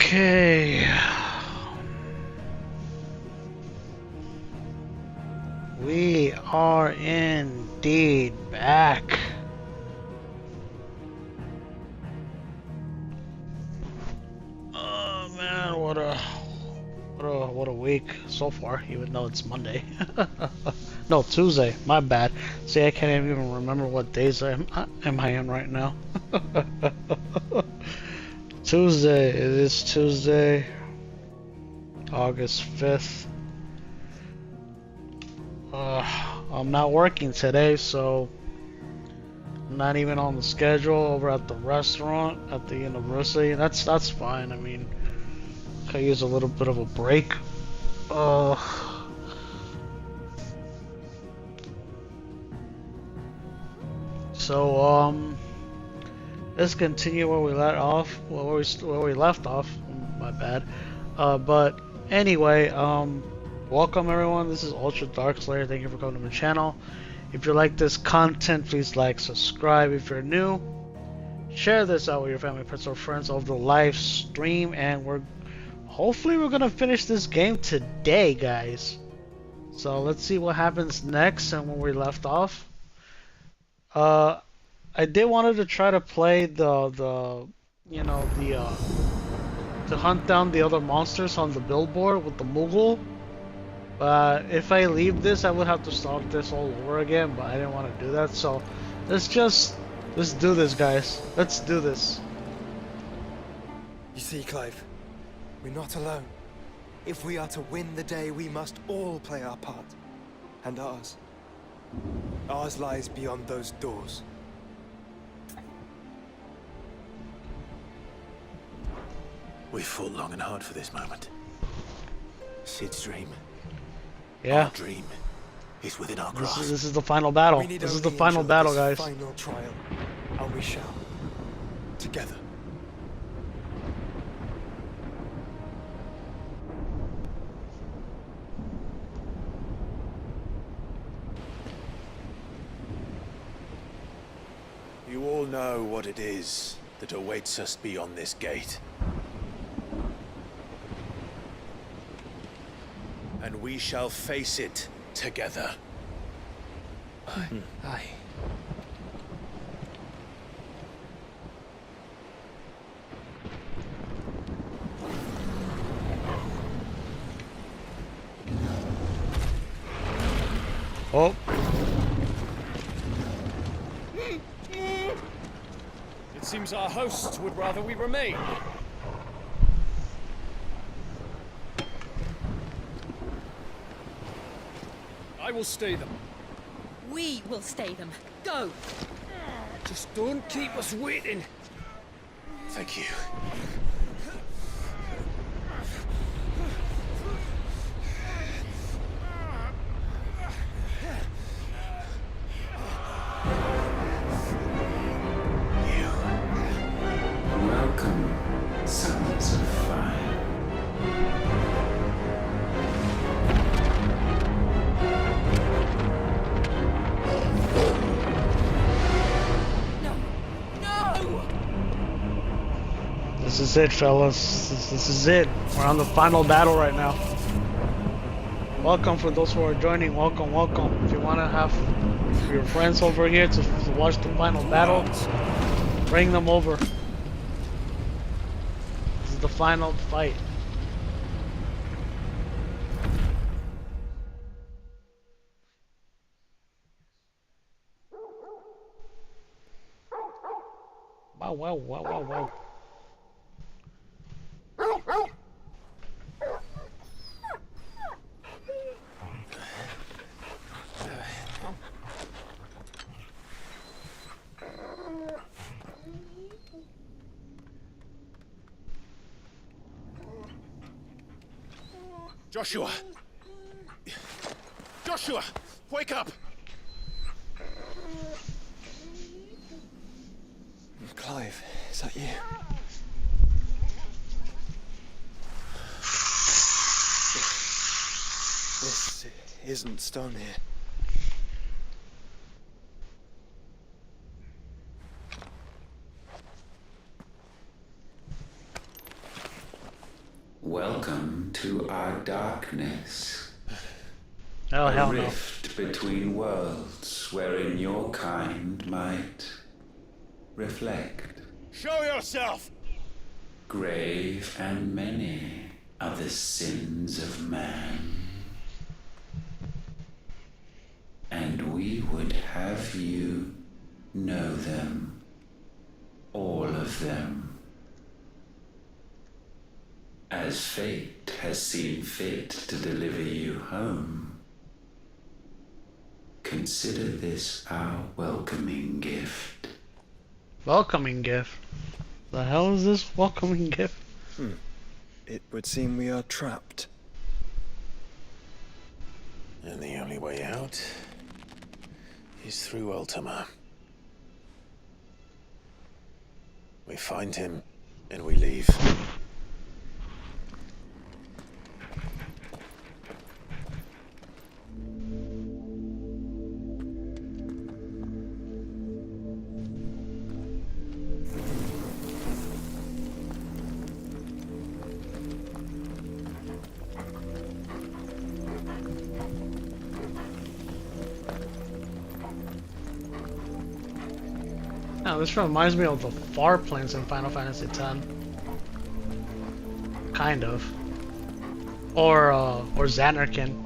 Okay. We are indeed back. Oh man, what a week so far, even though it's Monday. No, Tuesday, my bad. See, I can't even remember what days am I in right now. Tuesday, it is Tuesday, August 5th. I'm not working today, so I'm not even on the schedule over at the restaurant at the university. That's fine. I mean, I could use a little bit of a break. So let's continue where we let off. Where we left off. My bad. But anyway, welcome everyone. This is Ultra Dark Slayer. Thank you for coming to my channel. If you like this content, please like, subscribe. If you're new, share this out with your family, pets, or friends over the live stream, and hopefully we're gonna finish this game today, guys. So let's see what happens next and when we left off. I did wanted to try to play to hunt down the other monsters on the billboard with the Moogle. But if I leave this, I would have to start this all over again, but I didn't want to do that, so let's do this, guys. Let's do this. You see, Clive, we're not alone. If we are to win the day, we must all play our part. And ours lies beyond those doors. We've fought long and hard for this moment. Sid's dream. Yeah. Our dream is within our grasp. This is the final battle. This is the final battle, guys. Final trial, and we shall. Together. You all know what it is that awaits us beyond this gate. And we shall face it together. Aye. Oh. It seems our hosts would rather we remain. I will stay them. We will stay them. Go! Just don't keep us waiting. Thank you. Welcome, sons of fire. No! This is it, fellas. This is it. We're on the final battle right now. Welcome for those who are joining. Welcome, welcome. If you want to have your friends over here to watch the final battle, bring them over. This is the final fight. Wow. Joshua! Joshua! Wake up! Clive, is that you? This isn't stone here. Welcome to our darkness. Oh, A hell no. rift between worlds wherein your kind might reflect. Show yourself! Grave and many are the sins of man. And we would have you know them, all of them. As fate has seen fit to deliver you home, consider this our welcoming gift. Welcoming gift? The hell is this welcoming gift? It would seem we are trapped. And the only way out is through Ultima. We find him, and we leave. Oh, this reminds me of the far planes in Final Fantasy X. Kind of. Or Xanarkin.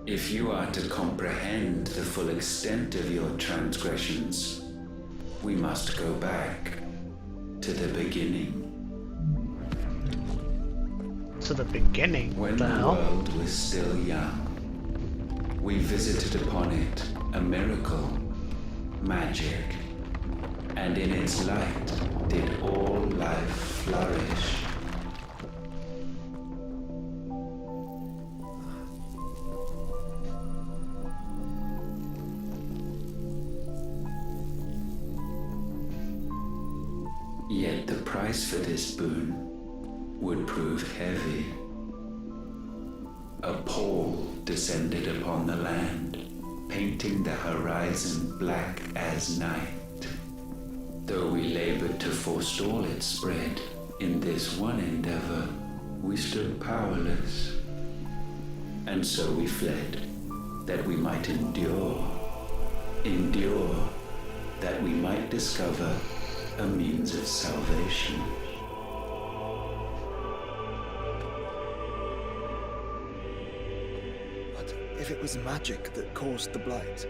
If you are to comprehend the full extent of your transgressions, we must go back to the beginning. To the beginning? When What the the hell? world was still young, we visited upon it a miracle, magic, and in its light did all life flourish. Yet the price for this boon would prove heavy. A pall descended upon the land, painting the horizon black as night. Though we labored to forestall its spread, in this one endeavor, we stood powerless. And so we fled, that we might endure, that we might discover a means of salvation. But if it was magic that caused the blight,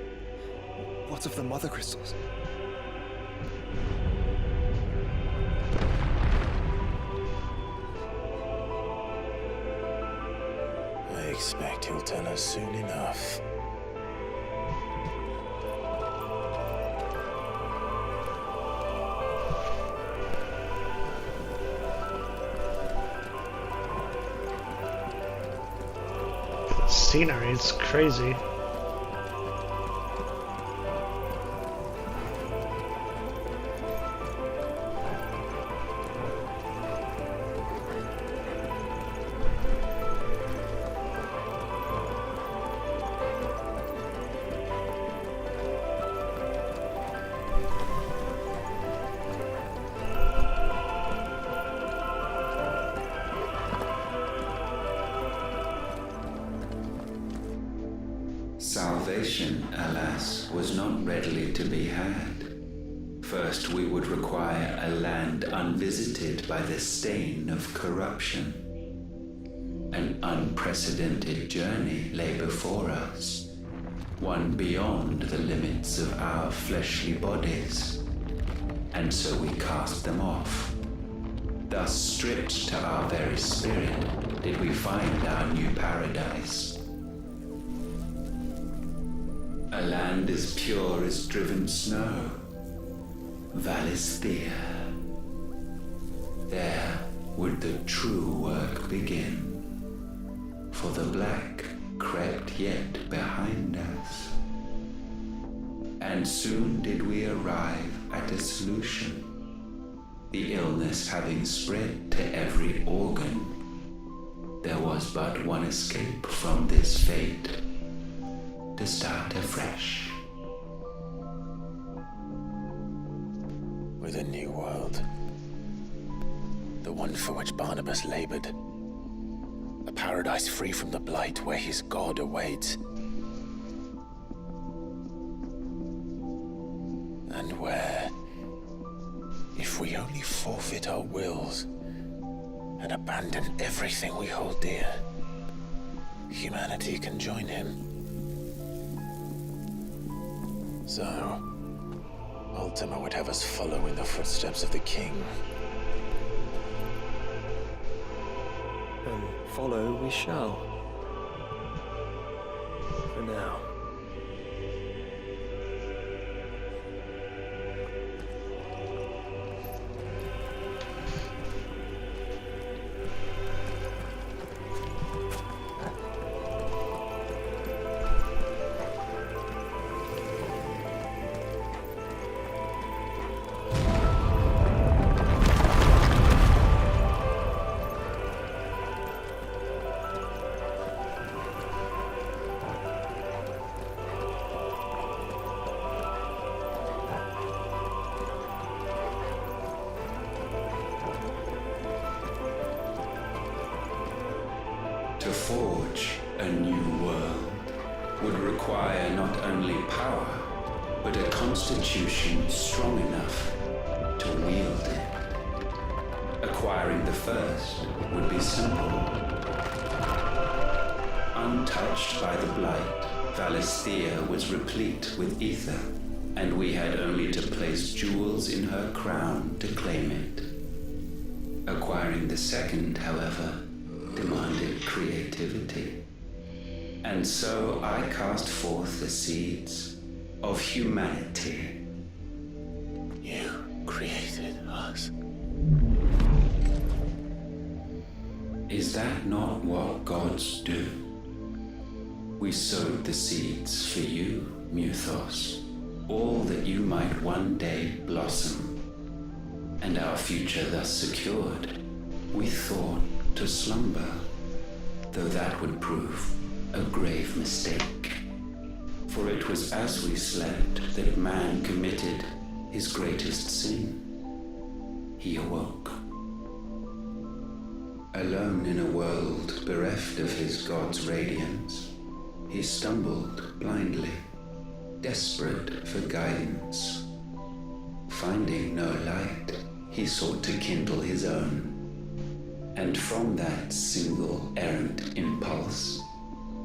what of the mother crystals? I expect he'll tell us soon enough. Scenery, it's crazy. Salvation, alas, was not readily to be had. First, we would require a land unvisited by the stain of corruption. An unprecedented journey lay before us, one beyond the limits of our fleshly bodies. And so we cast them off. Thus, stripped to our very spirit, did we find our new paradise. A land as pure as driven snow, Valisthea. There would the true work begin, for the black crept yet behind us. And soon did we arrive at a solution, the illness having spread to every organ. There was but one escape from this fate, to start afresh. with a new world. The one for which Barnabas labored. A paradise free from the blight where his god awaits. And where, if we only forfeit our wills and abandon everything we hold dear, humanity can join him. So, Ultima would have us follow in the footsteps of the king. And follow we shall. For now. To forge a new world would require not only power, but a constitution strong enough to wield it. Acquiring the first would be simple. Untouched by the blight, Valisthea was replete with ether, and we had only to place jewels in her crown to claim it. Acquiring the second, however, demanded creativity. And so I cast forth the seeds of humanity. You created us. Is that not what gods do? We sowed the seeds for you, Muthos, all that you might one day blossom. And our future thus secured, we thought to slumber, though that would prove a grave mistake. For it was as we slept that man committed his greatest sin. He awoke. Alone in a world bereft of his god's radiance, he stumbled blindly, desperate for guidance. Finding no light, he sought to kindle his own. And from that single errant impulse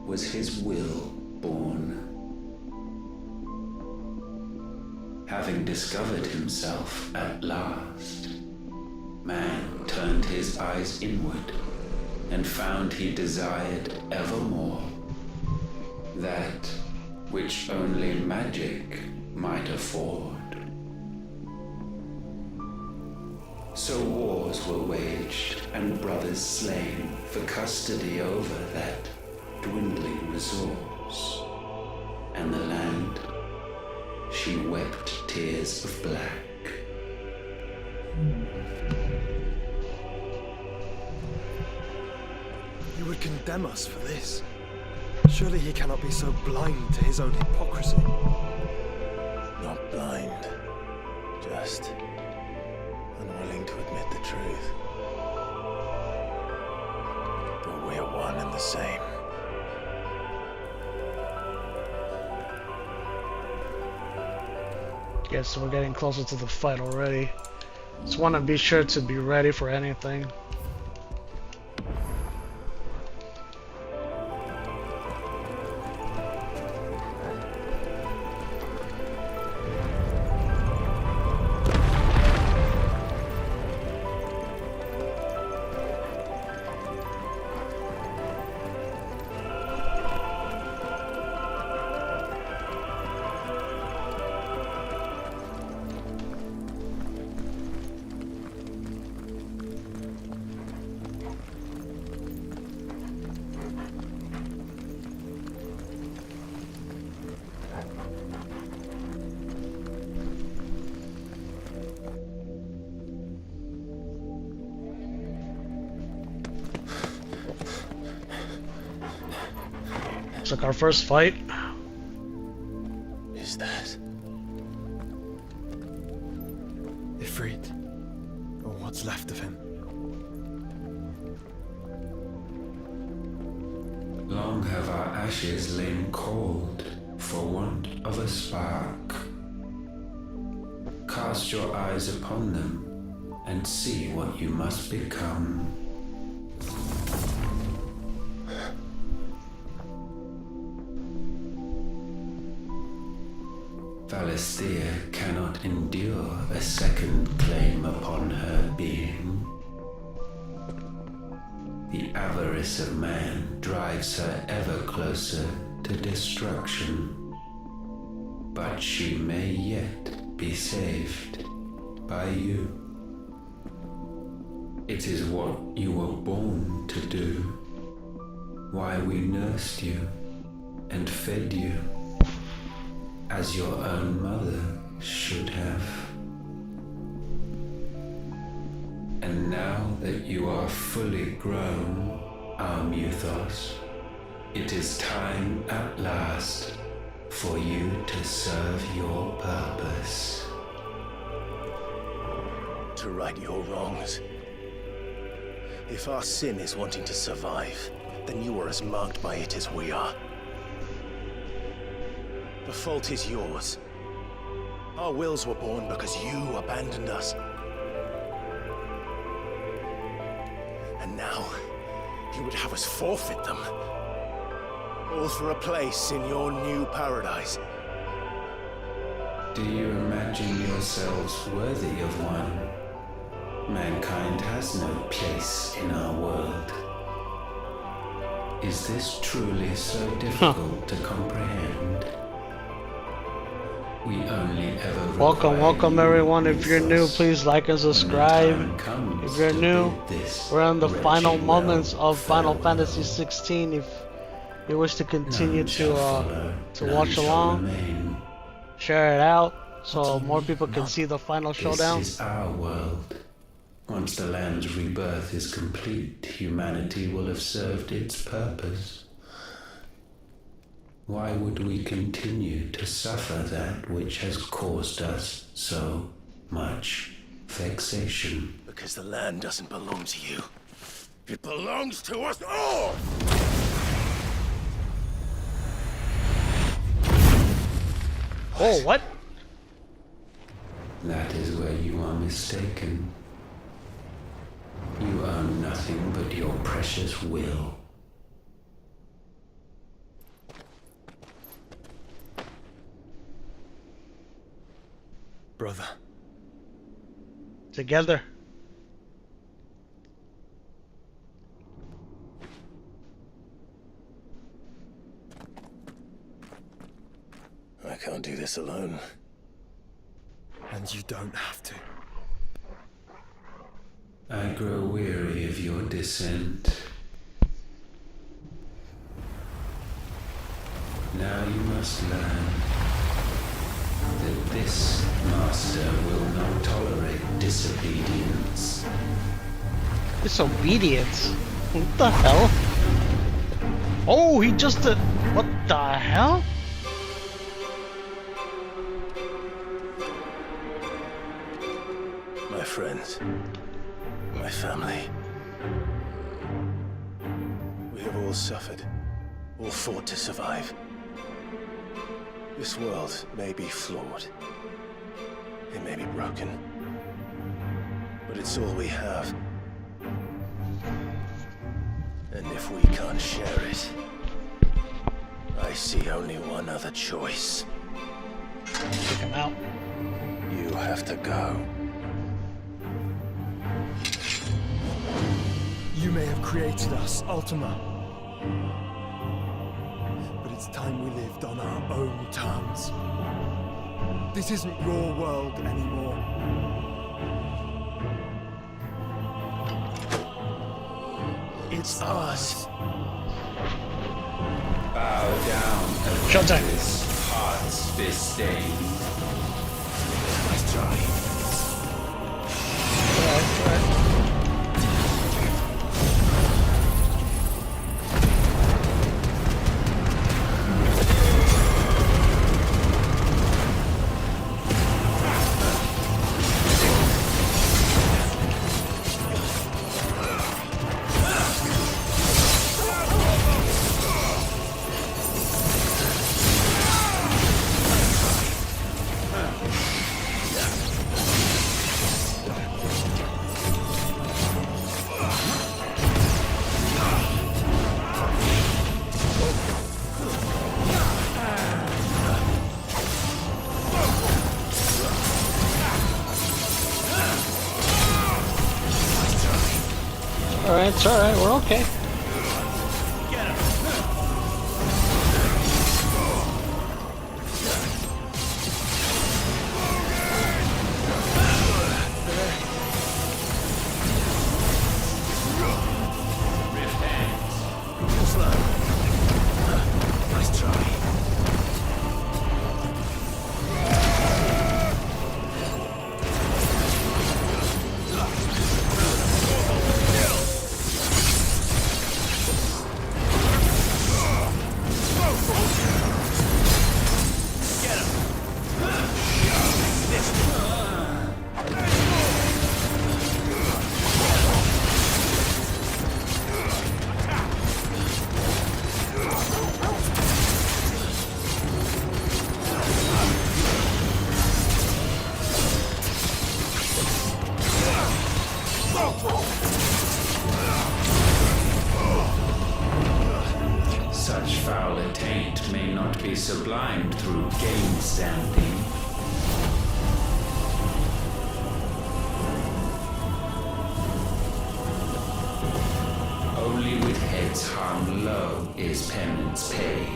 was his will born. Having discovered himself at last, man turned his eyes inward and found he desired evermore that which only magic might afford. So wars were waged and brothers slain for custody over that dwindling resource. And the land, she wept tears of black. You would condemn us for this. Surely he cannot be so blind to his own hypocrisy. Not blind, just unwilling to admit the truth. But we're one and the same. Yes, so we're getting closer to the fight already. Just want to be sure to be ready for anything. Looks like our first fight. Is that? Ifrit, or what's left of him. Long have our ashes lain cold for want of a spark. Cast your eyes upon them and see what you must become. Valisthea cannot endure a second claim upon her being. The avarice of man drives her ever closer to destruction. But she may yet be saved by you. It is what you were born to do, why we nursed you and fed you, as your own mother should have. And now that you are fully grown, our Muthos, it is time at last for you to serve your purpose. To right your wrongs. If our sin is wanting to survive, then you are as marked by it as we are. The fault is yours. Our wills were born because you abandoned us. And now, you would have us forfeit them. All for a place in your new paradise. Do you imagine yourselves worthy of one? Mankind has no place in our world. Is this truly so difficult to comprehend? We only ever Welcome everyone. If you're new, please like and subscribe. If you're new, we're in the final moments of Final Fantasy 16. If you wish to continue to watch along, share it out so more people can see the final showdown. This is our world. Once the land's rebirth is complete, humanity will have served its purpose. Why would we continue to suffer that which has caused us so much vexation? Because the land doesn't belong to you. It belongs to us all! Oh, what? That is where you are mistaken. You own nothing but your precious will. Brother. Together. I can't do this alone. And you don't have to. I grow weary of your dissent. Now you must learn that this master will not tolerate disobedience. Disobedience? What the hell? Oh, he just did. What the hell? My friends. My family. We have all suffered. All fought to survive. This world may be flawed. It may be broken. But it's all we have. And if we can't share it, I see only one other choice. Kick him out. You have to go. You may have created us, Ultima. But it's time we lived on our own terms. This isn't your world anymore. It's ours. Bow down, Showtime. apprentice, hearts disdain. Nice try. Alright. alright, it's alright, we're okay. Nice try. Such foul attaint may not be sublimed through game standing. Only with heads hung low is penance paid.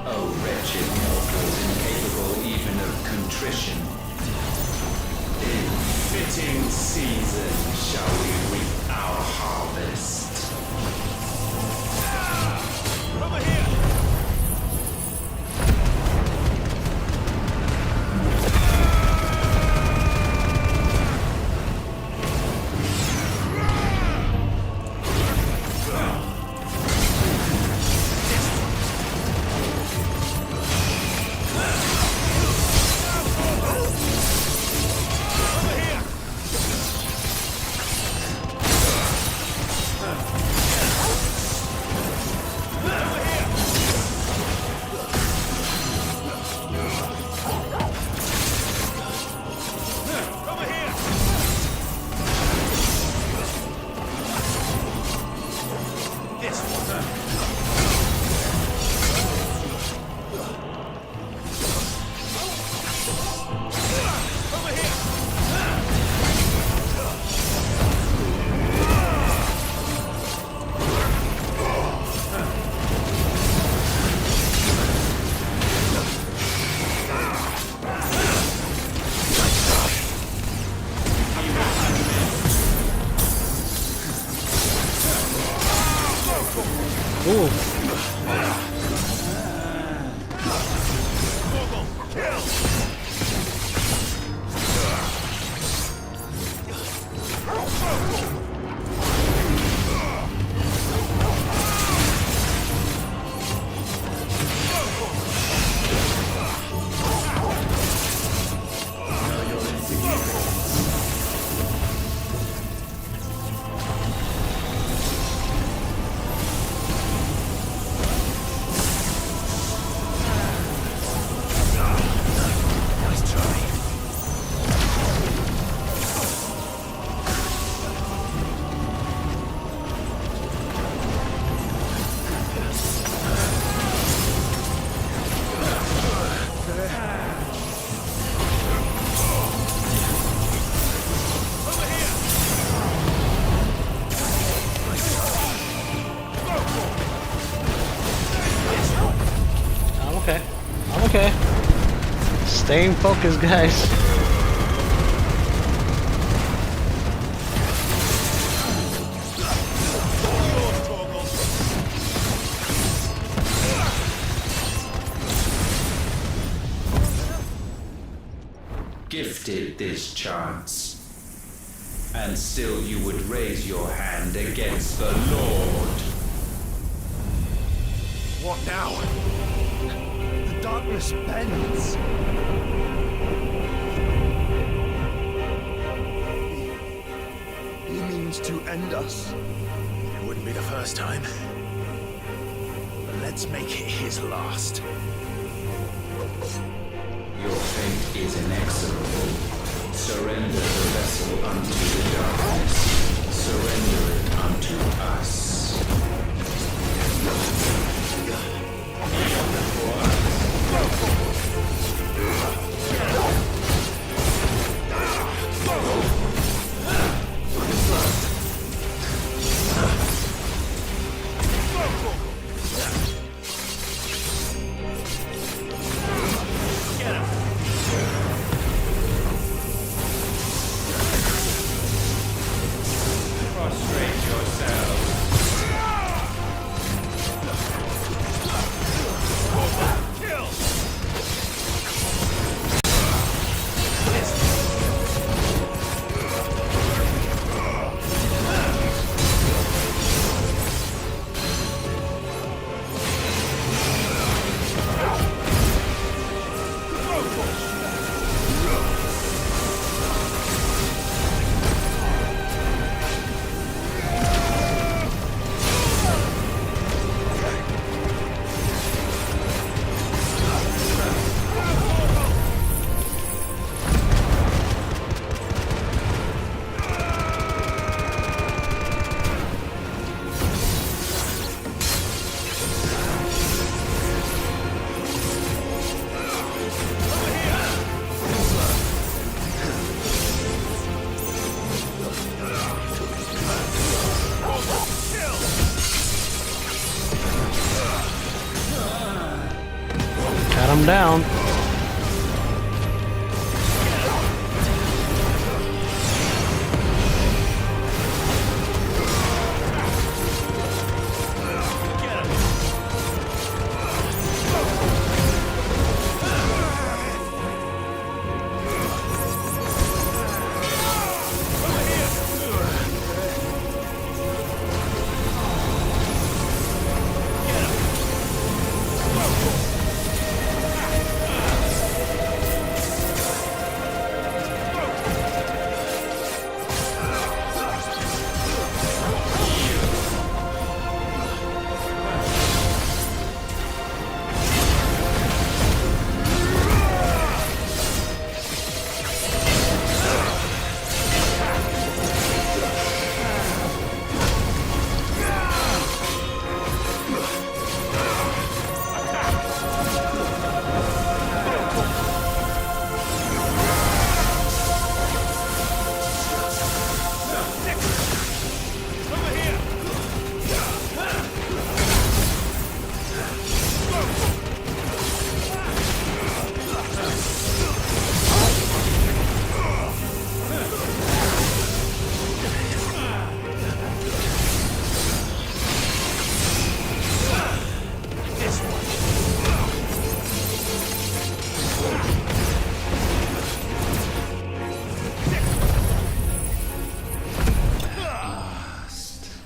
O wretched mortals incapable even of contrition, in fitting season shall we reap our harvest. Over here! I'm okay. Staying focused, guys. Gifted this chance, and still you would raise your hand against the Lord. What now? The darkness bends. He means to end us. It wouldn't be the first time. But let's make it his last. Your fate is inexorable. Surrender the vessel unto the darkness. Surrender it unto us. him down.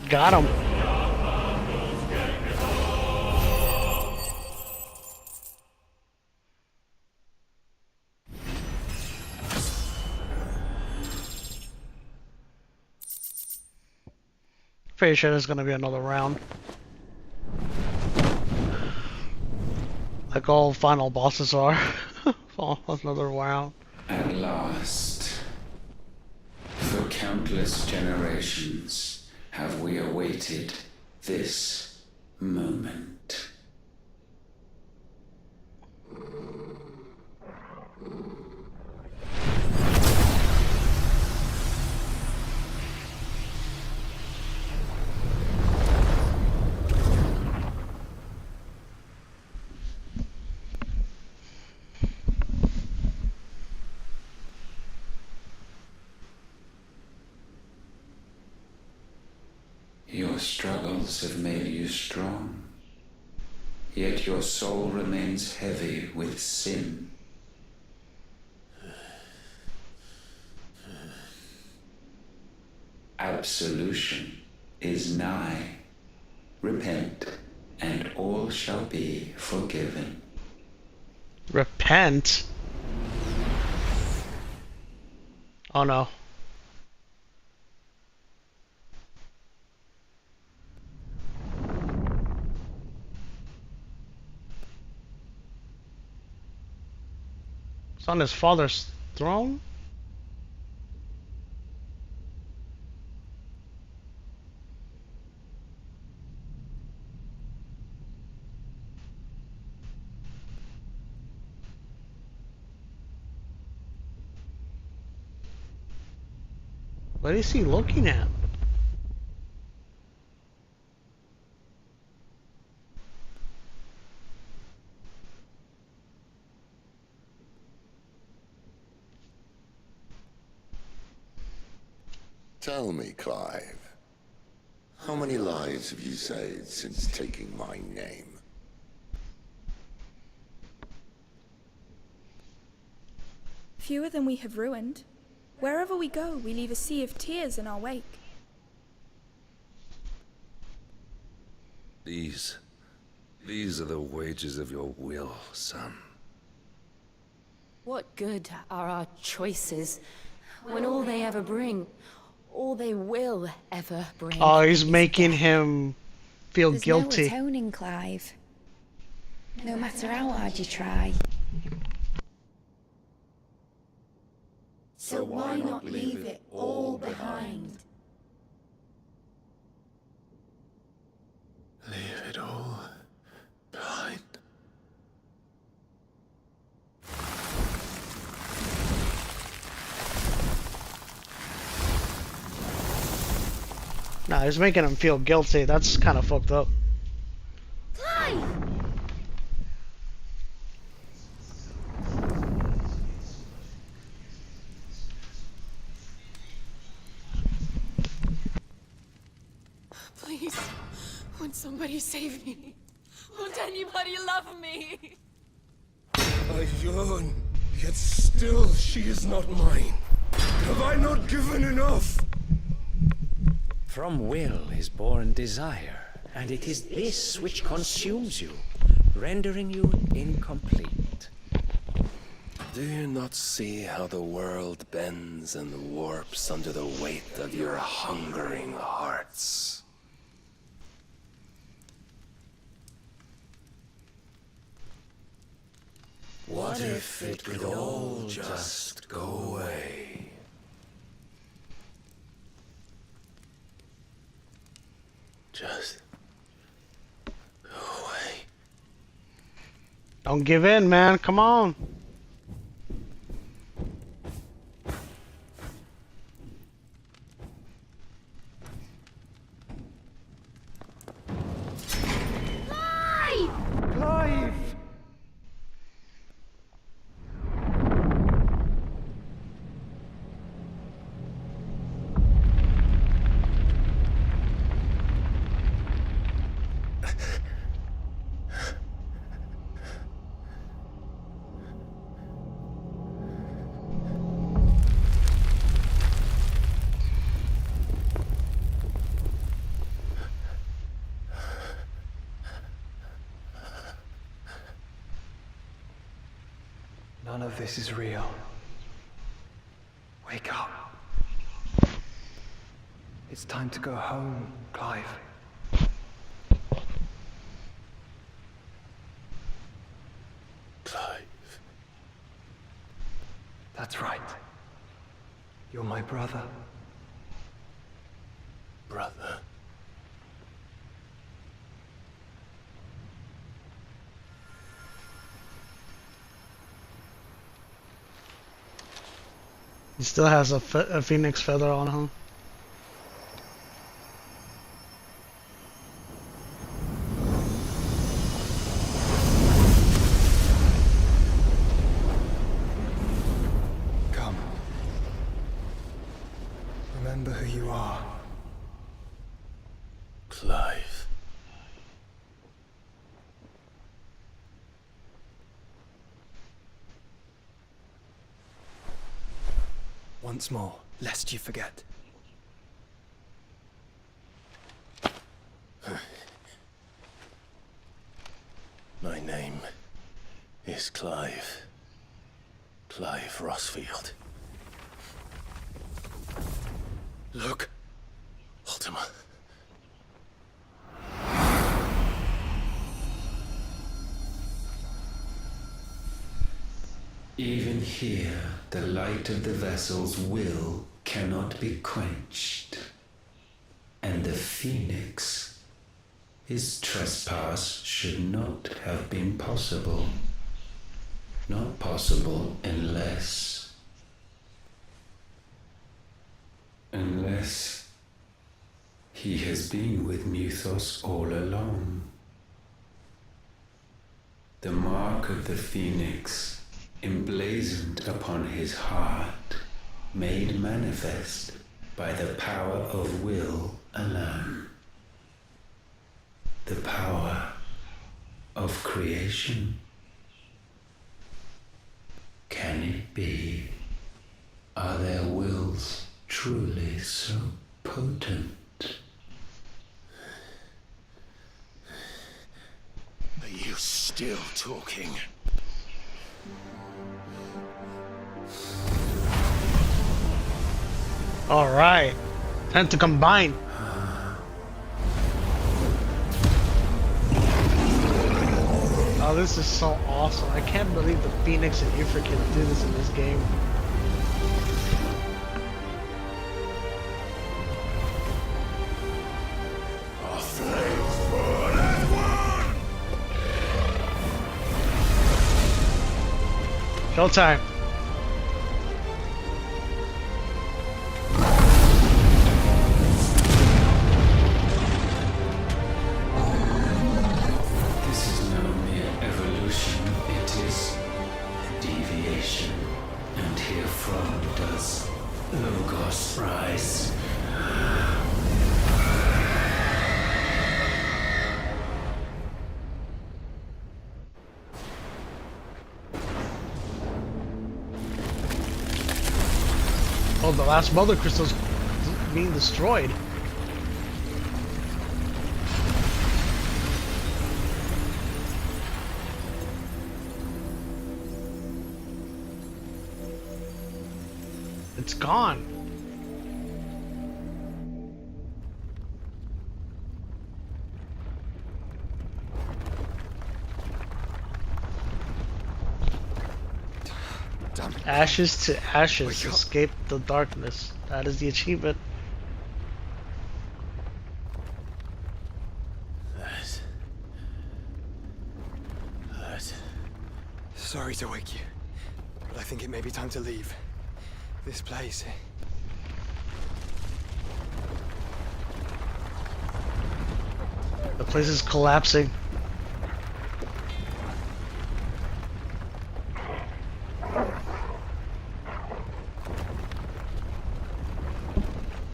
Got him. Pretty sure there's gonna be another round. Like all final bosses are. Another round. At last, for countless generations, have we awaited this moment. Your struggles have made you strong, yet your soul remains heavy with sin. Absolution is nigh. Repent, and all shall be forgiven. Repent? Oh no. It's on his father's throne? What is he looking at? Tell me, Clive, how many lives have you saved since taking my name? Fewer than we have ruined. Wherever we go, we leave a sea of tears in our wake. These are the wages of your will, son. What good are our choices when all they ever bring, all they will ever bring? Oh, he's making him feel guilty. There's no atoning, Clive. No matter how hard you try. So why not leave it all behind? Leave it all behind. Nah, he's making him feel guilty. That's kind of fucked up. Clive! Please, won't somebody save me? Won't anybody love me? I yearn, yet still she is not mine. Have I not given enough? From will is born desire, and it is this which consumes you, rendering you incomplete. Do you not see how the world bends and warps under the weight of your hungering hearts? What if it could all just go away? Just go away. Don't give in, man. Come on. Clive! None of this is real. Wake up. It's time to go home, Clive. Clive. That's right. You're my brother. Brother. He still has a phoenix feather on him. Come. Remember who you are. Clive. Once more, lest you forget. My name is Clive. Clive Rosfield. Look, Ultima. Even here, the light of the vessel's will cannot be quenched. And the Phoenix, his trespass should not have been possible. Not possible unless he has been with Mythos all along. The mark of the Phoenix, emblazoned upon his heart, made manifest by the power of will alone. The power of creation. Can it be? Are their wills truly so potent? Are you still talking? Alright. Time to combine. Oh, this is so awesome. I can't believe the Phoenix and Ifrit can do this in this game. Showtime. This is no mere evolution, it is deviation. And herefrom does Logos rise. the last Mother Crystal's being destroyed. It's gone. Ashes to ashes, escape the darkness. That is the achievement. Sorry to wake you, but I think it may be time to leave. This place. The place is collapsing.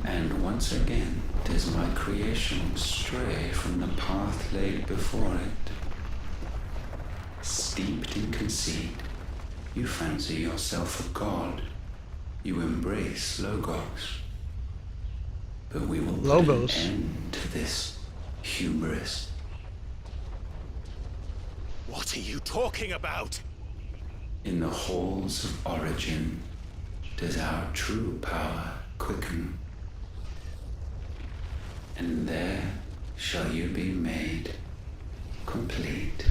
And once again does my creation stray from the path laid before it. Steeped in conceit, you fancy yourself a god. You embrace Logos. But we will put an end to this hubris. What are you talking about? In the halls of origin does our true power quicken. And there shall you be made complete.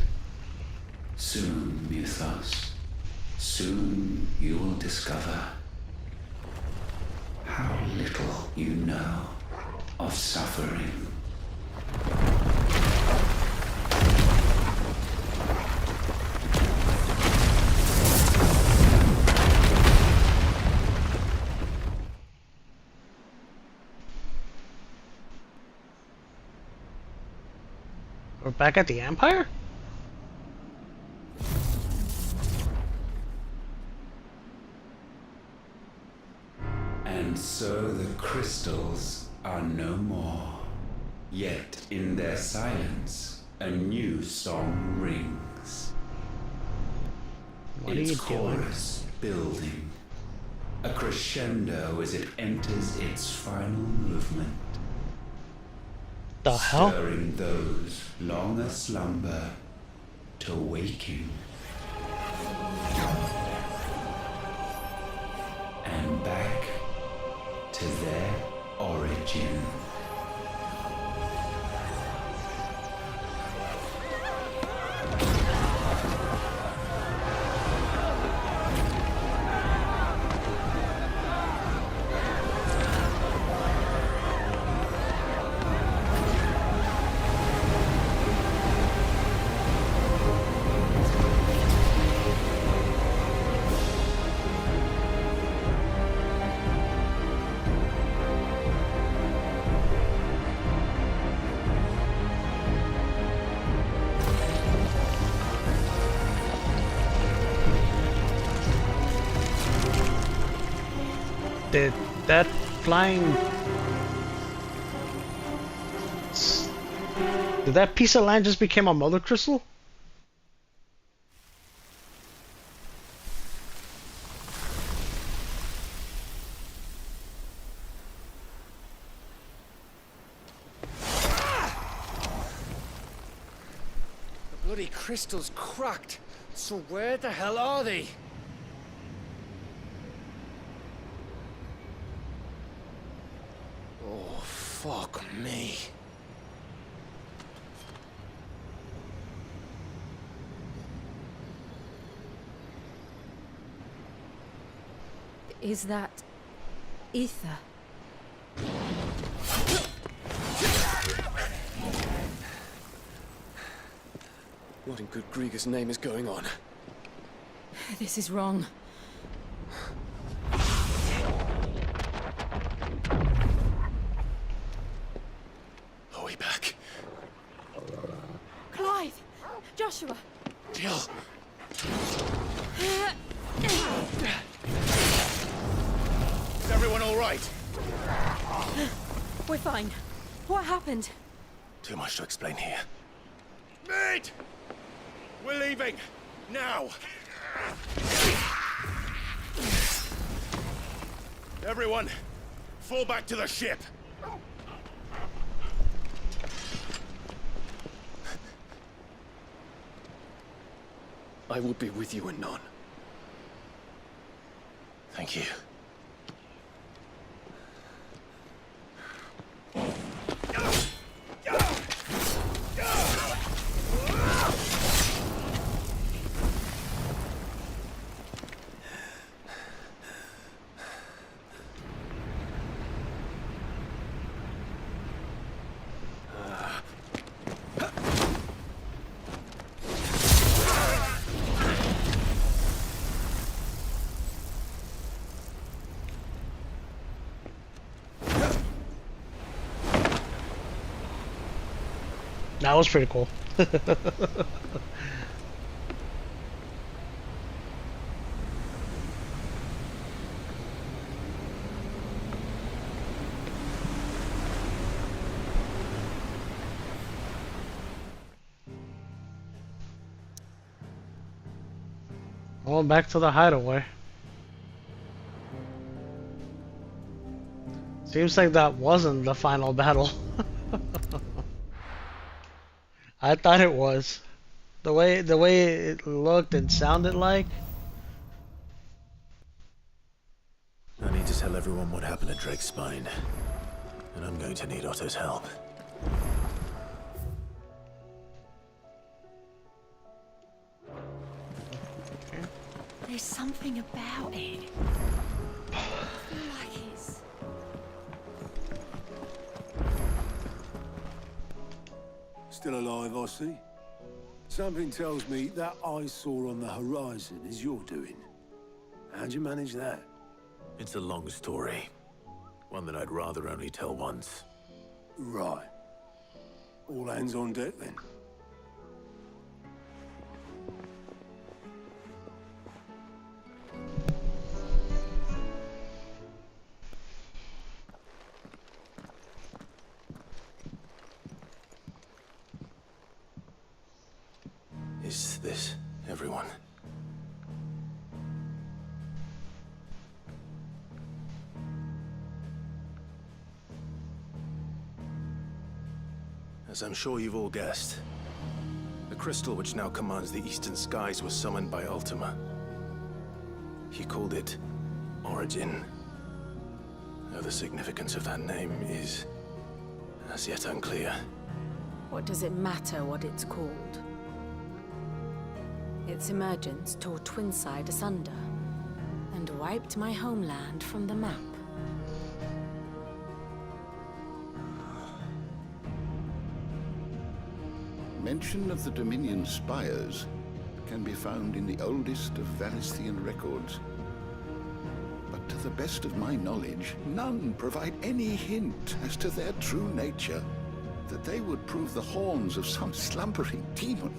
Soon, Mythos, soon you will discover how little you know of suffering. We're back at the Empire? And so the crystals are no more. Yet in their silence, a new song rings. What are you doing? Chorus building. A crescendo as it enters its final movement. The hell? Stirring those long aslumber to waking. And back to their origin. Did that flying... Did that piece of land just become a Mother Crystal? The bloody crystal's cracked. So where the hell are they? Oh, fuck me. Is that ether? What in good Grieger's name is going on? This is wrong. Are we back? Clive! Joshua! Jill! Is everyone all right? We're fine. What happened? Too much to explain here. Mate! We're leaving! Now! Everyone, fall back to the ship! I will be with you anon. Thank you. That was pretty cool. Going back to the hideaway. Seems like that wasn't the final battle. I thought it was. The way it looked and sounded like. I need to tell everyone what happened at Drake's Spine. And I'm going to need Otto's help. There's something about it. I feel like it's... Still alive, I see. Something tells me that eyesore on the horizon is your doing. How'd you manage that? It's a long story. One that I'd rather only tell once. Right. All hands on deck, then. Is this everyone? As I'm sure you've all guessed, the crystal which now commands the eastern skies was summoned by Ultima. He called it Origin. Though the significance of that name is as yet unclear. What does it matter what it's called? Its emergence tore Twinside asunder and wiped my homeland from the map. Mention of the Dominion spires can be found in the oldest of Valisthian records. But to the best of my knowledge, none provide any hint as to their true nature. That they would prove the horns of some slumbering demon.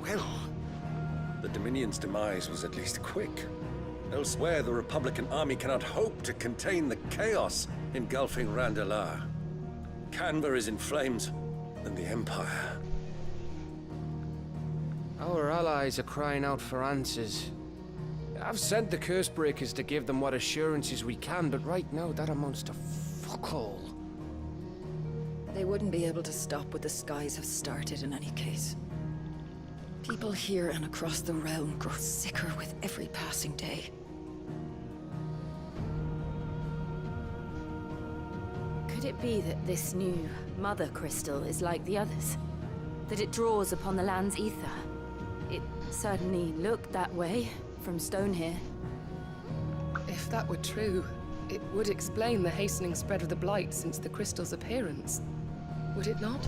Well... The Dominion's demise was at least quick. Elsewhere, the Republican army cannot hope to contain the chaos engulfing Randalar. Canva is in flames, and the Empire. Our allies are crying out for answers. I've sent the Cursebreakers to give them what assurances we can, but right now that amounts to fuck all. They wouldn't be able to stop what the skies have started in any case. People here and across the realm grow sicker with every passing day. Could it be that this new Mother Crystal is like the others? That it draws upon the land's ether? It certainly looked that way from stone here. If that were true, it would explain the hastening spread of the Blight since the crystal's appearance. Would it not?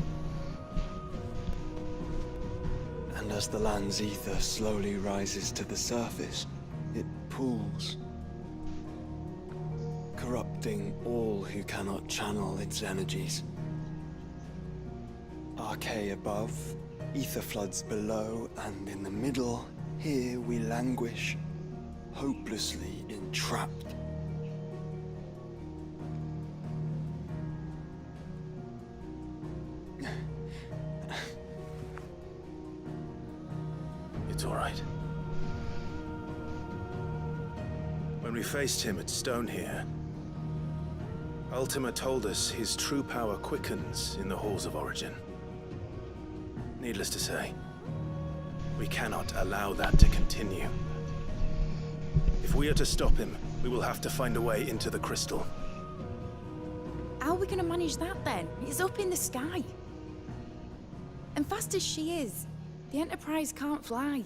And as the land's ether slowly rises to the surface, it pools, corrupting all who cannot channel its energies. Archay above, ether floods below, and in the middle, here we languish, hopelessly entrapped. It's all right. When we faced him at Stone here, Ultima told us his true power quickens in the halls of origin. Needless to say, we cannot allow that to continue. If we are to stop him, we will have to find a way into the crystal. How are we going to manage that then? It's up in the sky. And fast as she is, the Enterprise can't fly.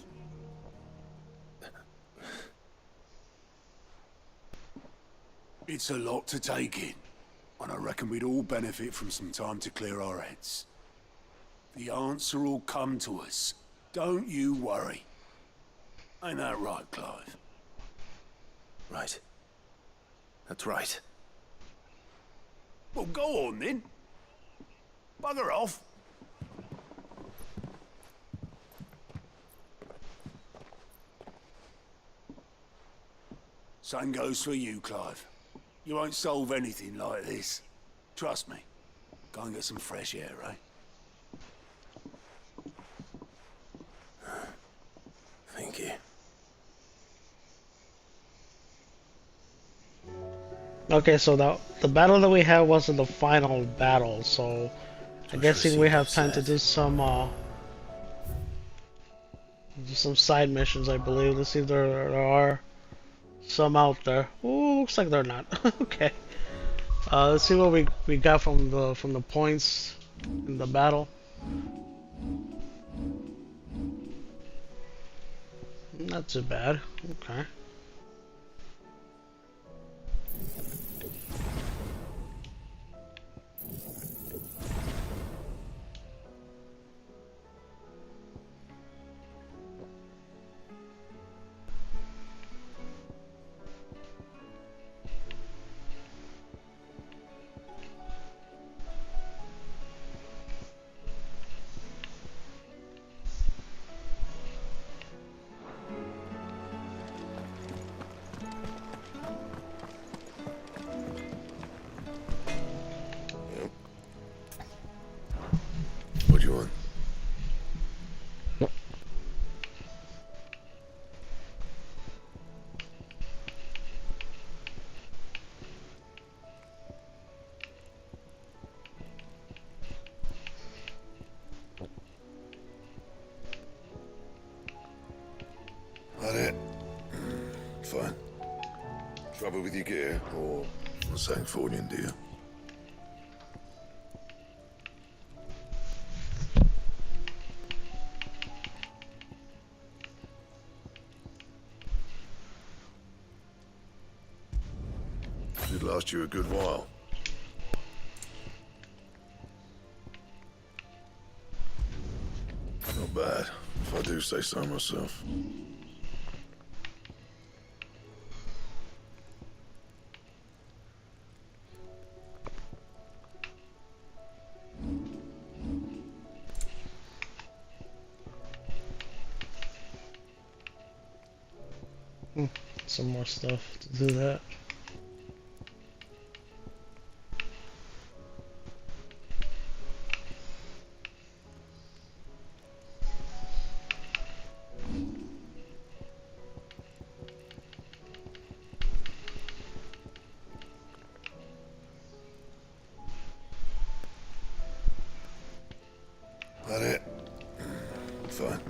It's a lot to take in, and I reckon we'd all benefit from some time to clear our heads. The answer will come to us. Don't you worry. Ain't that right, Clive? Right. That's right. Well, go on then. Bugger off. Same goes for you, Clive. You won't solve anything like this. Trust me. Go and get some fresh air, eh? Thank you. Okay, so the battle that we had wasn't the final battle, so I'm guessing we have time to do some side missions, I believe. Let's see if there are some out there. Ooh, looks like they're not. Okay. Let's see what we got from the points in the battle. Not too bad. Okay. What do you want? That it? Fine. Trouble with your gear, or the Sancthornian deal? Should last you a good while. Not bad, if I do say so myself. Some more stuff to do that. That it? Fine.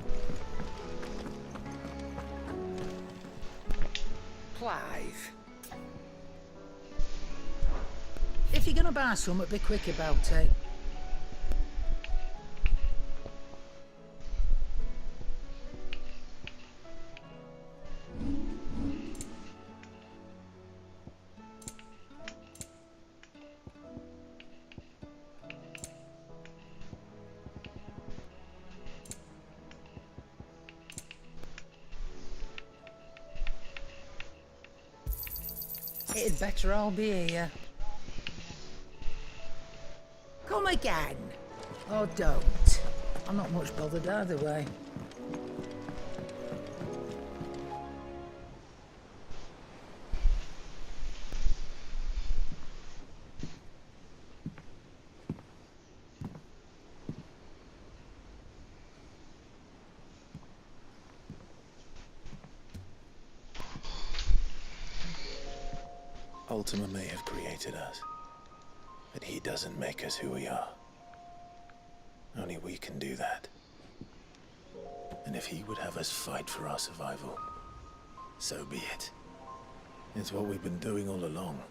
Clive. If you're gonna buy something, be quick about it. It'd better all be here. Come again. Or don't. I'm not much bothered either way. Ultima may have created us, But he doesn't make us who we are. Only we can do that. And if he would have us fight for our survival, so be it. It's what we've been doing all along.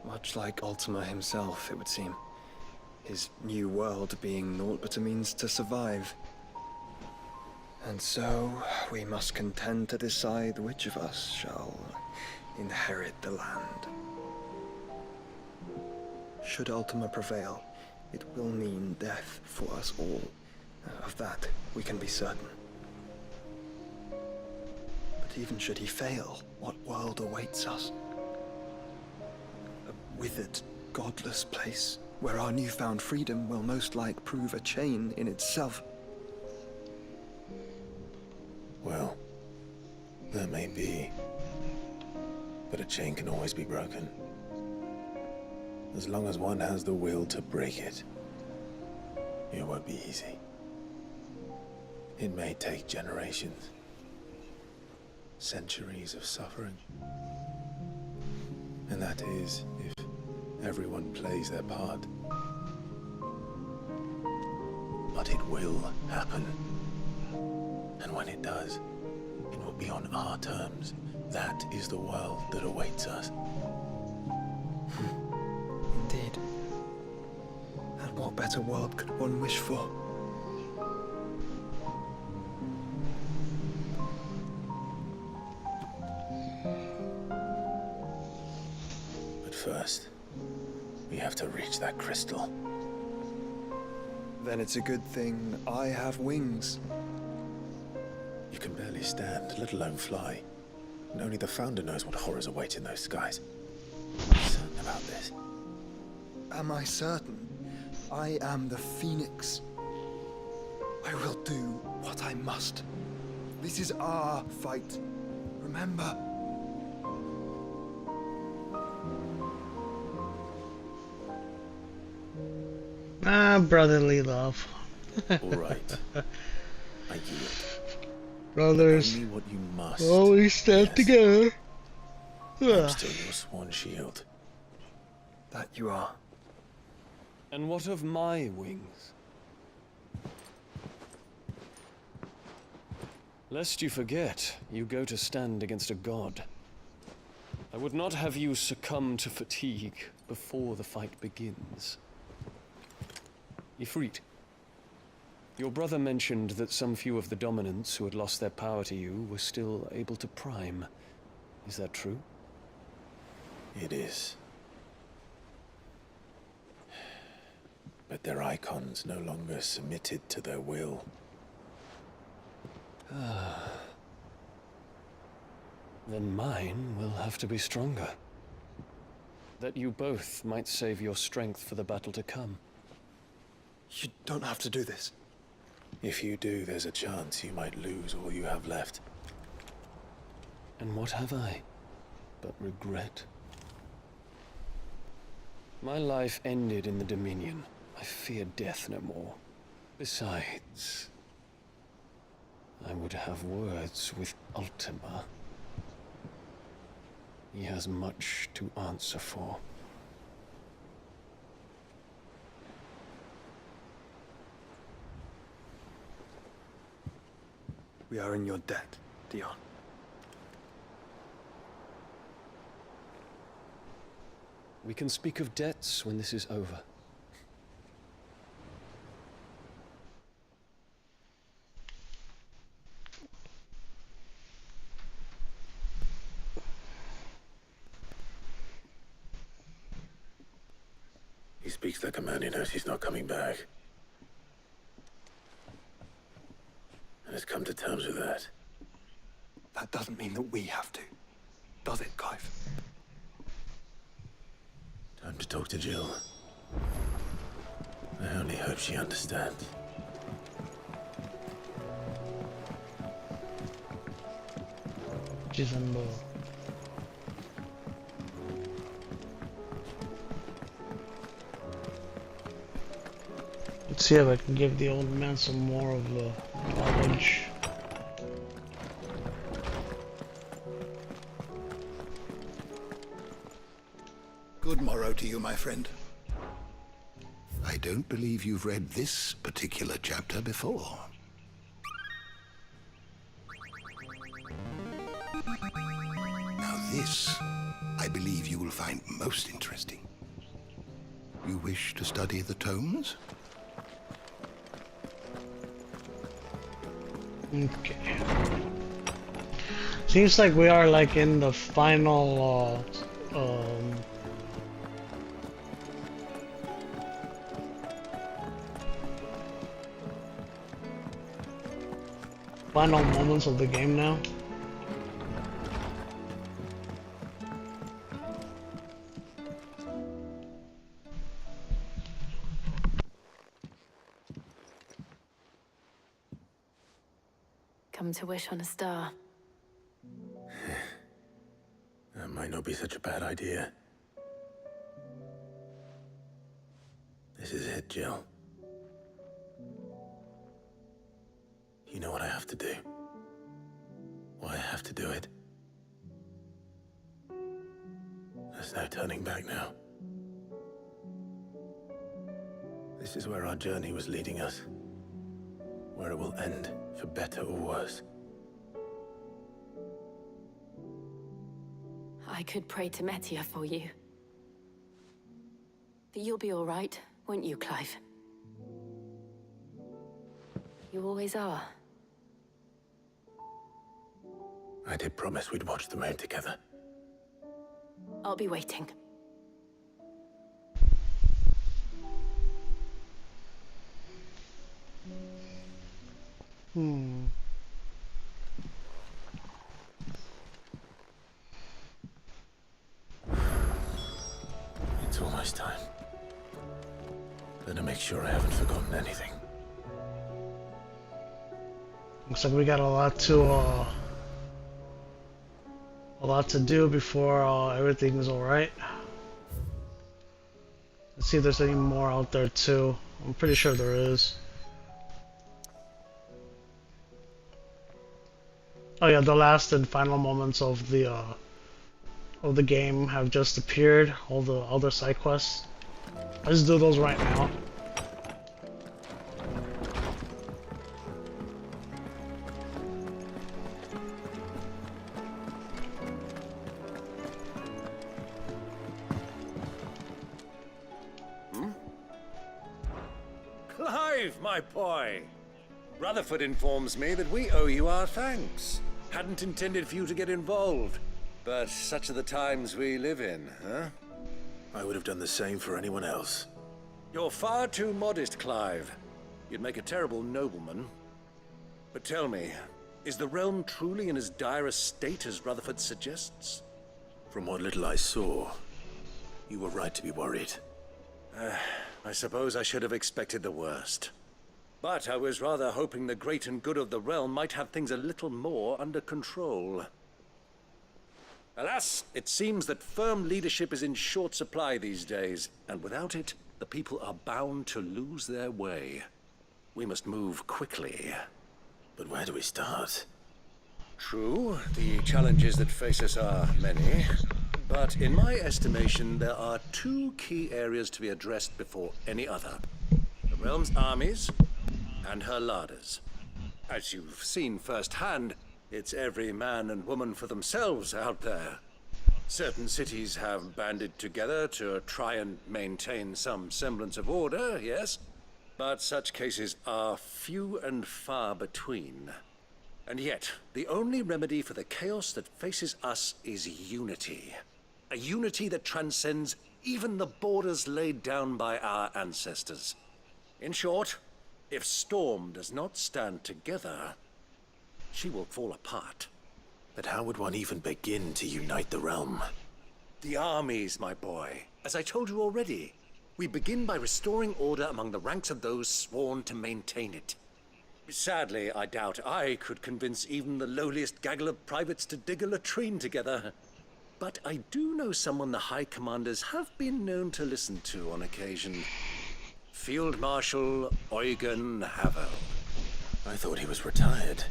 Much like Ultima himself, it would seem. His new world being naught but a means to survive. And so, we must contend to decide which of us shall inherit the land. Should Ultima prevail, it will mean death for us all. Of that, we can be certain. But even should he fail, what world awaits us? A withered, godless place, where our newfound freedom will most like prove a chain in itself. Well, that may be. But a chain can always be broken. As long as one has the will to break it. It won't be easy. It may take generations. Centuries of suffering. And that is, if everyone plays their part. But it will happen. And when it does, it will be on our terms. That is the world that awaits us. Indeed. And what better world could one wish for? But first, we have to reach that crystal. Then it's a good thing I have wings. You can barely stand, let alone fly. And only the Founder knows what horrors await in those skies. Are you certain about this? Am I certain? I am the Phoenix. I will do what I must. This is our fight. Remember? Brotherly love. All right. I yield. Brothers, Only what you must. always stand together. I'm still your swan shield. That you are. And what of my wings? Lest you forget, you go to stand against a god. I would not have you succumb to fatigue before the fight begins. Ifrit, your brother mentioned that some few of the dominants who had lost their power to you were still able to prime. Is that true? It is. But their icons no longer submitted to their will. Then mine will have to be stronger. That you both might save your strength for the battle to come. You don't have to do this. If you do, there's a chance you might lose all you have left. And what have I but regret? My life ended in the Dominion. I fear death no more. Besides, I would have words with Ultima. He has much to answer for. We are in your debt, Dion. We can speak of debts when this is over. He speaks like a man who knows he's not coming back. And has come to terms with that. That doesn't mean that we have to, does it, Clive? Time to talk to Jill. I only hope she understands. Jizambo. Let's see if I can give the old man some more of the knowledge. Good morrow to you, my friend. I don't believe you've read this particular chapter before. Now this, I believe you will find most interesting. You wish to study the tomes? Okay. Seems like we are like in the final final moments of the game now. Come to wish on a star. That might not be such a bad idea. This is it, Jill. You know what I have to do. Why I have to do it. There's no turning back now. This is where our journey was leading us. Where it will end, for better or worse. I could pray to Metia for you. But you'll be all right, won't you, Clive? You always are. I did promise we'd watch the moon together. I'll be waiting. It's almost time. Better make sure I haven't forgotten anything. Looks like we got a lot to do before everything's alright. Let's see if there's any more out there too. I'm pretty sure there is. Oh yeah, the last and final moments of the game have just appeared. All the other side quests. Let's do those right now. Clive, my boy! Rutherford informs me that we owe you our thanks. Hadn't intended for you to get involved, but such are the times we live in, huh? I would have done the same for anyone else. You're far too modest, Clive. You'd make a terrible nobleman. But tell me, is the realm truly in as dire a state as Rutherford suggests? From what little I saw, you were right to be worried. I suppose I should have expected the worst. But I was rather hoping the great and good of the realm might have things a little more under control. Alas, it seems that firm leadership is in short supply these days, and without it, the people are bound to lose their way. We must move quickly. But where do we start? True, the challenges that face us are many. But in my estimation, there are two key areas to be addressed before any other. The realm's armies, and her larders. As you've seen firsthand, it's every man and woman for themselves out there. Certain cities have banded together to try and maintain some semblance of order, yes, but such cases are few and far between. And yet, the only remedy for the chaos that faces us is unity. A unity that transcends even the borders laid down by our ancestors. In short, if Storm does not stand together, she will fall apart. But how would one even begin to unite the realm? The armies, my boy. As I told you already, we begin by restoring order among the ranks of those sworn to maintain it. Sadly, I doubt I could convince even the lowliest gaggle of privates to dig a latrine together. But I do know someone the High Commanders have been known to listen to on occasion. Field Marshal Eugen Havel. I thought he was retired.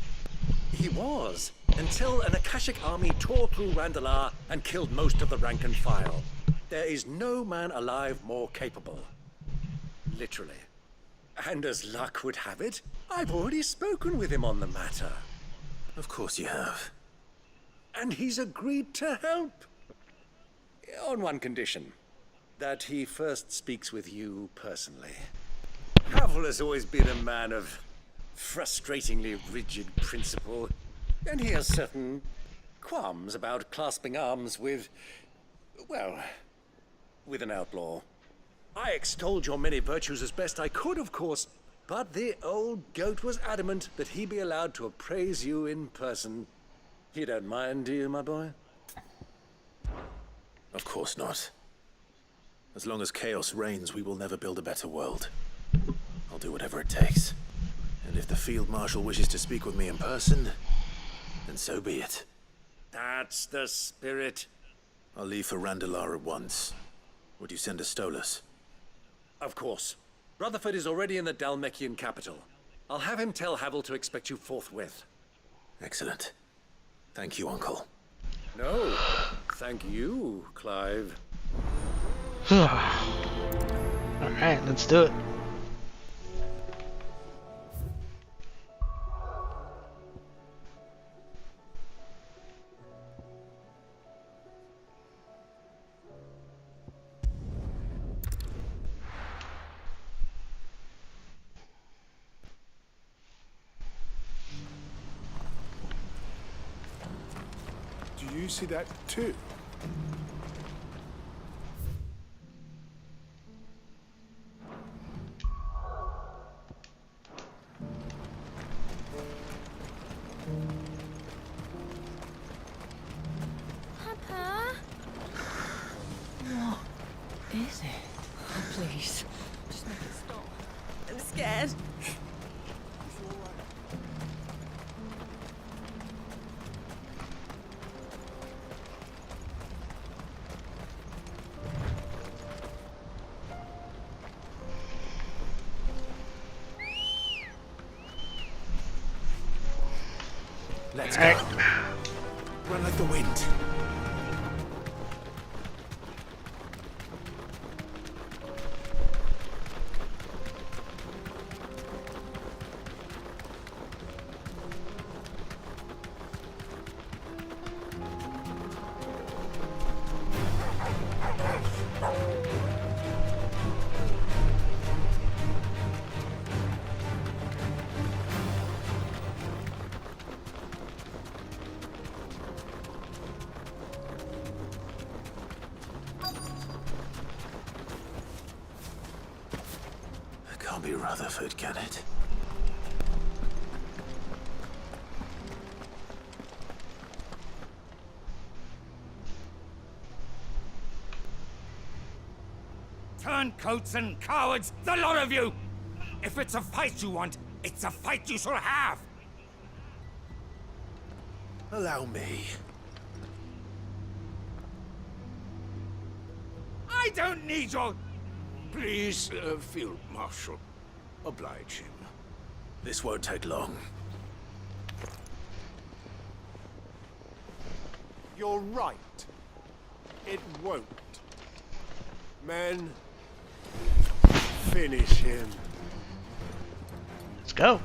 He was, until an Akashic army tore through Randalar and killed most of the rank and file. There is no man alive more capable. Literally. And as luck would have it, I've already spoken with him on the matter. Of course you have. And he's agreed to help. On one condition. That he first speaks with you personally. Havel has always been a man of frustratingly rigid principle, and he has certain qualms about clasping arms with, well, with an outlaw. I extolled your many virtues as best I could, of course, but the old goat was adamant that he be allowed to appraise you in person. You don't mind, do you, my boy? Of course not. As long as chaos reigns, we will never build a better world. I'll do whatever it takes. And if the Field Marshal wishes to speak with me in person, then so be it. That's the spirit. I'll leave for Randalar at once. Would you send a Stolas? Of course. Rutherford is already in the Dhalmekian capital. I'll have him tell Havel to expect you forthwith. Excellent. Thank you, Uncle. No, thank you, Clive. Alright, let's do it. Do you see that too? Papa? What is it? Oh, please. Just make it stop. I'm scared. Let's go. Run like the wind. Can't be Rutherford, can it? Turncoats and cowards, the lot of you! If it's a fight you want, it's a fight you shall have! Allow me. I don't need your... Please, Field Marshal, oblige him. This won't take long. You're right. It won't. Men, finish him. Let's go.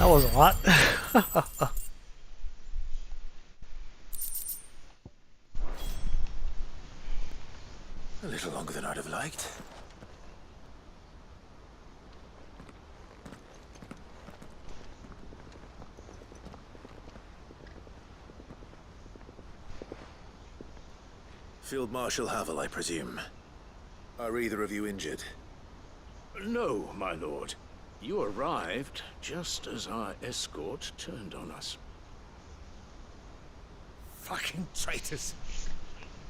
That was a lot. A little longer than I'd have liked. Field Marshal Havel, I presume. Are either of you injured? No, my lord. You arrived just as our escort turned on us. Fucking traitors.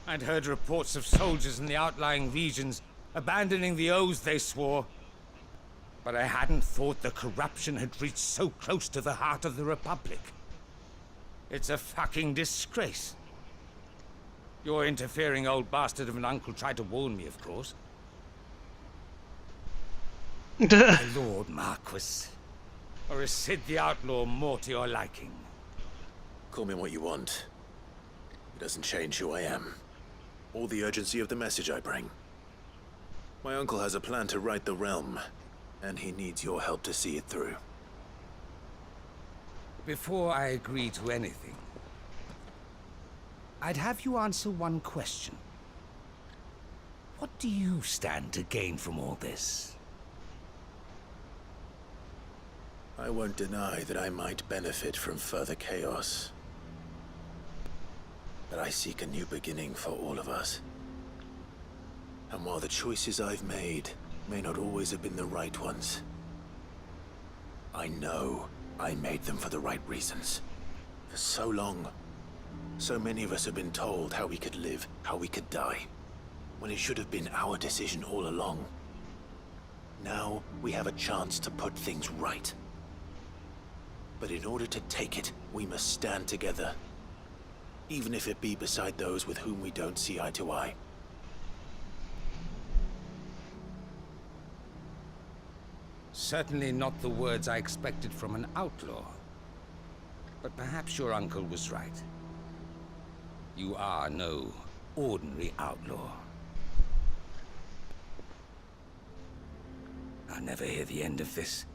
I'd heard reports of soldiers in the outlying regions abandoning the oaths they swore. But I hadn't thought the corruption had reached so close to the heart of the Republic. It's a fucking disgrace. Your interfering old bastard of an uncle tried to warn me, of course. My Lord Marquis. Or is Sid the Outlaw more to your liking? Call me what you want. It doesn't change who I am, or the urgency of the message I bring. My uncle has a plan to right the realm, and he needs your help to see it through. Before I agree to anything, I'd have you answer one question. What do you stand to gain from all this? I won't deny that I might benefit from further chaos. But I seek a new beginning for all of us. And while the choices I've made may not always have been the right ones, I know I made them for the right reasons. For so long, so many of us have been told how we could live, how we could die, when it should have been our decision all along. Now we have a chance to put things right. But in order to take it, we must stand together. Even if it be beside those with whom we don't see eye to eye. Certainly not the words I expected from an outlaw. But perhaps your uncle was right. You are no ordinary outlaw. I'll never hear the end of this.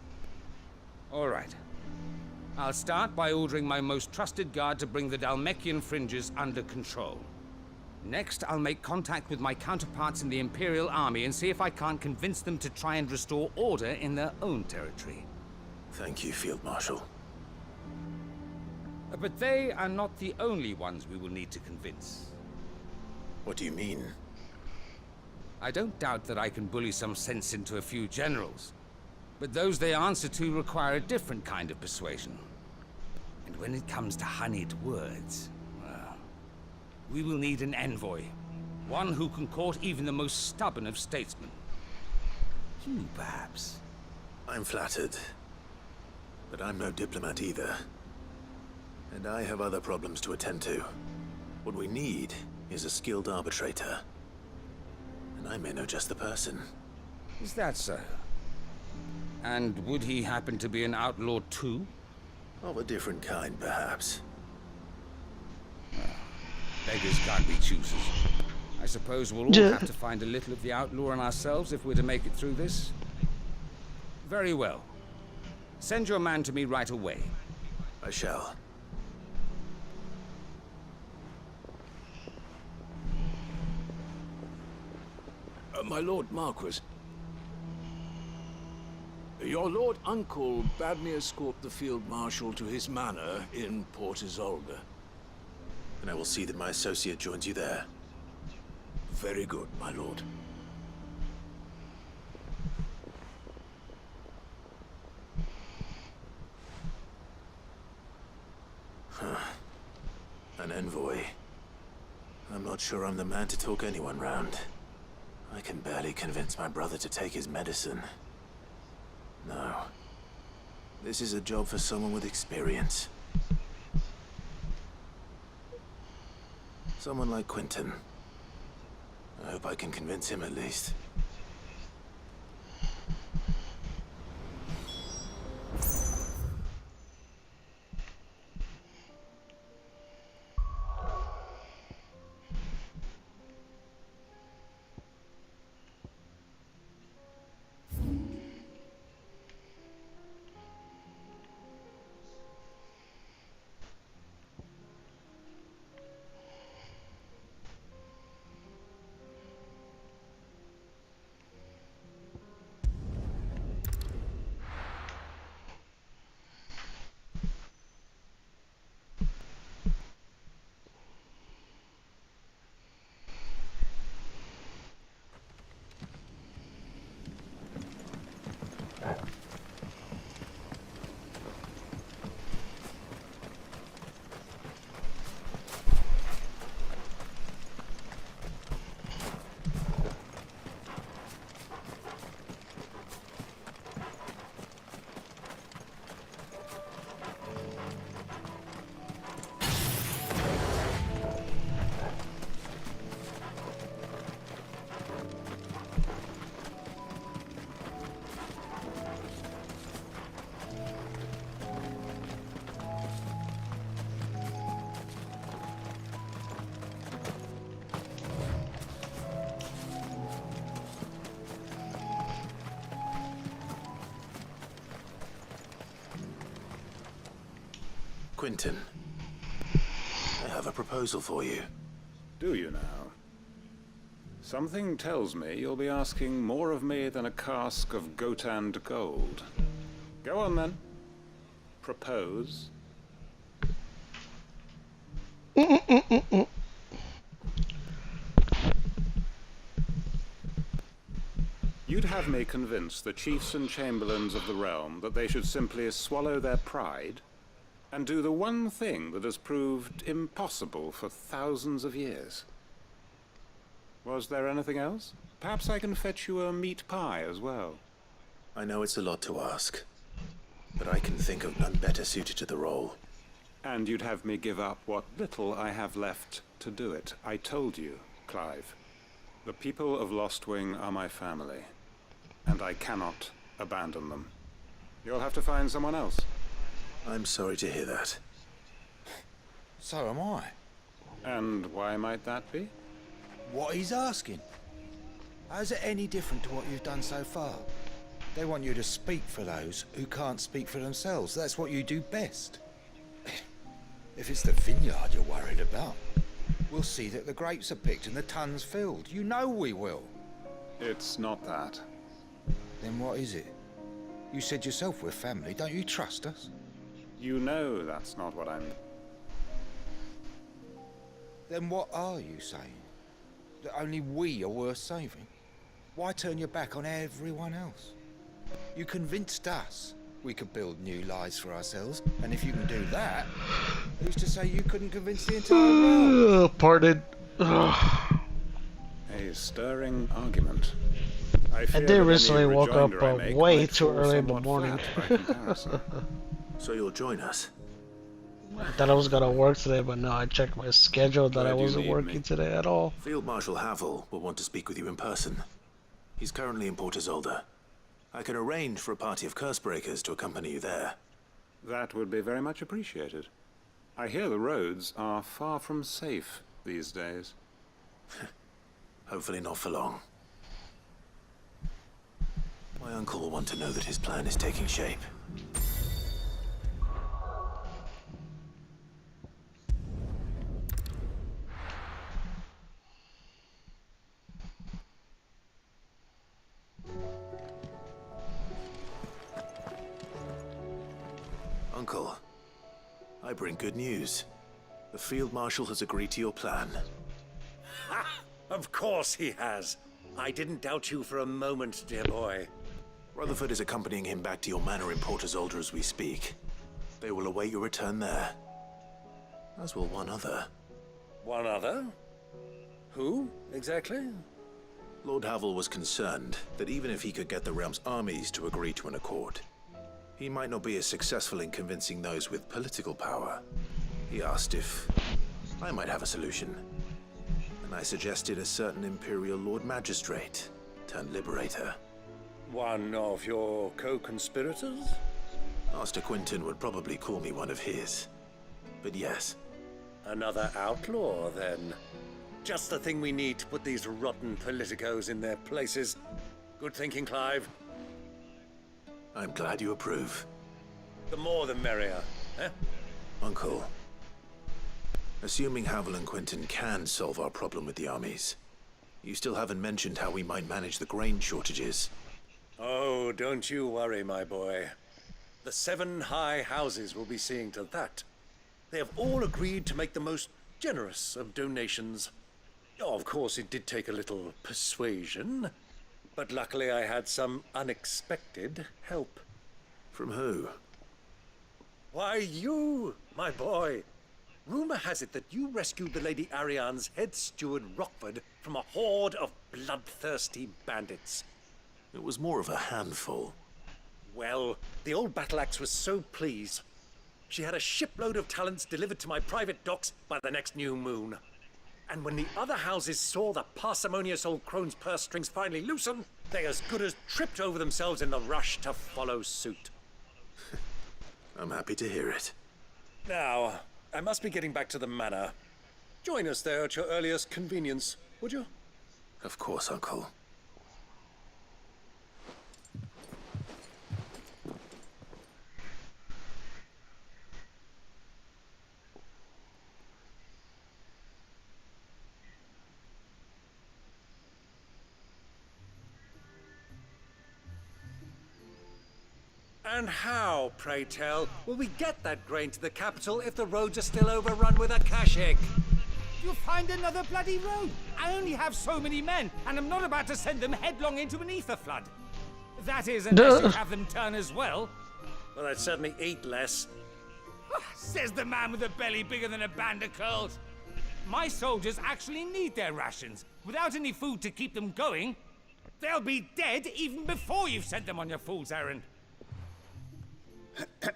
All right. I'll start by ordering my most trusted guard to bring the Dhalmekian fringes under control. Next, I'll make contact with my counterparts in the Imperial Army and see if I can't convince them to try and restore order in their own territory. Thank you, Field Marshal. But they are not the only ones we will need to convince. What do you mean? I don't doubt that I can bully some sense into a few generals. But those they answer to require a different kind of persuasion. And when it comes to honeyed words, well, we will need an envoy. One who can court even the most stubborn of statesmen. You, perhaps. I'm flattered. But I'm no diplomat either. And I have other problems to attend to. What we need is a skilled arbitrator. And I may know just the person. Is that so? And would he happen to be an outlaw too? Of a different kind, perhaps. Beggars can't be choosers. I suppose we'll all have to find a little of the outlaw in ourselves if we're to make it through this. Very well. Send your man to me right away. I shall. My Lord Marquis. Your Lord Uncle bade me escort the Field Marshal to his manor in Port Isolde. And I will see that my associate joins you there. Very good, my lord. An envoy. I'm not sure I'm the man to talk anyone round. I can barely convince my brother to take his medicine. No. This is a job for someone with experience. Someone like Quentin. I hope I can convince him at least. Quentin, I have a proposal for you. Do you now? Something tells me you'll be asking more of me than a cask of Gotand gold. Go on then. Propose. You'd have me convince the chiefs and chamberlains of the realm that they should simply swallow their pride and do the one thing that has proved impossible for thousands of years. Was there anything else? Perhaps I can fetch you a meat pie as well. I know it's a lot to ask, but I can think of none better suited to the role. And you'd have me give up what little I have left to do it. I told you, Clive. The people of Lostwing are my family, and I cannot abandon them. You'll have to find someone else. I'm sorry to hear that. So am I. And why might that be? What he's asking. How's it any different to what you've done so far? They want you to speak for those who can't speak for themselves. That's what you do best. If it's the vineyard you're worried about, we'll see that the grapes are picked and the tons filled. You know we will. It's not that. Then what is it? You said yourself we're family. Don't you trust us? You know that's not what I'm... Then what are you saying? That only we are worth saving? Why turn your back on everyone else? You convinced us we could build new lives for ourselves, and if you can do that, who's to say you couldn't convince the entire world? Pardon. A stirring argument. I did recently woke up way too early in the morning. So you'll join us? I thought I was gonna work today, but no, I checked my schedule that I wasn't working today at all. Field Marshal Havel will want to speak with you in person. He's currently in Port Isolde. I can arrange for a party of Cursebreakers to accompany you there. That would be very much appreciated. I hear the roads are far from safe these days. Hopefully not for long. My uncle will want to know that his plan is taking shape. Uncle, I bring good news. The Field Marshal has agreed to your plan. Ha! Of course he has. I didn't doubt you for a moment, dear boy. Rutherford is accompanying him back to your manor in Port Isolde as we speak. They will await your return there. As will one other. One other? Who, exactly? Lord Havel was concerned that even if he could get the realm's armies to agree to an accord, he might not be as successful in convincing those with political power. He asked if I might have a solution, and I suggested a certain Imperial Lord Magistrate turned Liberator. One of your co-conspirators? Master Quentin would probably call me one of his, but yes. Another outlaw, then. Just the thing we need to put these rotten politicos in their places. Good thinking, Clive. I'm glad you approve. The more the merrier, eh? Uncle, assuming Havel and Quentin can solve our problem with the armies, you still haven't mentioned how we might manage the grain shortages. Oh, don't you worry, my boy. The 7 high houses will be seeing to that. They have all agreed to make the most generous of donations. Oh, of course, it did take a little persuasion, but luckily I had some unexpected help. From who? Why, you, my boy. Rumor has it that you rescued the Lady Ariane's head steward Rockford from a horde of bloodthirsty bandits. It was more of a handful. Well, the old battle axe was so pleased. She had a shipload of talents delivered to my private docks by the next new moon. And when the other houses saw the parsimonious old crone's purse strings finally loosen, they as good as tripped over themselves in the rush to follow suit. I'm happy to hear it. Now, I must be getting back to the manor. Join us there at your earliest convenience, would you? Of course, Uncle. And how, pray tell, will we get that grain to the capital if the roads are still overrun with Akashic? You'll find another bloody road. I only have so many men, and I'm not about to send them headlong into an ether flood. That is, unless you have them turn as well. Well, I'd certainly eat less. Says the man with a belly bigger than a band of curls. My soldiers actually need their rations. Without any food to keep them going, they'll be dead even before you've sent them on your fool's errand.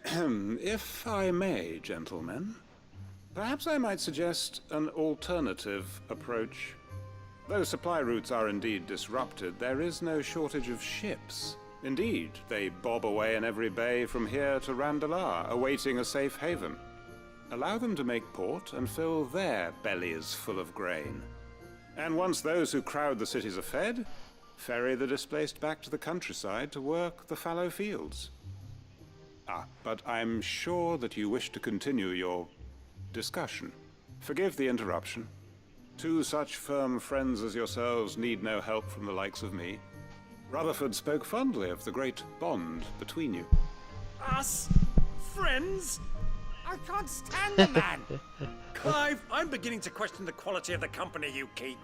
If I may, gentlemen, perhaps I might suggest an alternative approach. Though supply routes are indeed disrupted, there is no shortage of ships. Indeed, they bob away in every bay from here to Randalar, awaiting a safe haven. Allow them to make port and fill their bellies full of grain. And once those who crowd the cities are fed, ferry the displaced back to the countryside to work the fallow fields. But I'm sure that you wish to continue your discussion. Forgive the interruption. Two such firm friends as yourselves need no help from the likes of me. Rutherford spoke fondly of the great bond between you. Us? Friends? I can't stand the man! Clive, I'm beginning to question the quality of the company you keep.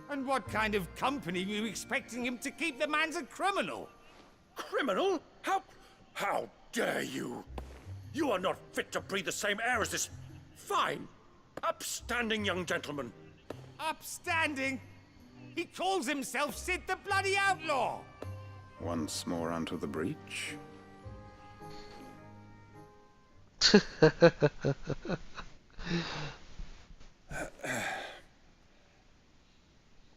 And what kind of company were you expecting him to keep? The man's a criminal! Criminal? How dare you? You are not fit to breathe the same air as this fine, upstanding young gentleman. Upstanding? He calls himself Sid the Bloody Outlaw! Once more onto the breach.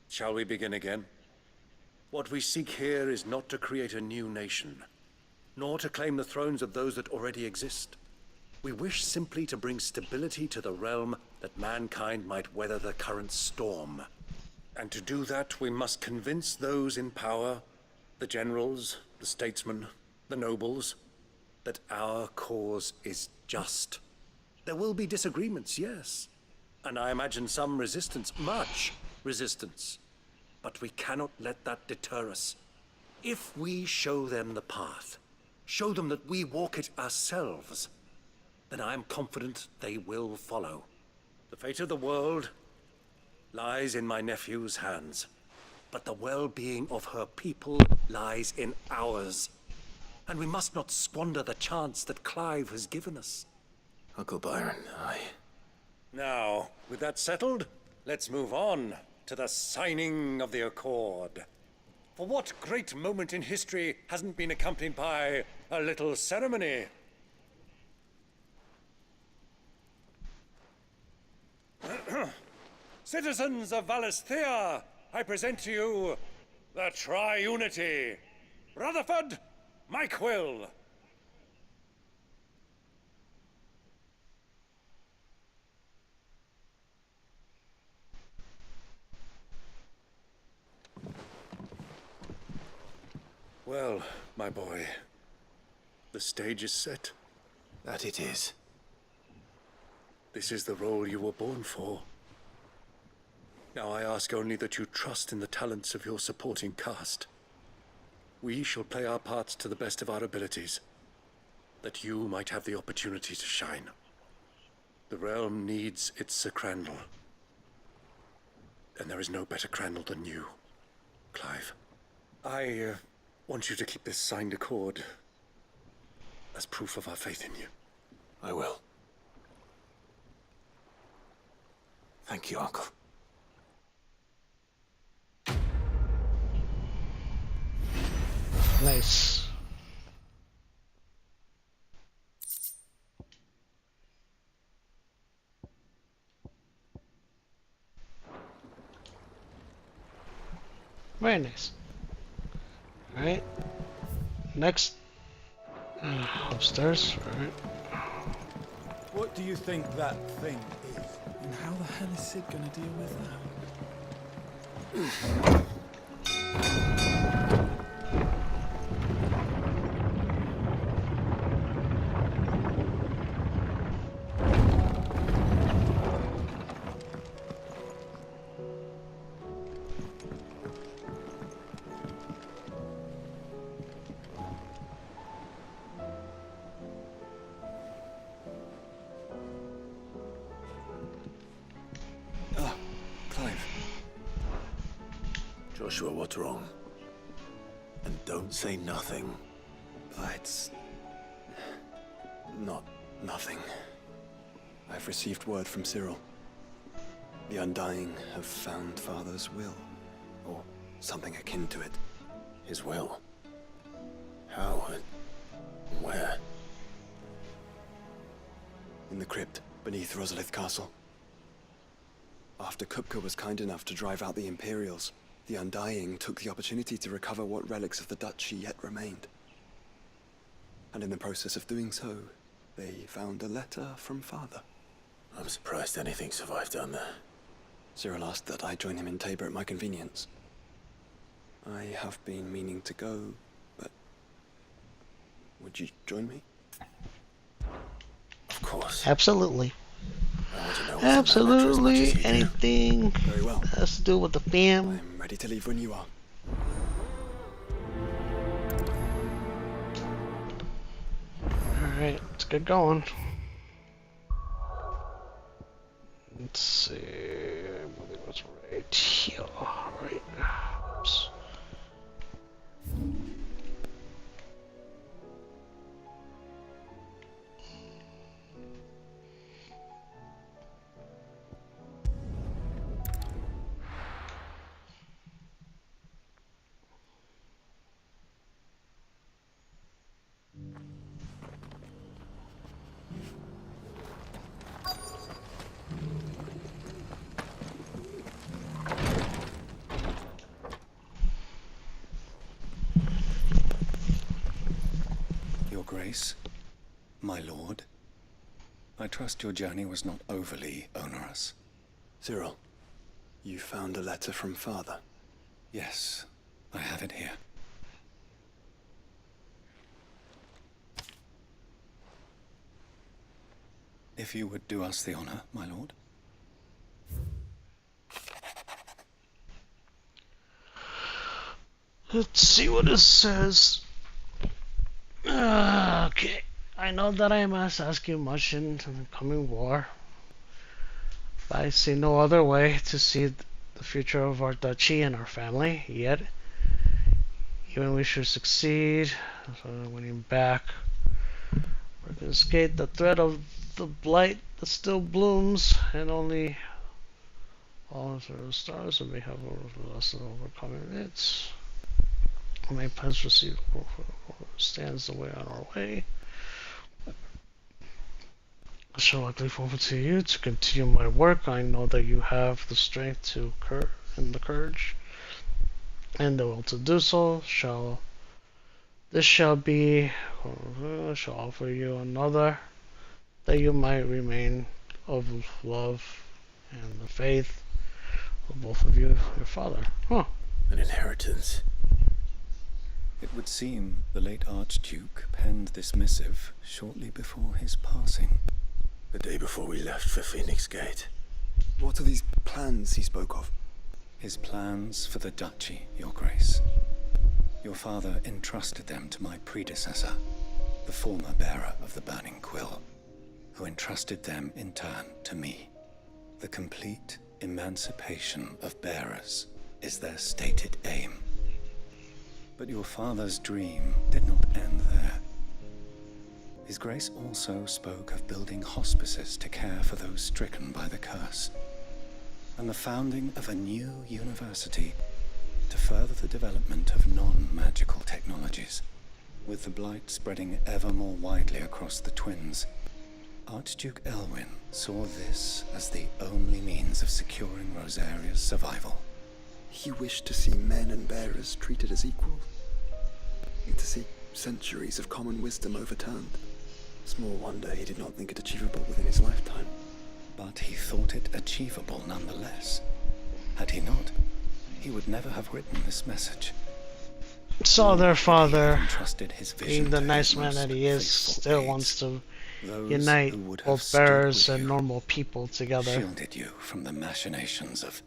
Shall we begin again? What we seek here is not to create a new nation, nor to claim the thrones of those that already exist. We wish simply to bring stability to the realm that mankind might weather the current storm. And to do that, we must convince those in power, the generals, the statesmen, the nobles, that our cause is just. There will be disagreements, yes. And I imagine some resistance, much resistance. But we cannot let that deter us. If we show them the path, show them that we walk it ourselves, then I am confident they will follow. The fate of the world lies in my nephew's hands, but the well-being of her people lies in ours. And we must not squander the chance that Clive has given us. Uncle Byron, Now, with that settled, let's move on to the signing of the Accord. For what great moment in history hasn't been accompanied by a little ceremony? Citizens of Valisthea, I present to you the Triunity. Rutherford, Mike Will. Well, my boy, the stage is set. That it is. This is the role you were born for. Now I ask only that you trust in the talents of your supporting cast. We shall play our parts to the best of our abilities, that you might have the opportunity to shine. The realm needs its Sir Crandall. And there is no better Crandall than you, Clive. I want you to keep this signed accord as proof of our faith in you. I will. Thank you, Uncle. Nice. Very nice. Alright. Next. Upstairs. Alright. What do you think that thing is? And how the hell is Sid gonna deal with that? Joshua, what's wrong? And don't say nothing. It's... not nothing. I've received word from Cyril. The Undying have found Father's will, or something akin to it. His will? How and where? In the crypt beneath Rosalith Castle. After Kupka was kind enough to drive out the Imperials, the Undying took the opportunity to recover what relics of the Duchy yet remained. And in the process of doing so, they found a letter from Father. I'm surprised anything survived down there. Cyril asked that I join him in Tabor at my convenience. I have been meaning to go, but... would you join me? Of course. Absolutely. I want to know Absolutely. Anything Very well. has to do with the fam. I'm ready to leave when you are. Alright, let's get going. Let's see. I believe it was right here. Right. Oops. My lord, I trust your journey was not overly onerous. Cyril, you found a letter from Father? Yes, I have it here. If you would do us the honor, my lord. Let's see what it says. Okay. I know that I must ask you much in the coming war, but I see no other way to see the future of our duchy and our family, yet even we should succeed, so winning back, we can escape the threat of the blight that still blooms, and only all sort of stars and may have a lesson overcoming it. My plans receive stands the way on our way. I shall likely forward to you to continue my work. I know that you have the strength to and the courage and the will to do so. Shall offer you another, that you might remain of love and the faith of both of you, your father. Huh. An inheritance. It would seem the late Archduke penned this missive shortly before his passing. The day before we left for Phoenix Gate. What are these plans he spoke of? His plans for the duchy, your grace. Your father entrusted them to my predecessor, the former bearer of the Burning Quill, who entrusted them in turn to me. The complete emancipation of bearers is their stated aim. But your father's dream did not end there. His Grace also spoke of building hospices to care for those stricken by the curse, and the founding of a new university to further the development of non-magical technologies. With the blight spreading ever more widely across the Twins, Archduke Elwyn saw this as the only means of securing Rosaria's survival. He wished to see men and bearers treated as equals, and to see centuries of common wisdom overturned. Small wonder he did not think it achievable within his lifetime. But he thought it achievable nonetheless. Had he not, he would never have written this message. So their father, his being the nice man that he is, still wants to unite both bearers and normal people together. Shielded you from the machinations of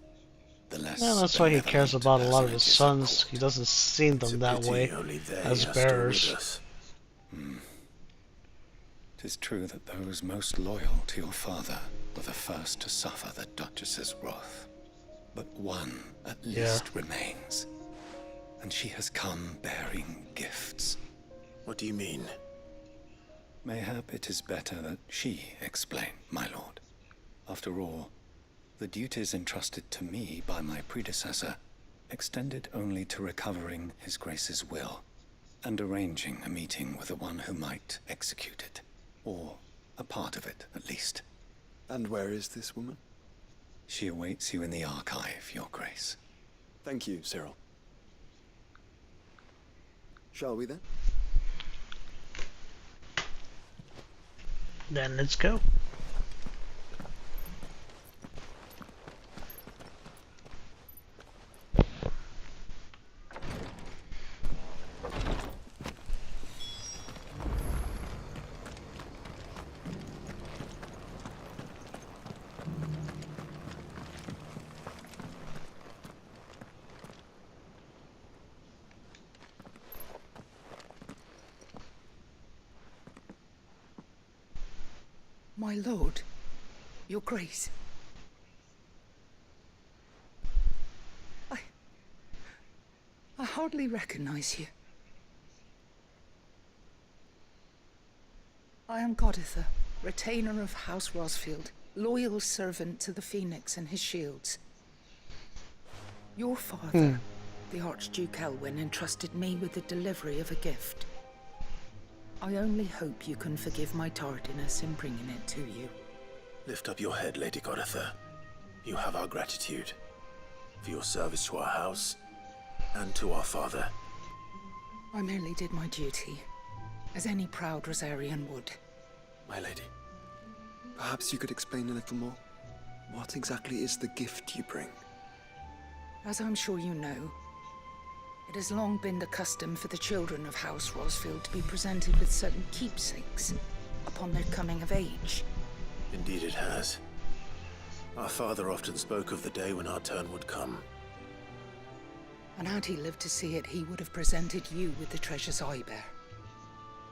the less. Yeah, that's why he cares about a lot of his sons. He doesn't see them that way as bearers. It is true that those most loyal to your father were the first to suffer the Duchess's wrath. but one at least remains. And she has come bearing gifts. What do you mean? Mayhap it is better that she explain, my lord. After all, the duties entrusted to me by my predecessor extended only to recovering His Grace's will and arranging a meeting with the one who might execute it, or a part of it, at least. And where is this woman? She awaits you in the archive, Your Grace. Thank you, Cyril. Shall we then? Then let's go. My lord, Your Grace. I hardly recognize you. I am Goditha, retainer of House Rosfield, loyal servant to the Phoenix and his shields. Your father, the Archduke Elwyn, entrusted me with the delivery of a gift. I only hope you can forgive my tardiness in bringing it to you. Lift up your head, Lady Goditha. You have our gratitude for your service to our house and to our father. I merely did my duty, as any proud Rosarian would. My lady, perhaps you could explain a little more? What exactly is the gift you bring? As I'm sure you know, it has long been the custom for the children of House Rosfield to be presented with certain keepsakes upon their coming of age. Indeed it has. Our father often spoke of the day when our turn would come. And had he lived to see it, he would have presented you with the treasures I bear.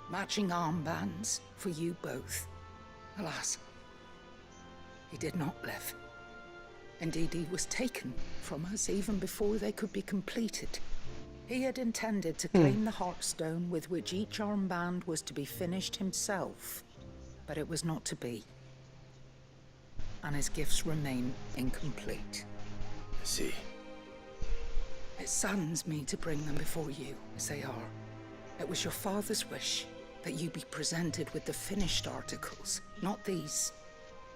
Matching armbands for you both. Alas, he did not live. Indeed, he was taken from us even before they could be completed. He had intended to claim the Heartstone with which each armband was to be finished himself, but it was not to be. And his gifts remain incomplete. I see. It saddens me to bring them before you, as they are. It was your father's wish that you be presented with the finished articles, not these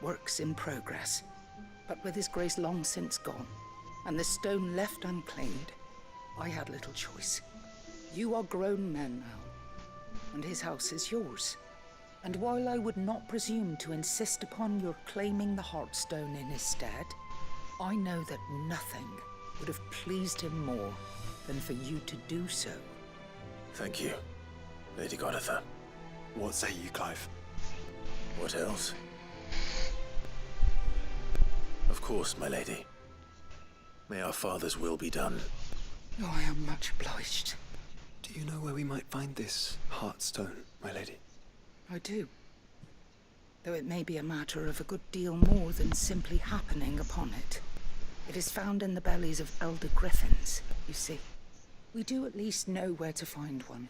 works in progress, but with His Grace long since gone, and the stone left unclaimed. I had little choice. You are grown men now, and his house is yours. And while I would not presume to insist upon your claiming the Heartstone in his stead, I know that nothing would have pleased him more than for you to do so. Thank you, Lady Goditha. What say you, Clive? What else? Of course, my lady. May our father's will be done. Oh, I am much obliged. Do you know where we might find this Heartstone, my lady? I do. Though it may be a matter of a good deal more than simply happening upon it. It is found in the bellies of elder griffins, you see. We do at least know where to find one.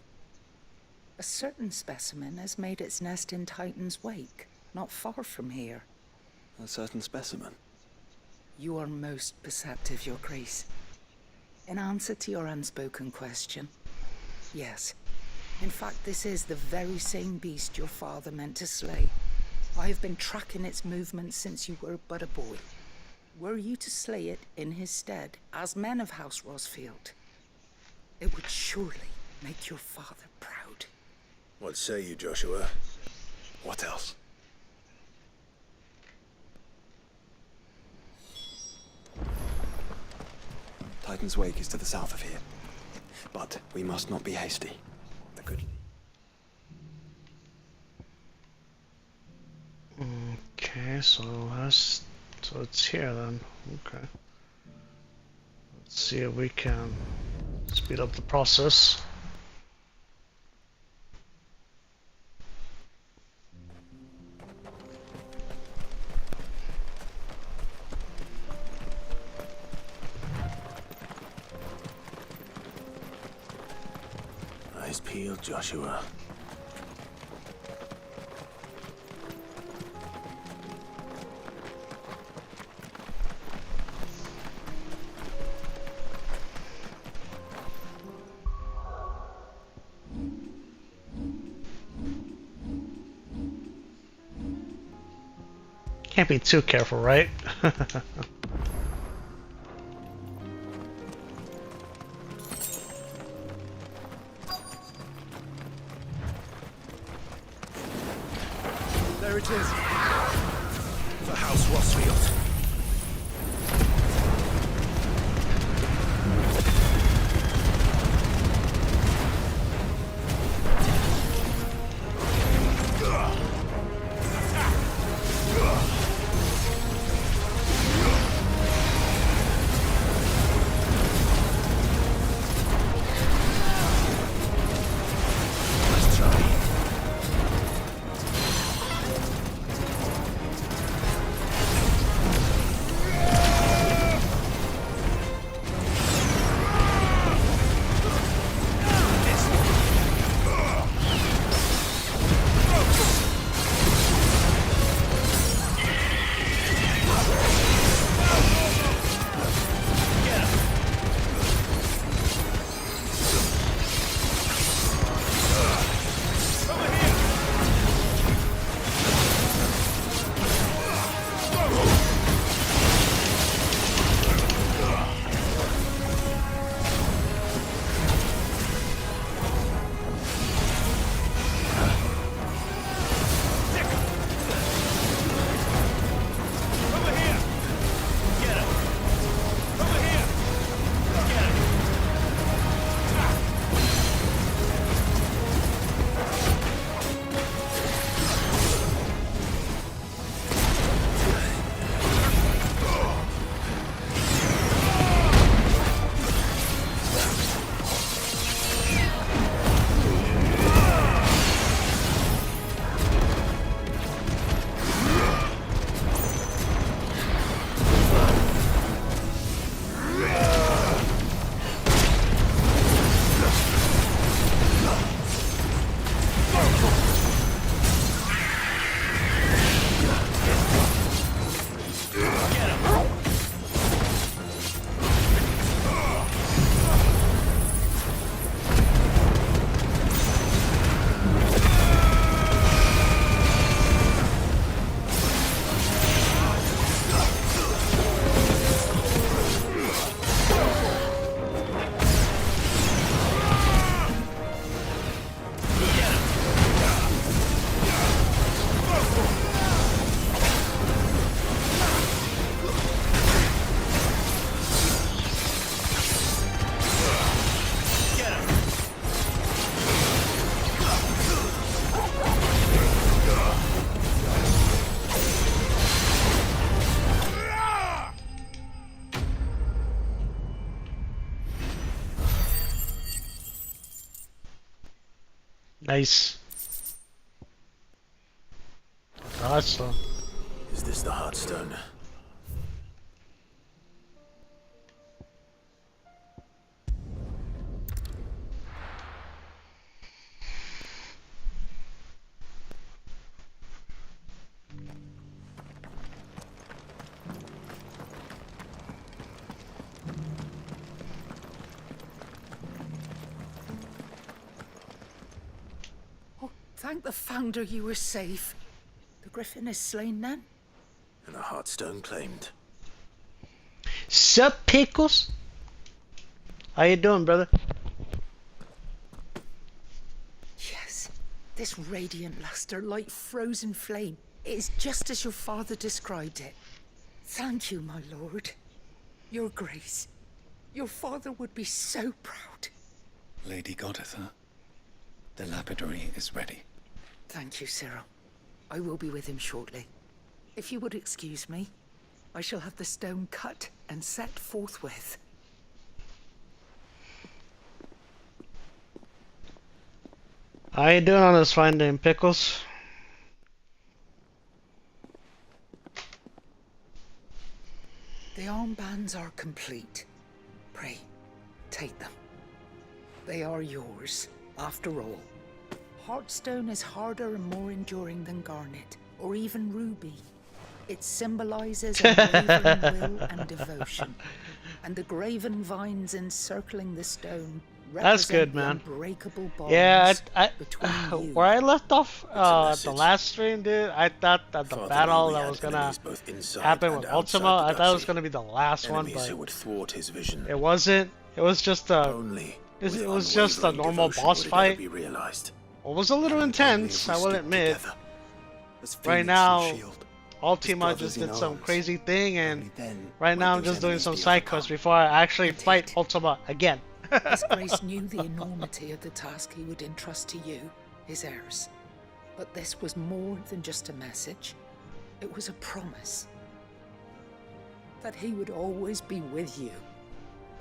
A certain specimen has made its nest in Titan's Wake, not far from here. A certain specimen? You are most perceptive, Your Grace. In answer to your unspoken question, yes. In fact, this is the very same beast your father meant to slay. I have been tracking its movements since you were but a boy. Were you to slay it in his stead, as men of House Rosfield, it would surely make your father proud. What say you, Joshua? What else? Titan's Wake is to the south of here. But we must not be hasty. The good... Okay, so it's here then. Okay. Let's see if we can speed up the process. eyes peeled, Joshua. Can't be too careful, right? There it is. The House Rosfield. Nice. Awesome. Is this the Heartstone? Thank the Founder you were safe. The Griffin is slain then? And the Heartstone claimed. Sup, Pickles? How you doing, brother? Yes. This radiant luster, like frozen flame, it is just as your father described it. Thank you, my lord. Your grace. Your father would be so proud. Lady Goditha, the lapidary is ready. Thank you, Cyril. I will be with him shortly. If you would excuse me, I shall have the stone cut and set forthwith. How you doing on this fine day, Pickles? The armbands are complete. Pray, take them. They are yours. After all, Heartstone is harder and more enduring than Garnet, or even Ruby. It symbolizes unwavering will and devotion, and the graven vines encircling the stone That's good, represent man. the unbreakable bonds Yeah, between you. where I left off the last stream, dude, I thought that the Father battle knew we that had was gonna enemies both inside happen and with outside Ultima, the I thought it was duchy. gonna be the last one, Enemies who but would thwart his vision. it wasn't. It was just a. Only It with was just a unwavering normal devotion boss would it ever fight. be realized. It was a little intense, I will stick admit. together, as Right Phoenix now, and Shield, Ultima brothers just in did some arms. crazy thing, and then right now I'm might just those doing enemies some be side quests before I actually fight Ultima again. His Grace knew the enormity of the task he would entrust to you, his heirs. But this was more than just a message. It was a promise. That he would always be with you.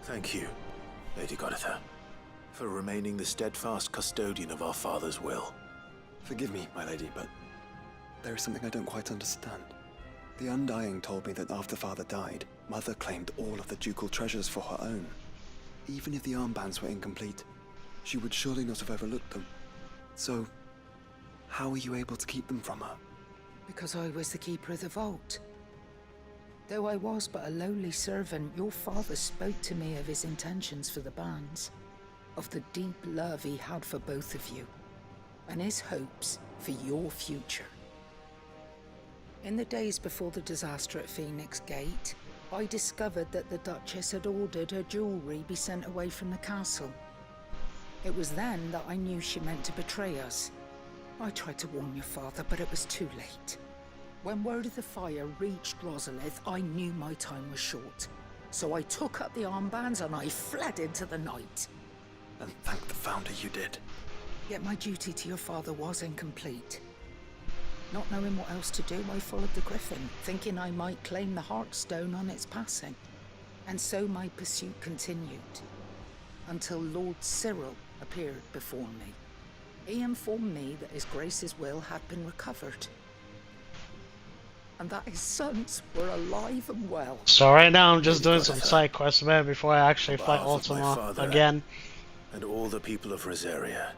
Thank you, Lady Goditha, for remaining the steadfast custodian of our father's will. Forgive me, my lady, but there is something I don't quite understand. The Undying told me that after Father died, Mother claimed all of the ducal treasures for her own. Even if the armbands were incomplete, she would surely not have overlooked them. So, how were you able to keep them from her? Because I was the keeper of the vault. Though I was but a lowly servant, your father spoke to me of his intentions for the bands, of the deep love he had for both of you, and his hopes for your future. In the days before the disaster at Phoenix Gate, I discovered that the Duchess had ordered her jewelry be sent away from the castle. It was then that I knew she meant to betray us. I tried to warn your father, but it was too late. When word of the fire reached Rosalith, I knew my time was short. So I took up the armbands and I fled into the night. And thank the Founder you did. Yet my duty to your father was incomplete. Not knowing what else to do, I followed the Griffin, thinking I might claim the Heartstone on its passing. And so my pursuit continued, until Lord Cyril appeared before me. He informed me that His Grace's will had been recovered, and that his sons were alive and well. So right now I'm just doing some side quests, man, before I actually On fight behalf of my Ultima father again. And all the people of Rosaria,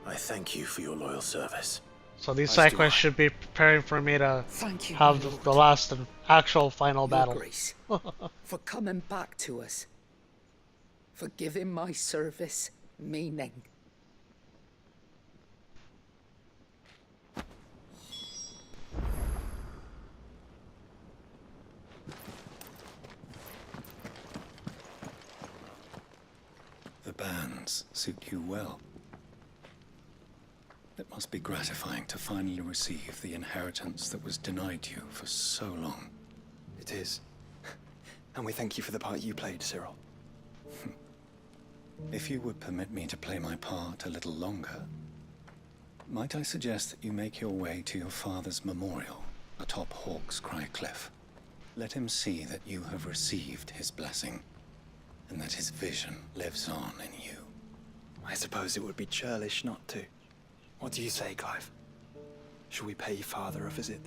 I thank you for your loyal service. So these side quests should be preparing for me to Thank you, have my lord. the last and actual final Your battle. Grace, for coming back to us, for giving my service meaning. The bands suit you well. It must be gratifying to finally receive the inheritance that was denied you for so long. It is. And we thank you for the part you played, Cyril. If you would permit me to play my part a little longer, might I suggest that you make your way to your father's memorial atop Hawk's Cry Cliff? Let him see that you have received his blessing, and that his vision lives on in you. I suppose it would be churlish not to. What do you say, Clive? Shall we pay Father a visit?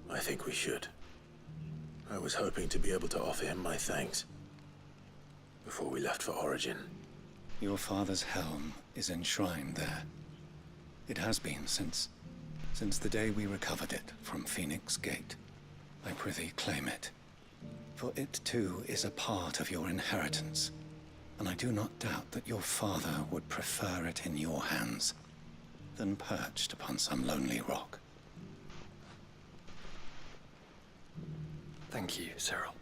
I think we should. I was hoping to be able to offer him my thanks before we left for Origin. Your father's helm is enshrined there. It has been since the day we recovered it from Phoenix Gate. I prithee claim it, for it too is a part of your inheritance, and I do not doubt that your father would prefer it in your hands than perched upon some lonely rock. Thank you, Cyril.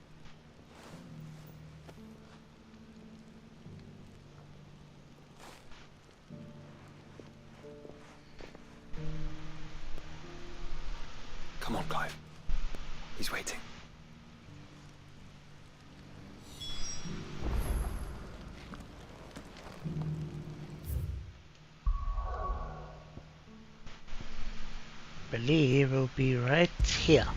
Come on, Clive. He's waiting. Believe will be right here.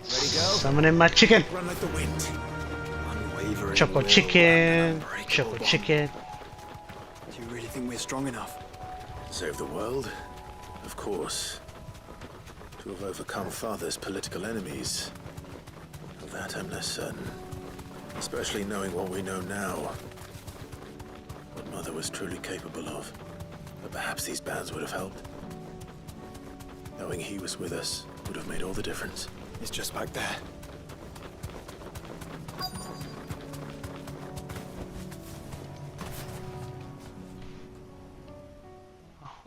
Ready, go? Summoning my chicken. Run like the wind. Unwavering Choco chicken. Choco chicken. Do you really think we're strong enough? Save the world? Of course. To have overcome Father's political enemies. Of that I'm less certain. Especially knowing what we know now. What Mother was truly capable of. But perhaps these bands would have helped. Knowing he was with us would have made all the difference. He's just back there.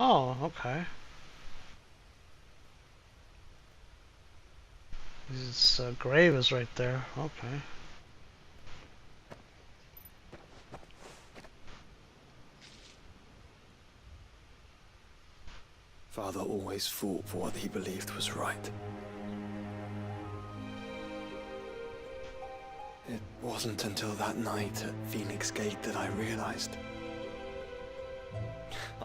Oh, okay. His grave is right there. Okay. Father always fought for what he believed was right. It wasn't until that night at Phoenix Gate that I realized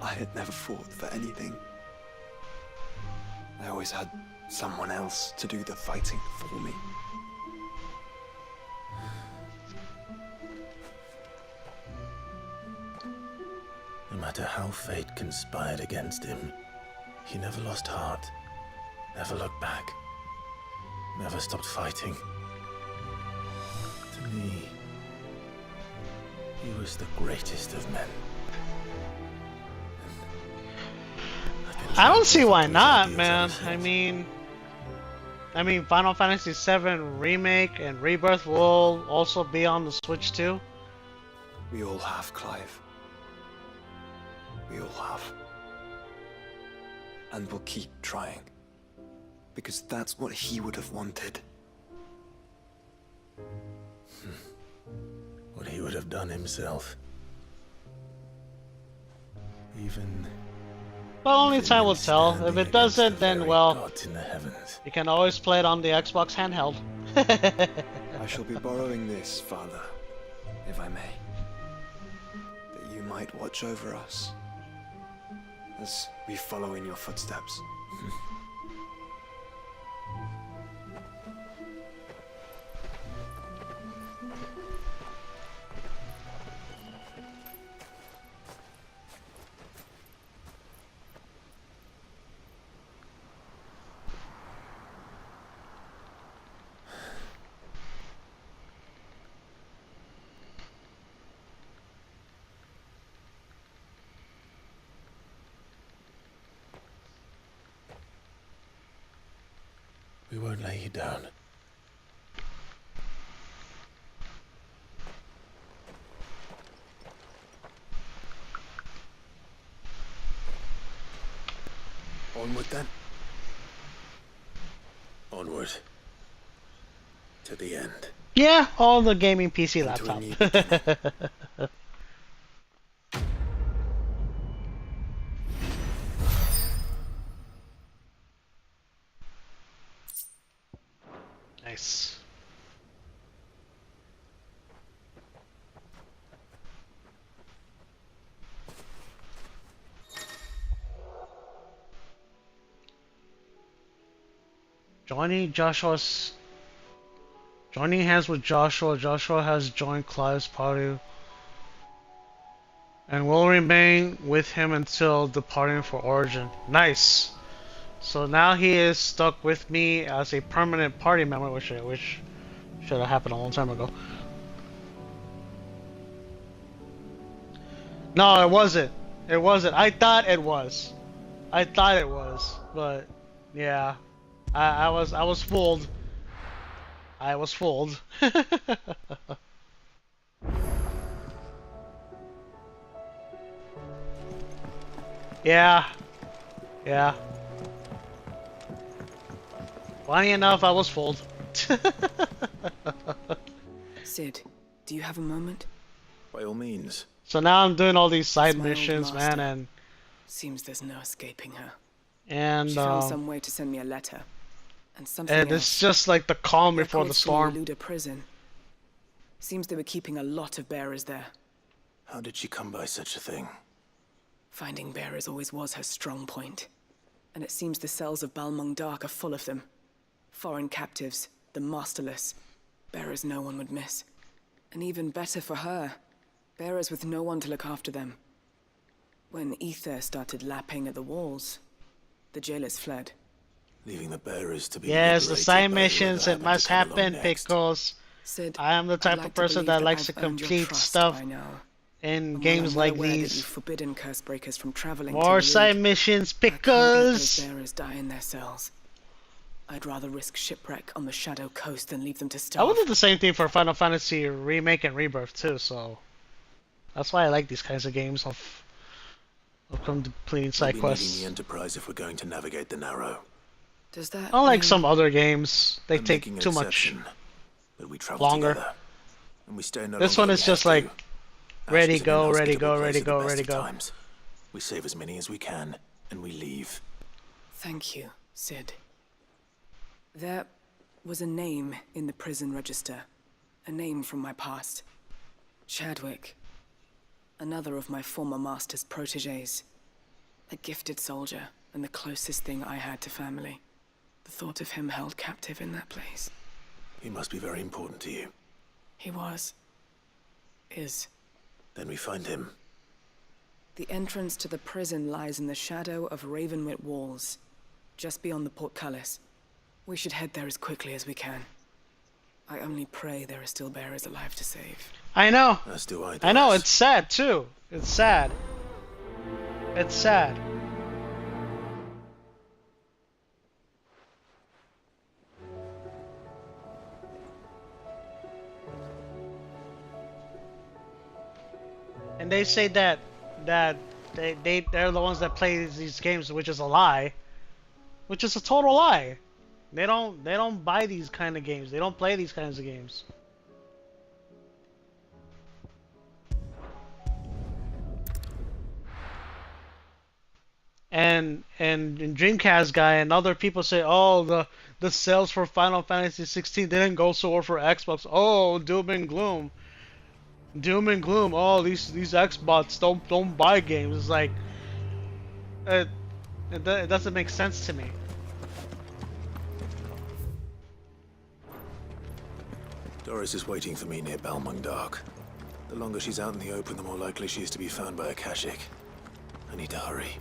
I had never fought for anything. I always had someone else to do the fighting for me. No matter how fate conspired against him, he never lost heart, never looked back, never stopped fighting. To me, he was the greatest of men. I don't see why not, man. I mean, Final Fantasy VII Remake and Rebirth will also be on the Switch too. We all have, Clive. We all have. And we'll keep trying. Because that's what he would have wanted. What he would have done himself. Even... Well, only time will tell. If it doesn't, then, well, gods in the heavens. you can always play it on the Xbox handheld. I shall be borrowing this, Father, if I may. That you might watch over us as we follow in your footsteps. We won't lay you down. Onward then. Onward. To the end. Yeah, all the gaming PC laptop. Nice. Joining hands with Joshua. Joshua has joined Clive's party and will remain with him until departing for Origin. Nice. So now he is stuck with me as a permanent party member, which I wish should have happened a long time ago. No, it wasn't. It wasn't. I thought it was. But yeah, I was fooled. I was fooled. Yeah. Funny enough, I was fooled. Sid, do you have a moment? By all means. So now I'm doing all these side My old missions, master. man, and Seems there's no escaping her. she found some way to send me a letter. And something and else. it's just like the calm before the Records from storm. Luda prison. Seems they were keeping a lot of bearers there. How did she come by such a thing? Finding bearers always was her strong point. And it seems the cells of Balmung Dark are full of them. Foreign captives, the masterless. Bearers no one would miss. And even better for her, bearers with no one to look after them. When ether started lapping at the walls, the jailers fled. Leaving the bearers to be Yes, the liberated side by missions, whoever it must happened to come happen along next. because Sid, I am the I'd type like of to person believe that that likes I've to earned your complete trust stuff by now. in And while games I'm well like aware that these. you've forbidden Cursebreakers from traveling More to the side League, missions I can't let those because bearers die in their cells. I'd rather risk shipwreck on the Shadow Coast than leave them to I starve. would do the same thing for Final Fantasy Remake and Rebirth too, so that's why I like these kinds of games of completing We'll side be quests. needing the Enterprise if we're going to navigate the Narrow. Does that Unlike mean- some other games, they I'm take making an too much exception, but we travel longer. together, and we stay no This longer one than is we just have like to. ready, Ash is an go, ready, inhospitable go, place ready, at the go, best ready, of go. times. We save as many as we can, and we leave. Thank you, Sid. There was a name in the prison register. A name from my past. Chadwick. Another of my former master's protégés. A gifted soldier, and the closest thing I had to family. The thought of him held captive in that place. He must be very important to you. He was. Is. Then we find him. The entrance to the prison lies in the shadow of Ravenwit Walls, just beyond the portcullis. We should head there as quickly as we can. I only pray there are still bearers alive to save. I know. As do I. I know, it's sad too. It's sad. It's sad. And they say that they're the ones that play these games, which is a lie. Which is a total lie. They don't buy these kind of games. They don't play these kinds of games. And Dreamcast guy and other people say, oh, the sales for Final Fantasy 16 didn't go so well for Xbox. Oh, doom and gloom. Doom and gloom. Oh, these Xbots don't buy games. It's like it doesn't make sense to me. Doris is waiting for me near Balmung Dark. The longer she's out in the open, the more likely she is to be found by Akashic. I need to hurry.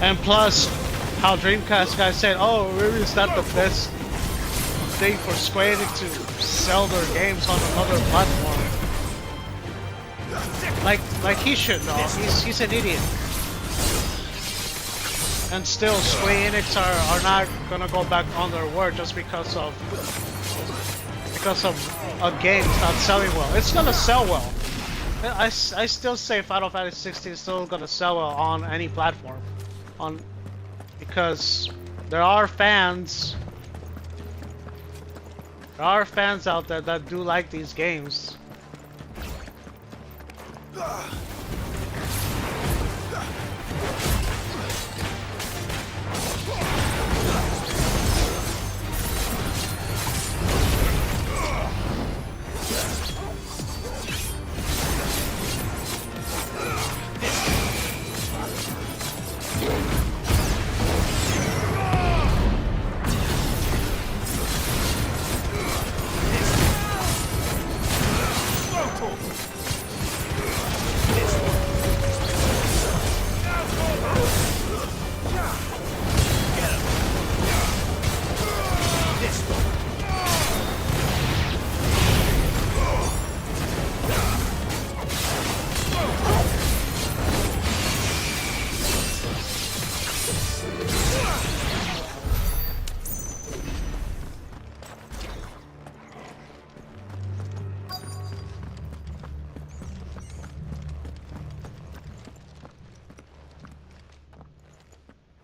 And plus, how Dreamcast guys said, oh, maybe it's not the best thing for Square Enix to sell their games on another platform. Like he should know. He's an idiot. And still, Square Enix are not gonna go back on their word just because of a game not selling well. It's gonna sell well. I still say Final Fantasy 16 is still gonna sell well on any platform. Because there are fans out there that do like these games.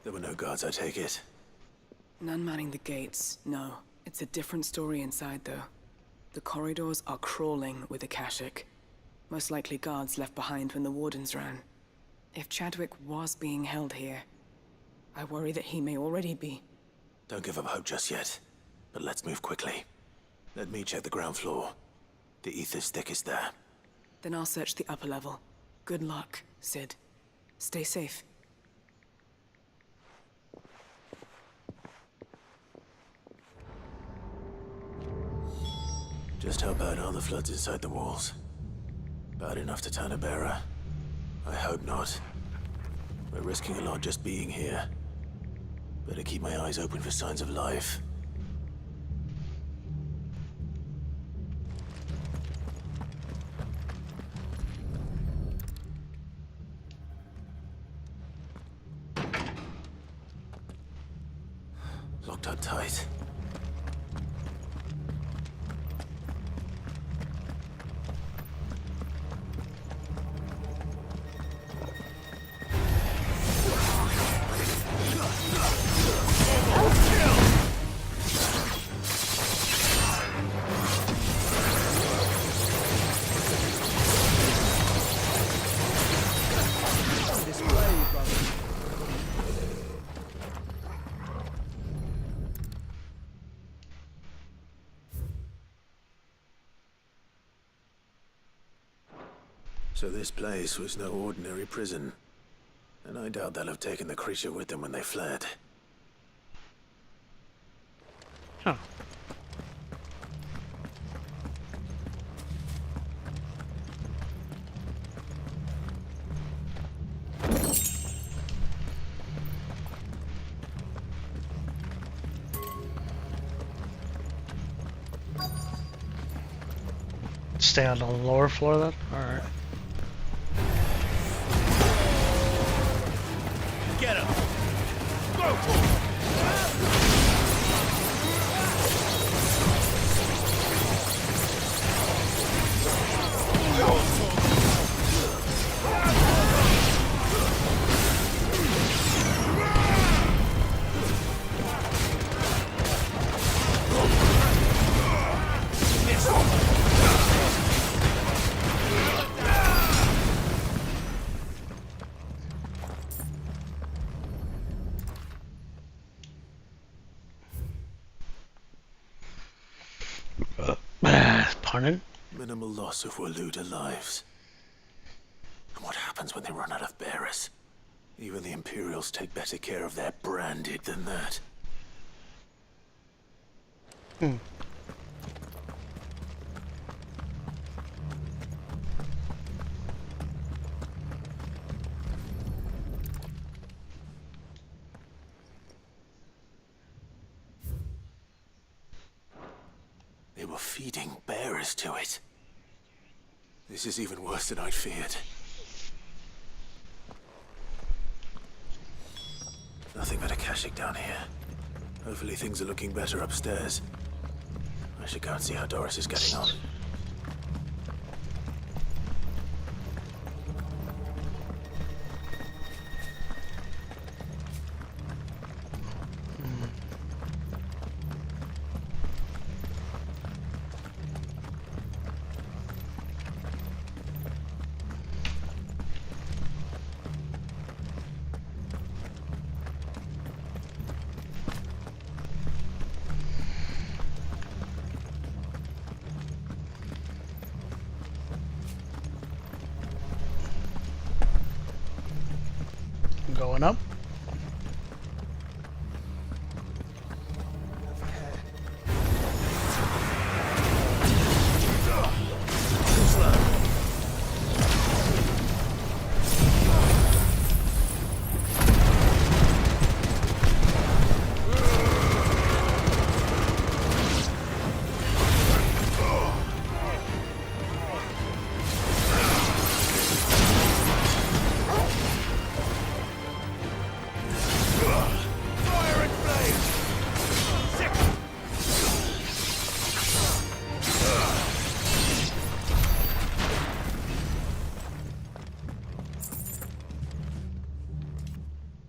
There were no guards, I take it. None manning the gates, no. It's a different story inside, though. The corridors are crawling with Akashic. Most likely guards left behind when the Wardens ran. If Chadwick was being held here, I worry that he may already be. Don't give up hope just yet. But let's move quickly. Let me check the ground floor. The ether's thickest there. Then I'll search the upper level. Good luck, Cid. Stay safe. Just how bad are the floods inside the walls? Bad enough to turn a bearer? I hope not. We're risking a lot just being here. Better keep my eyes open for signs of life. Locked up tight. So this place was no ordinary prison. And I doubt they'll have taken the creature with them when they fled. Huh. Stay on the lower floor then? Alright. Get him! Go for it! Pardon? Minimal loss of Waluda lives. And what happens when they run out of bearers? Even the Imperials take better care of their branded than that. They were feeding bearers to it. This is even worse than I'd feared. Nothing but a Kashyyyk down here. Hopefully things are looking better upstairs. I should go and see how Doris is getting on. Going up.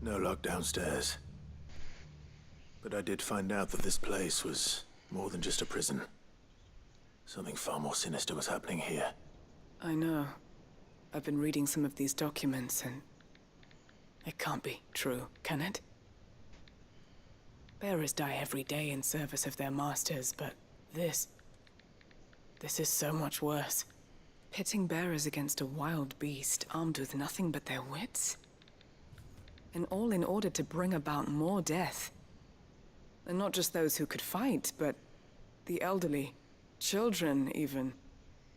No lock downstairs. But I did find out that this place was more than just a prison. Something far more sinister was happening here. I know. I've been reading some of these documents and... it can't be true, can it? Bearers die every day in service of their masters, but this is so much worse. Pitting bearers against a wild beast armed with nothing but their wits? And all in order to bring about more death. And not just those who could fight, but the elderly, children even.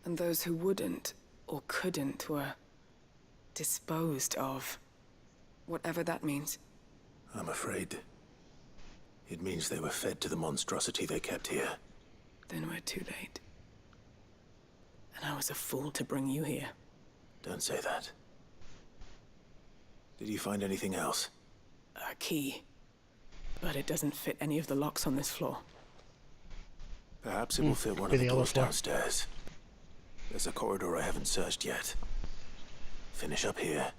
And those who wouldn't or couldn't were disposed of. Whatever that means. I'm afraid it means they were fed to the monstrosity they kept here. Then we're too late. And I was a fool to bring you here. Don't say that. Did you find anything else? A key. But it doesn't fit any of the locks on this floor. Perhaps it will fit one of the doors downstairs. There's a corridor I haven't searched yet. Finish up here,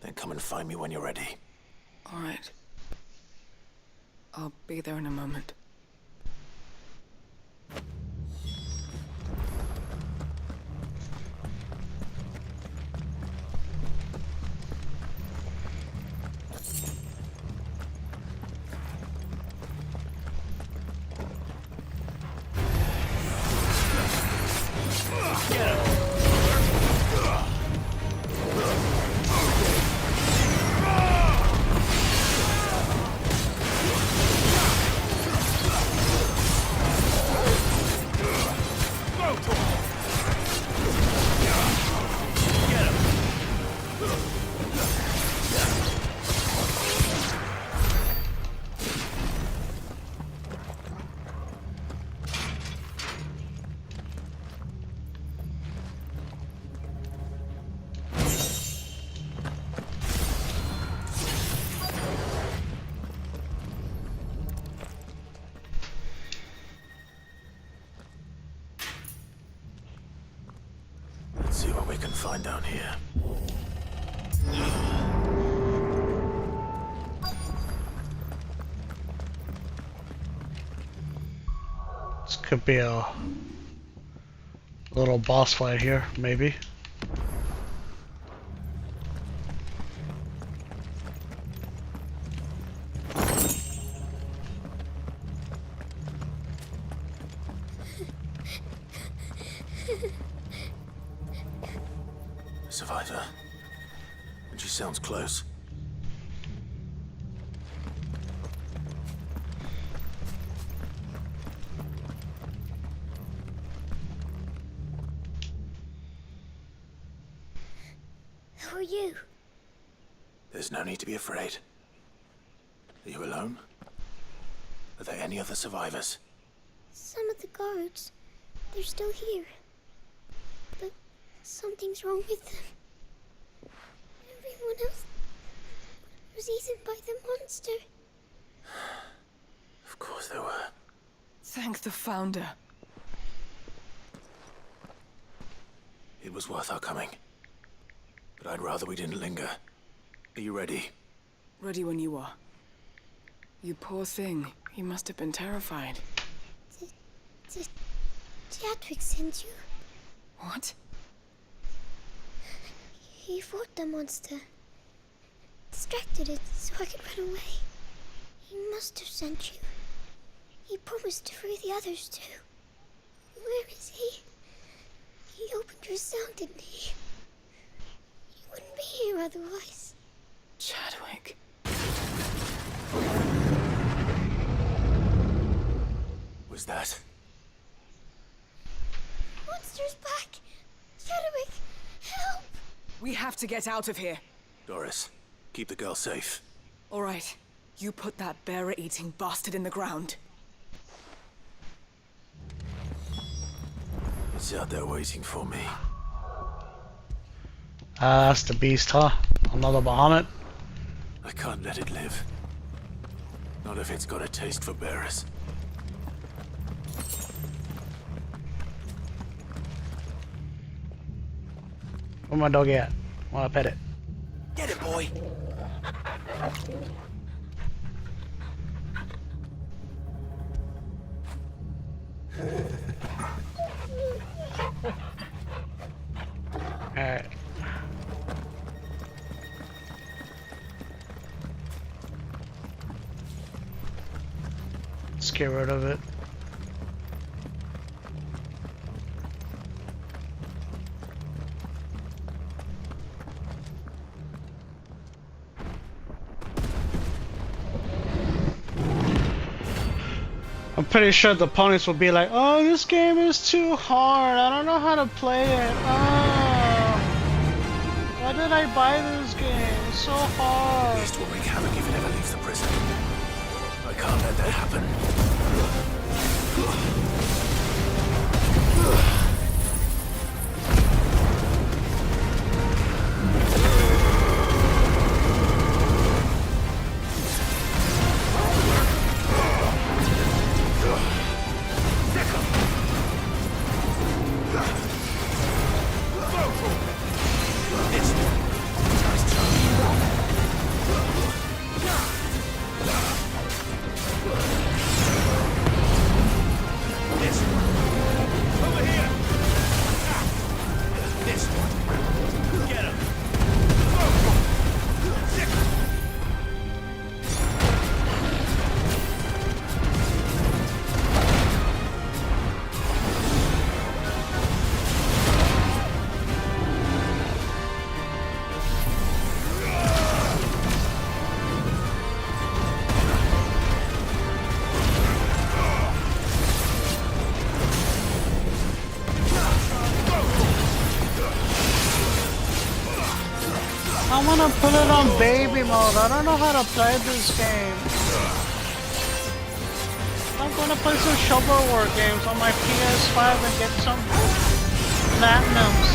then come and find me when you're ready. All right. I'll be there in a moment. Let's see what we can find down here. This could be a little boss fight here, maybe. Survivor. And she sounds close. Who are you? There's no need to be afraid. Are you alone? Are there any other survivors? Some of the guards. They're still here. But something's wrong with them. Everyone else was eaten by the monster. Of course there were. Thank the Founder. It was worth our coming. But I'd rather we didn't linger. Are you ready? Ready when you are. You poor thing. You must have been terrified. Did Chadwick send you? What? He fought the monster. Distracted it so I could run away. He must have sent you. He promised to free the others too. Where is he? He opened your cell, didn't he? He wouldn't be here otherwise. Chadwick. Was that? Monster's back! Chadwick, help! We have to get out of here. Doris, keep the girl safe. All right. You put that bearer-eating bastard in the ground. It's out there waiting for me. That's the beast, huh? Another Bahamut? I can't let it live. Not if it's got a taste for bearers. Where my dog at? Wanna pet it? Get it, boy! Alright. Let's get rid of it. I'm pretty sure the opponents will be like, oh, this game is too hard. I don't know how to play it. Oh, why did I buy this game? It's so hard. Beast will wreak havoc if it ever leaves the prison. I can't let that happen. I wanna put it on baby mode. I don't know how to play this game. I'm gonna play some shovelware games on my PS5 and get some platinums.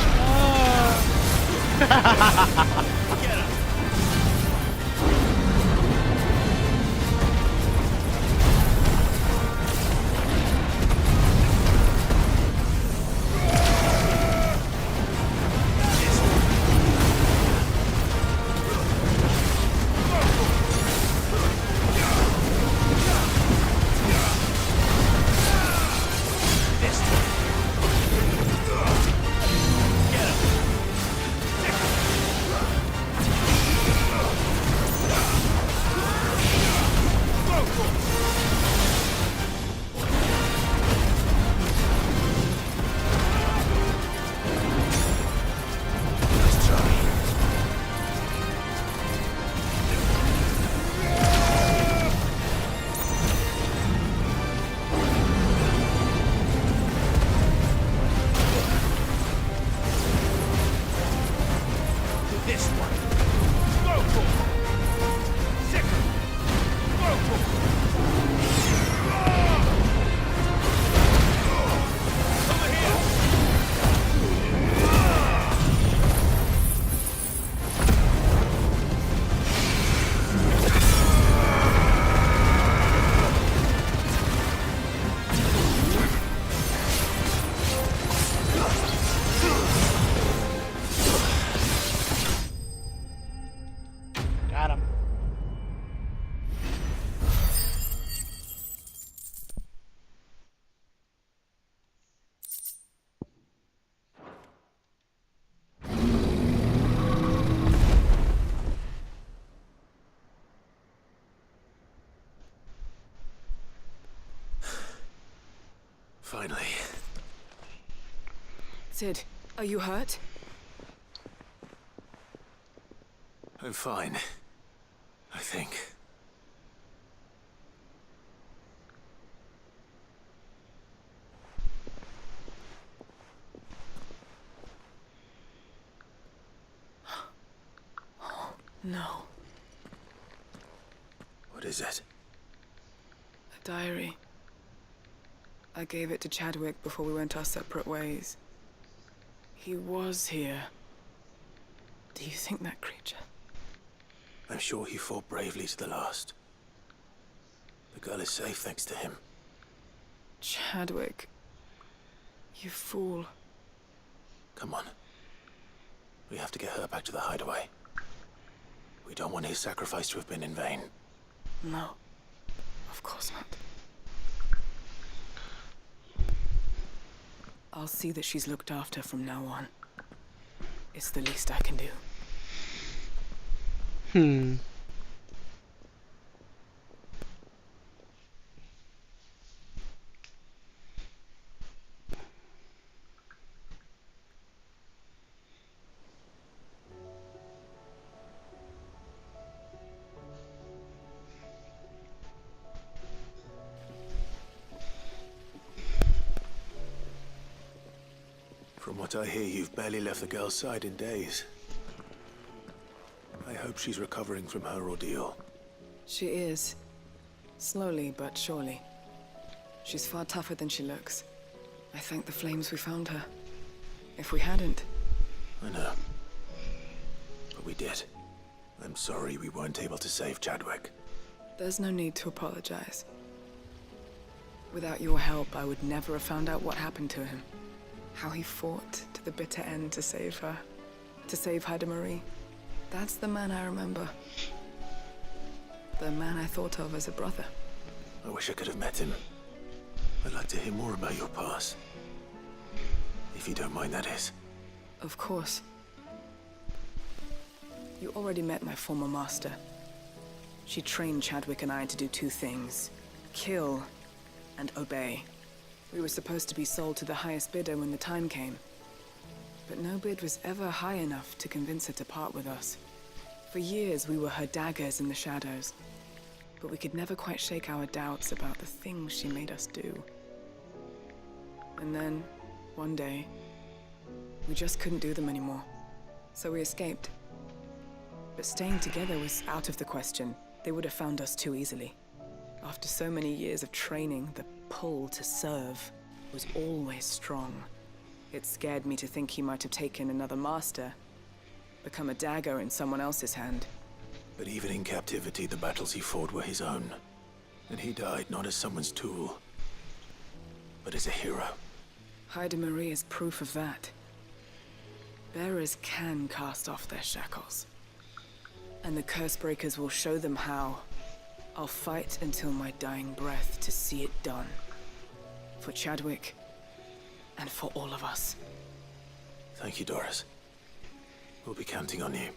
Got him. Finally. Cid, are you hurt? I'm fine. I think. No. What is it? A diary. I gave it to Chadwick before we went our separate ways. He was here. Do you think that creature? I'm sure he fought bravely to the last. The girl is safe thanks to him. Chadwick. You fool. Come on. We have to get her back to the hideaway. We don't want his sacrifice to have been in vain. No. Of course not. I'll see that she's looked after from now on. It's the least I can do. what I hear, you've barely left the girl's side in days. I hope she's recovering from her ordeal. She is. Slowly but surely. She's far tougher than she looks. I thank the flames we found her. If we hadn't... I know. But we did. I'm sorry we weren't able to save Chadwick. There's no need to apologize. Without your help, I would never have found out what happened to him. How he fought to the bitter end to save her. To save Haida Marie. That's the man I remember. The man I thought of as a brother. I wish I could have met him. I'd like to hear more about your past. If you don't mind, that is. Of course. You already met my former master. She trained Chadwick and I to do two things. Kill and obey. We were supposed to be sold to the highest bidder when the time came. But no bid was ever high enough to convince her to part with us. For years, we were her daggers in the shadows. But we could never quite shake our doubts about the things she made us do. And then, one day, we just couldn't do them anymore. So we escaped. But staying together was out of the question. They would have found us too easily. After so many years of training, the pull to serve was always strong. It scared me to think he might have taken another master, become a dagger in someone else's hand. But even in captivity, the battles he fought were his own. And he died not as someone's tool, but as a hero. Haida Marie is proof of that. Bearers can cast off their shackles. And the Cursebreakers will show them how. I'll fight until my dying breath to see it done. For Chadwick, and for all of us. Thank you, Doris. We'll be counting on you.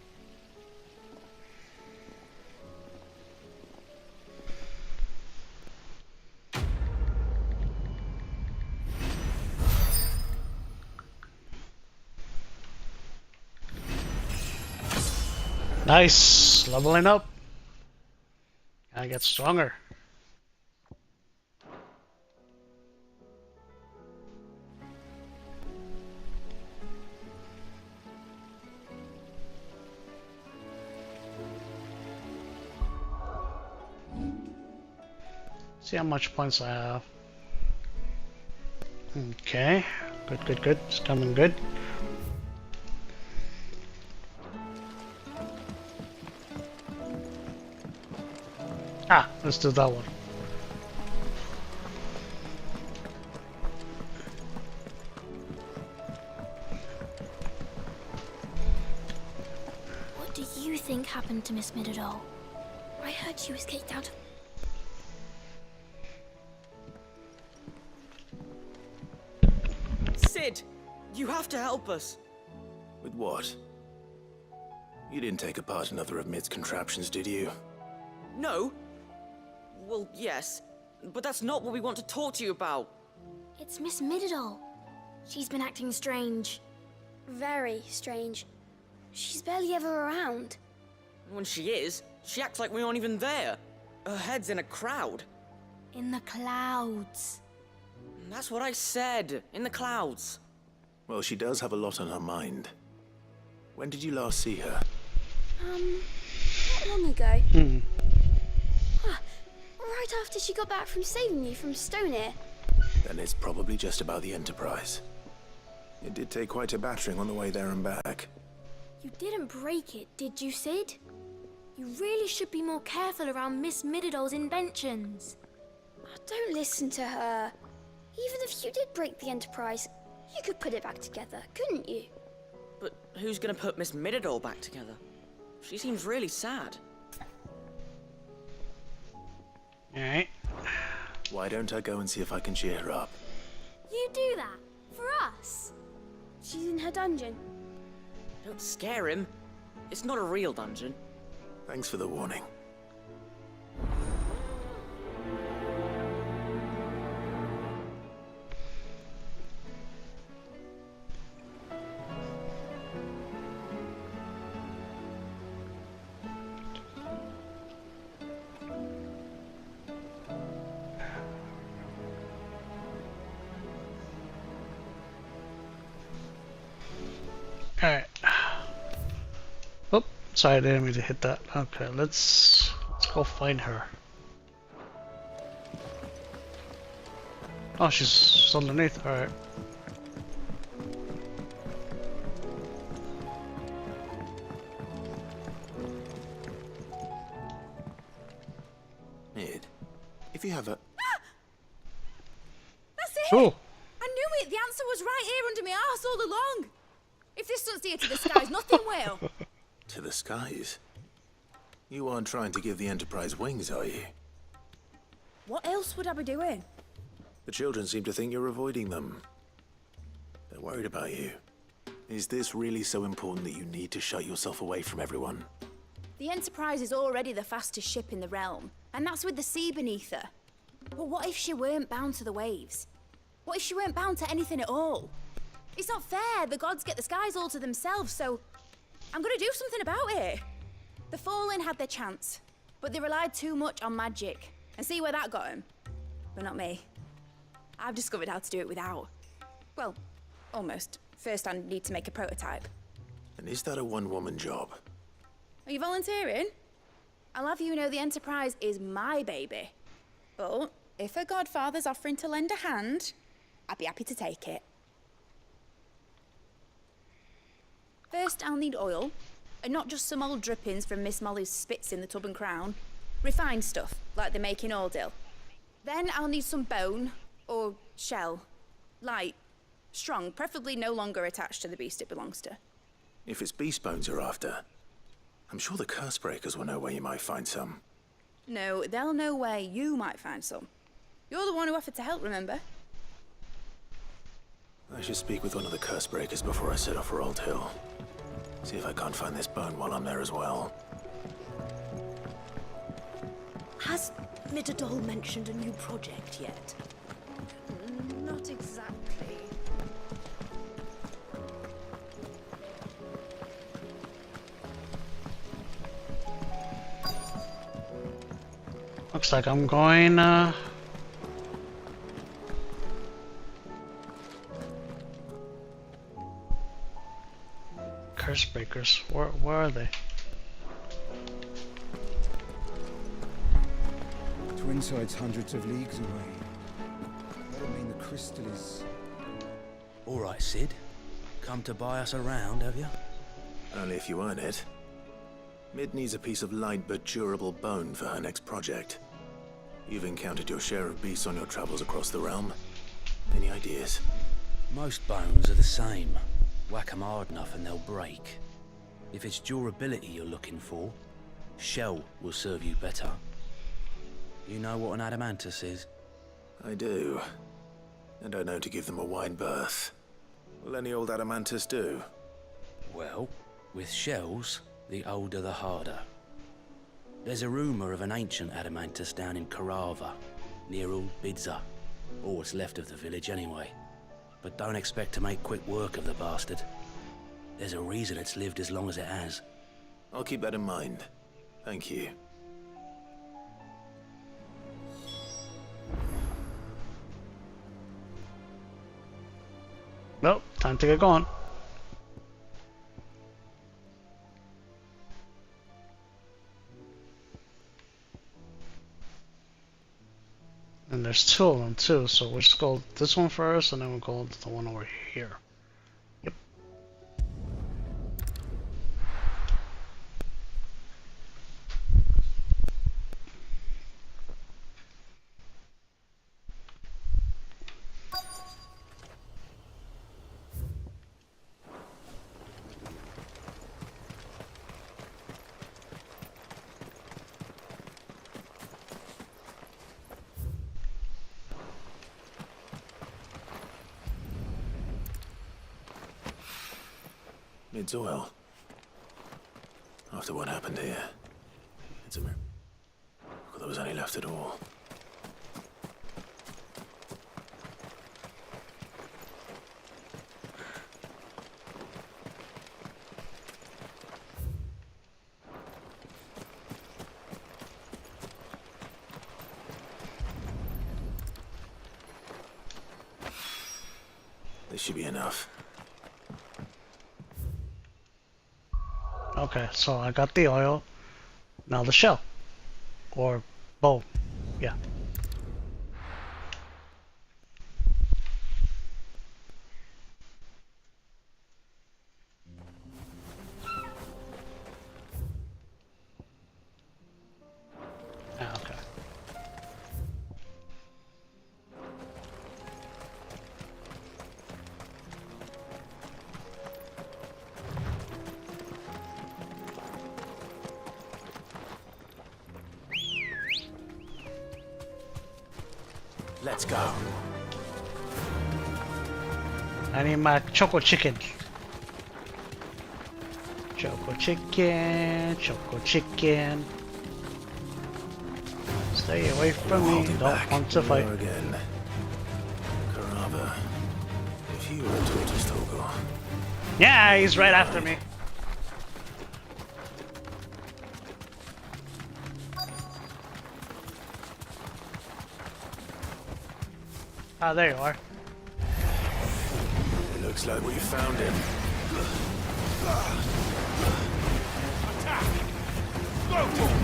Nice! Leveling up. I get stronger. See how much points I have. Okay. Good, good, good. It's coming good. Ah, let's do that one. What do you think happened to Miss Midadol? I heard she was kicked out of... Sid! You have to help us! With what? You didn't take apart another of Mid's contraptions, did you? No? Well, yes. But that's not what we want to talk to you about. It's Miss Midadol. She's been acting strange. Very strange. She's barely ever around. When she is, she acts like we aren't even there. Her head's in a crowd. In the clouds. That's what I said. In the clouds. Well, she does have a lot on her mind. When did you last see her? Not long ago. Right after she got back from saving you from Stoneir. Then it's probably just about the Enterprise. It did take quite a battering on the way there and back. You didn't break it, did you, Sid? You really should be more careful around Miss Midadol's inventions. Oh, don't listen to her. Even if you did break the Enterprise, you could put it back together, couldn't you? But who's gonna put Miss Midadol back together? She seems really sad. Alright. Why don't I go and see if I can cheer her up? You do that? For us? She's in her dungeon. Don't scare him. It's not a real dungeon. Thanks for the warning. Sorry, I didn't mean to hit that. Okay, let's go find her. Oh, she's underneath. All right. Mid, if you have a... That's it! Oh. I knew it! The answer was right here under my arse all along! If this doesn't steer to the skies, nothing will! To the skies? You aren't trying to give the Enterprise wings, are you? What else would I be doing? The children seem to think you're avoiding them. They're worried about you. Is this really so important that you need to shut yourself away from everyone? The Enterprise is already the fastest ship in the realm, and that's with the sea beneath her. But what if she weren't bound to the waves? What if she weren't bound to anything at all? It's not fair. The gods get the skies all to themselves, so I'm gonna do something about it. The Fallen had their chance, but they relied too much on magic. And see where that got them? But not me. I've discovered how to do it without. Well, almost. First I need to make a prototype. And is that a one-woman job? Are you volunteering? I'll have you know the Enterprise is my baby. But if a godfather's offering to lend a hand, I'd be happy to take it. First, I'll need oil, and not just some old drippings from Miss Molly's spits in the Tub and Crown. Refined stuff, like they make in Ordil. Then I'll need some bone, or shell. Light, strong, preferably no longer attached to the beast it belongs to. If it's beast bones you're after, I'm sure the Curse Breakers will know where you might find some. No, they'll know where you might find some. You're the one who offered to help, remember? I should speak with one of the Curse Breakers before I set off for Old Hill. See if I can't find this bone while I'm there as well. Has Midadol mentioned a new project yet? Not exactly. Looks like I'm going, Curse Breakers. Where are they? Twinside's hundreds of leagues away. That'll mean the crystal is... All right, Sid. Come to buy us around, have you? Only if you earn it. Mid needs a piece of light but durable bone for her next project. You've encountered your share of beasts on your travels across the realm. Any ideas? Most bones are the same. Whack 'em hard enough and they'll break. If it's durability you're looking for, shell will serve you better. You know what an adamantus is? I do. And I know to give them a wide berth. Will any old adamantus do? Well, with shells, the older the harder. There's a rumor of an ancient adamantus down in Karava, near Old Bidza, or what's left of the village anyway. But don't expect to make quick work of the bastard. There's a reason it's lived as long as it has. I'll keep that in mind. Thank you. Nope, time to get going. And there's two of them too, so we'll just go this one first and then we'll go to the one over here. Yep. Mid's oil. After what happened here, it's a miracle there was any left at all. This should be enough. Okay, so I got the oil. Now the shell. Or bowl. Yeah. Ah, okay. Let's go. I need my choco chicken. Choco chicken, choco chicken. Stay away from me, don't want to fight. Again. Carava, if you were a tortoise, Togo. Yeah, he's right after me. Ah, there you are. It looks like we found him. Attack! Go for it!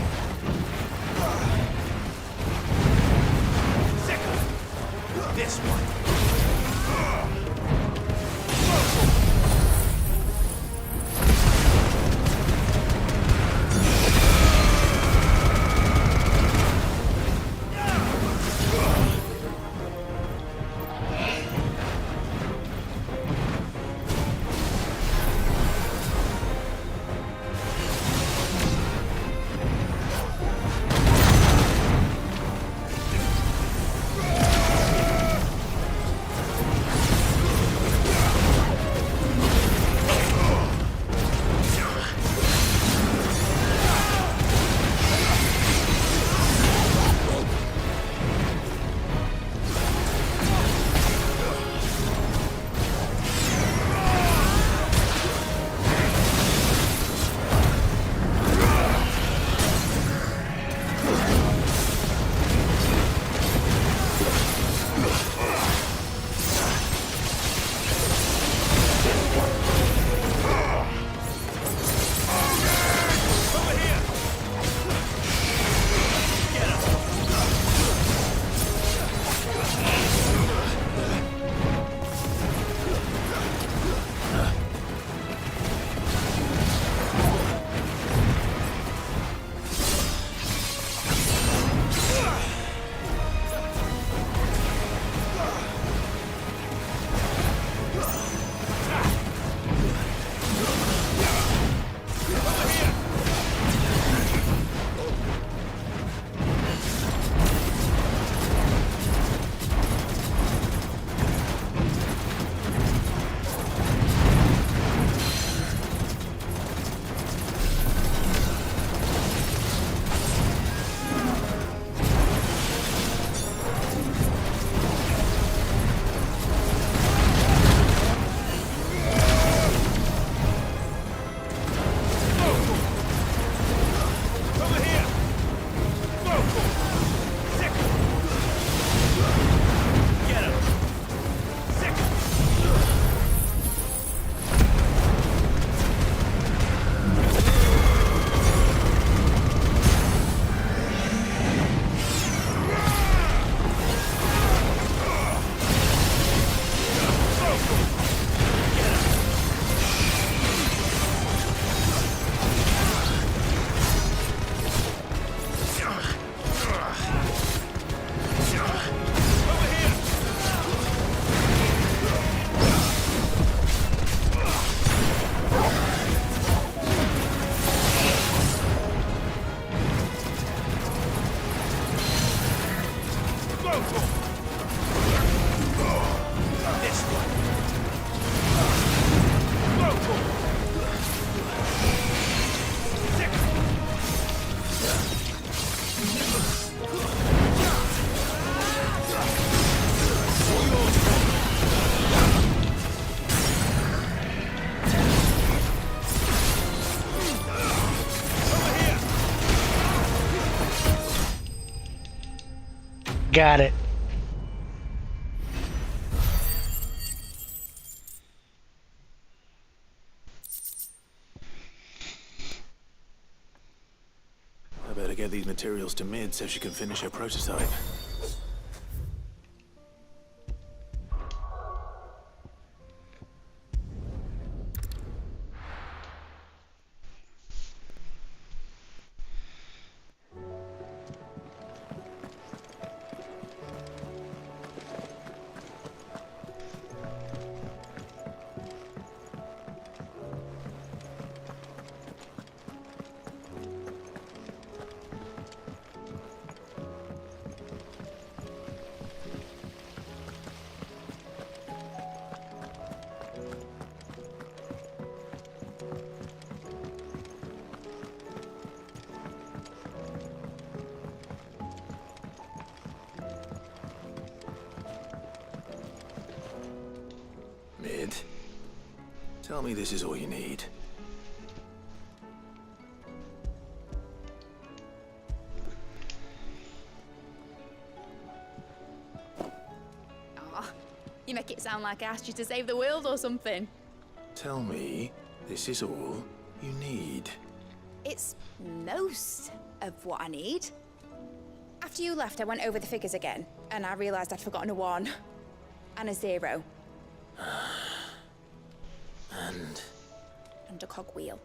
Second! This one! Got it. get these materials to Mid so she can finish her prototype. Mid, tell me this is all you need. Aw, you make it sound like I asked you to save the world or something. Tell me this is all you need. It's most of what I need. After you left, I went over the figures again, and I realised I'd forgotten a 1 and a 0. And a cogwheel.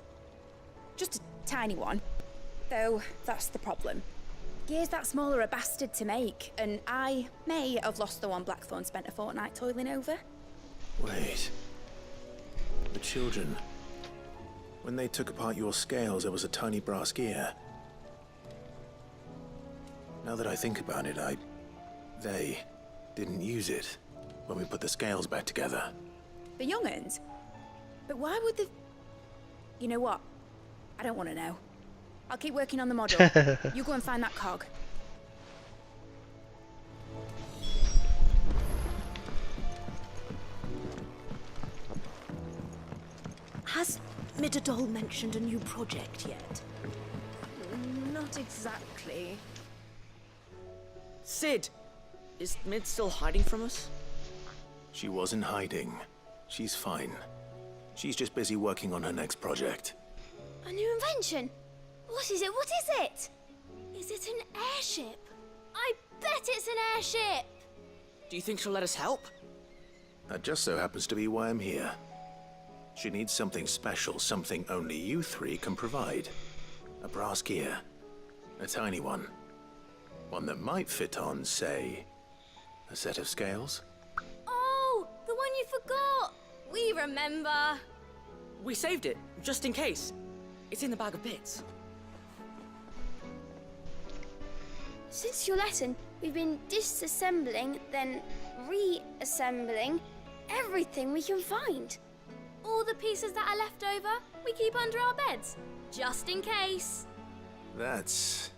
Just a tiny one. Though, that's the problem. Gears that small are a bastard to make, and I may have lost the one Blackthorn spent a fortnight toiling over. Wait. The children. When they took apart your scales, there was a tiny brass gear. Now that I think about it, they didn't use it when we put the scales back together. The young'uns? But why would the... You know what? I don't want to know. I'll keep working on the model. You go and find that cog. Has Midadol mentioned a new project yet? Not exactly. Sid, is Mid still hiding from us? She wasn't hiding. She's fine. She's just busy working on her next project. A new invention? What is it? What is it? Is it an airship? I bet it's an airship! Do you think she'll let us help? That just so happens to be why I'm here. She needs something special, something only you three can provide. A brass gear. A tiny one. One that might fit on, say, a set of scales. Oh, the one you forgot! We remember. We saved it, just in case. It's in the bag of bits. Since your lesson, we've been disassembling, then reassembling everything we can find. All the pieces that are left over, we keep under our beds, just in case. That's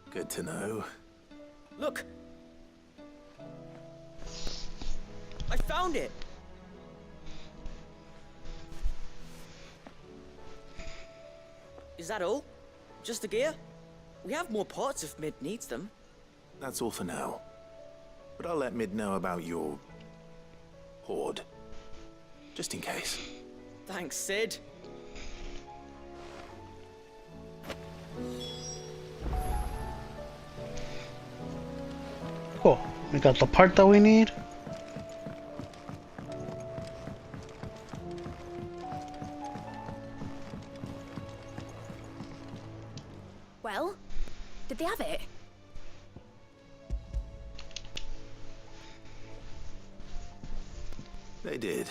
good to know. Look! I found it! Is that all? Just the gear? We have more parts if Mid needs them. That's all for now. But I'll let Mid know about your hoard. Just in case. Thanks, Sid. Cool. We got the part that we need. Well, did they have it? They did.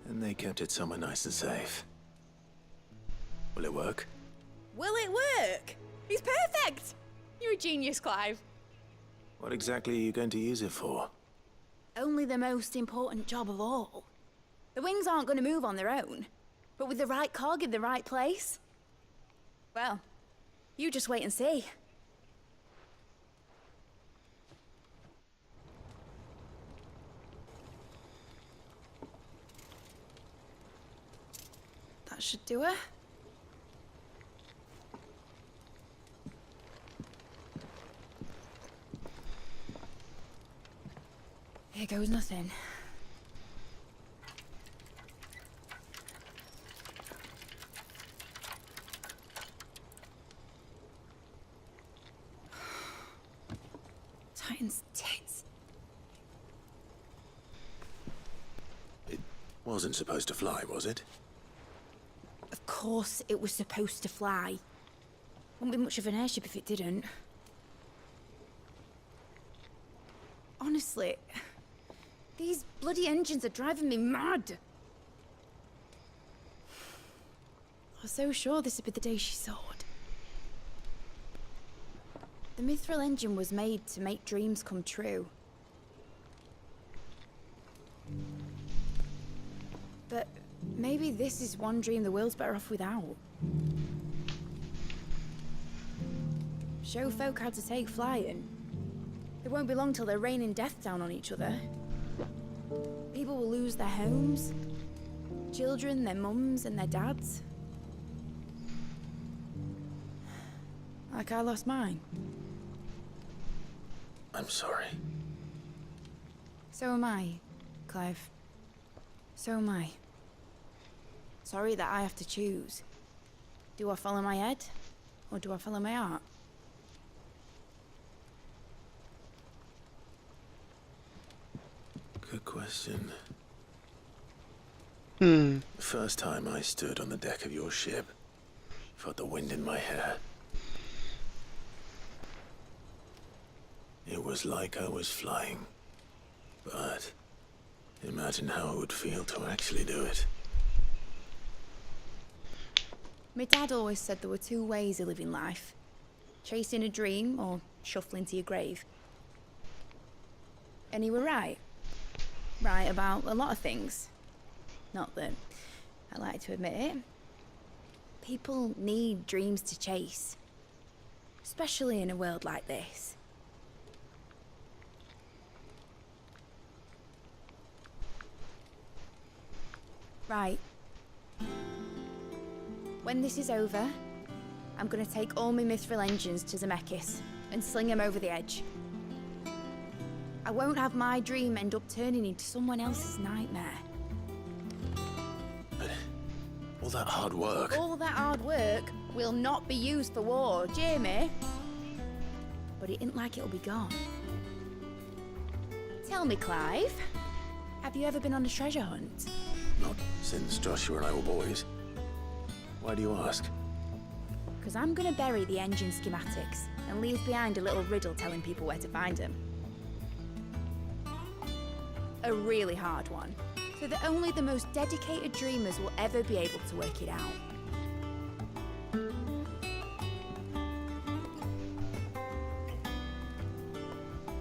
And they kept it somewhere nice and safe. Will it work? Will it work? He's perfect! You're a genius, Clive. What exactly are you going to use it for? Only the most important job of all. The wings aren't going to move on their own. But with the right cog in the right place... Well, you just wait and see. That should do it. Here goes nothing. Titan's tits. It wasn't supposed to fly, was it? Of course it was supposed to fly. Wouldn't be much of an airship if it didn't. Honestly, these bloody engines are driving me mad. I was so sure this would be the day she soared. The Mithril engine was made to make dreams come true. But maybe this is one dream the world's better off without. Show folk how to take flying. It won't be long till they're raining death down on each other. People will lose their homes. Children, their mums and their dads. Like I lost mine. I'm sorry. So am I, Clive. So am I. Sorry that I have to choose. Do I follow my head, or do I follow my heart? Good question. Hmm. The first time I stood on the deck of your ship, felt the wind in my hair. It was like I was flying. But imagine how it would feel to actually do it. My dad always said there were two ways of living life. Chasing a dream or shuffling to your grave. And he were right. Right about a lot of things. Not that I like to admit it. People need dreams to chase. Especially in a world like this. Right. When this is over, I'm gonna take all my Mithril engines to Zemeckis and sling them over the edge. I won't have my dream end up turning into someone else's nightmare. But all that hard work... All that hard work will not be used for war, Jamie. But it ain't like it'll be gone. Tell me, Clive, have you ever been on a treasure hunt? Not since Joshua and I were boys. Why do you ask? Because I'm gonna bury the engine schematics and leave behind a little riddle telling people where to find them. A really hard one, so that only the most dedicated dreamers will ever be able to work it out.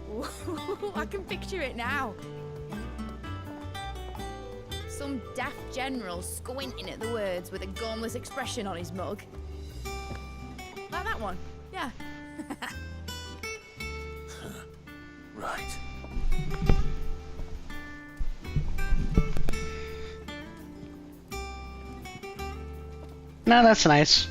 Ooh, I can picture it now. Some daft general squinting at the words with a gormless expression on his mug. Like that one, yeah. Right. No, that's nice.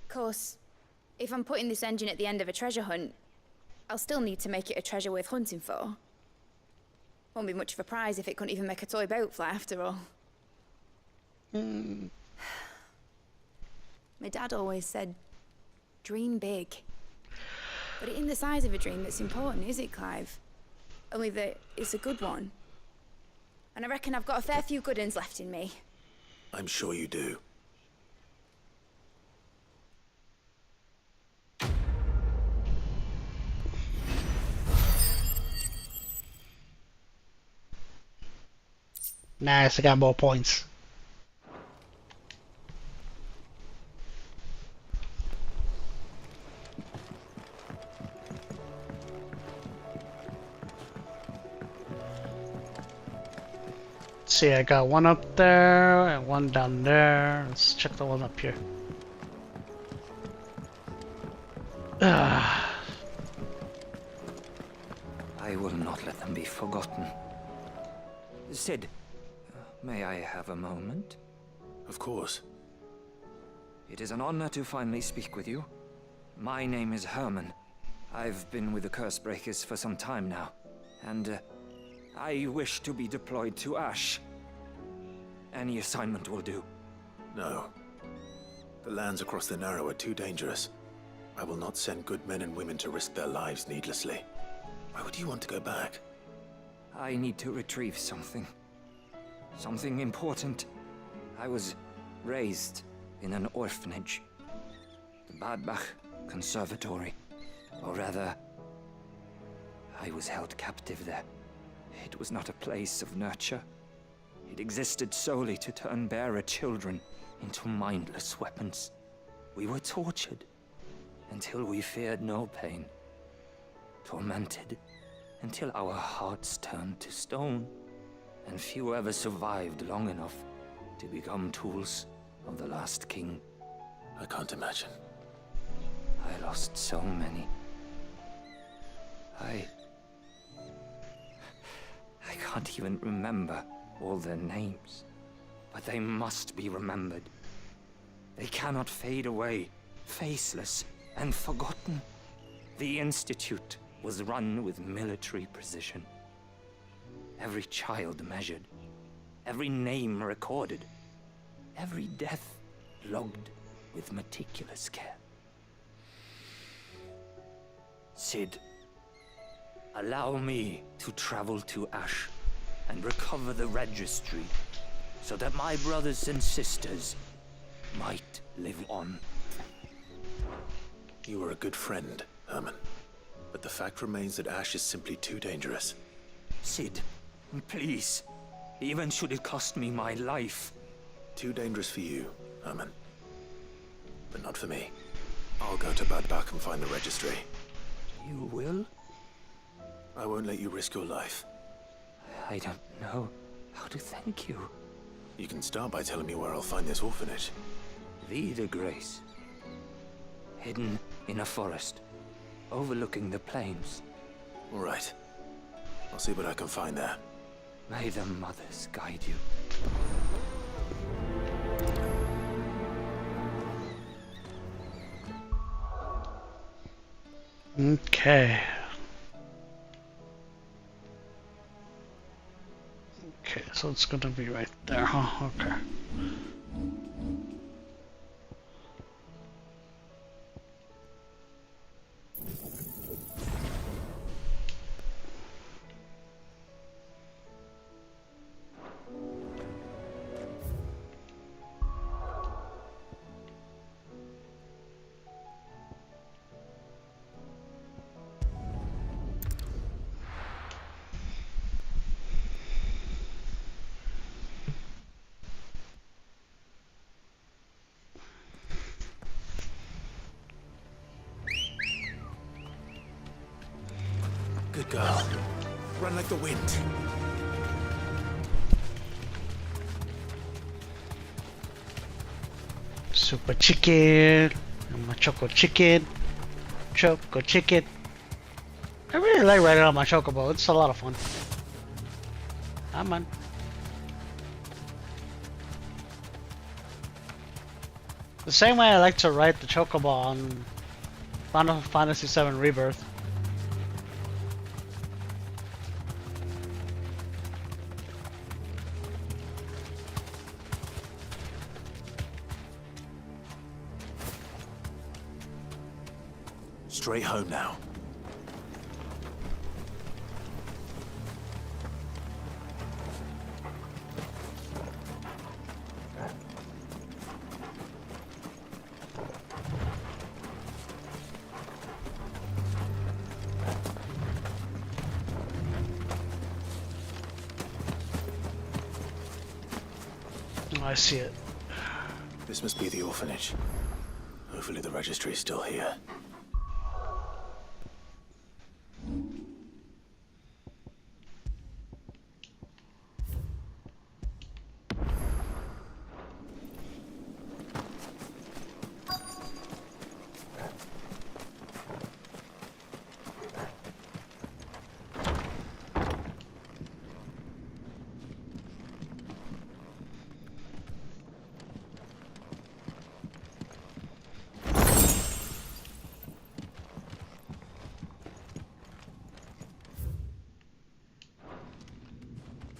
Of course, if I'm putting this engine at the end of a treasure hunt, I'll still need to make it a treasure worth hunting for. Won't be much of a prize if it couldn't even make a toy boat fly after all. My dad always said, dream big. But it ain't the size of a dream that's important, is it, Clive? Only that it's a good one. And I reckon I've got a fair few good uns left in me. I'm sure you do. Nice, I got more points. See, I got one up there and one down there. Let's check the one up here. I will not let them be forgotten. Sid, may I have a moment? Of course. It is an honor to finally speak with you. My name is Herman. I've been with the Cursebreakers for some time now, and I wish to be deployed to Ash. Any assignment will do. No. The lands across the Narrow are too dangerous. I will not send good men and women to risk their lives needlessly. Why would you want to go back? I need to retrieve something. Something important. I was raised in an orphanage. The Badbach Conservatory. Or rather, I was held captive there. It was not a place of nurture. It existed solely to turn bearer children into mindless weapons. We were tortured until we feared no pain. Tormented until our hearts turned to stone. And few ever survived long enough to become tools of the last king. I can't imagine. I lost so many. I can't even remember all their names. But they must be remembered. They cannot fade away, faceless and forgotten. The Institute was run with military precision. Every child measured, every name recorded, every death logged with meticulous care. Cid, allow me to travel to Ash and recover the registry so that my brothers and sisters might live on. You were a good friend, Herman. But the fact remains that Ash is simply too dangerous. Cid, please. Even should it cost me my life. Too dangerous for you, Herman. But not for me. I'll go to Badbach and find the registry. You will? I won't let you risk your life. I don't know how to thank you. You can start by telling me where I'll find this orphanage. Vida Grace. Hidden in a forest, overlooking the plains. All right. I'll see what I can find there. May the mothers guide you. Okay. Okay, so it's gonna be right there, huh? Okay. Good girl. Run like the wind. Super chicken. My choco chicken. Choco chicken. I really like riding on my chocobo. It's a lot of fun. Come on. The same way I like to ride the chocobo on Final Fantasy VII Rebirth. Straight home now. I see it. This must be the orphanage. Hopefully the registry is still here.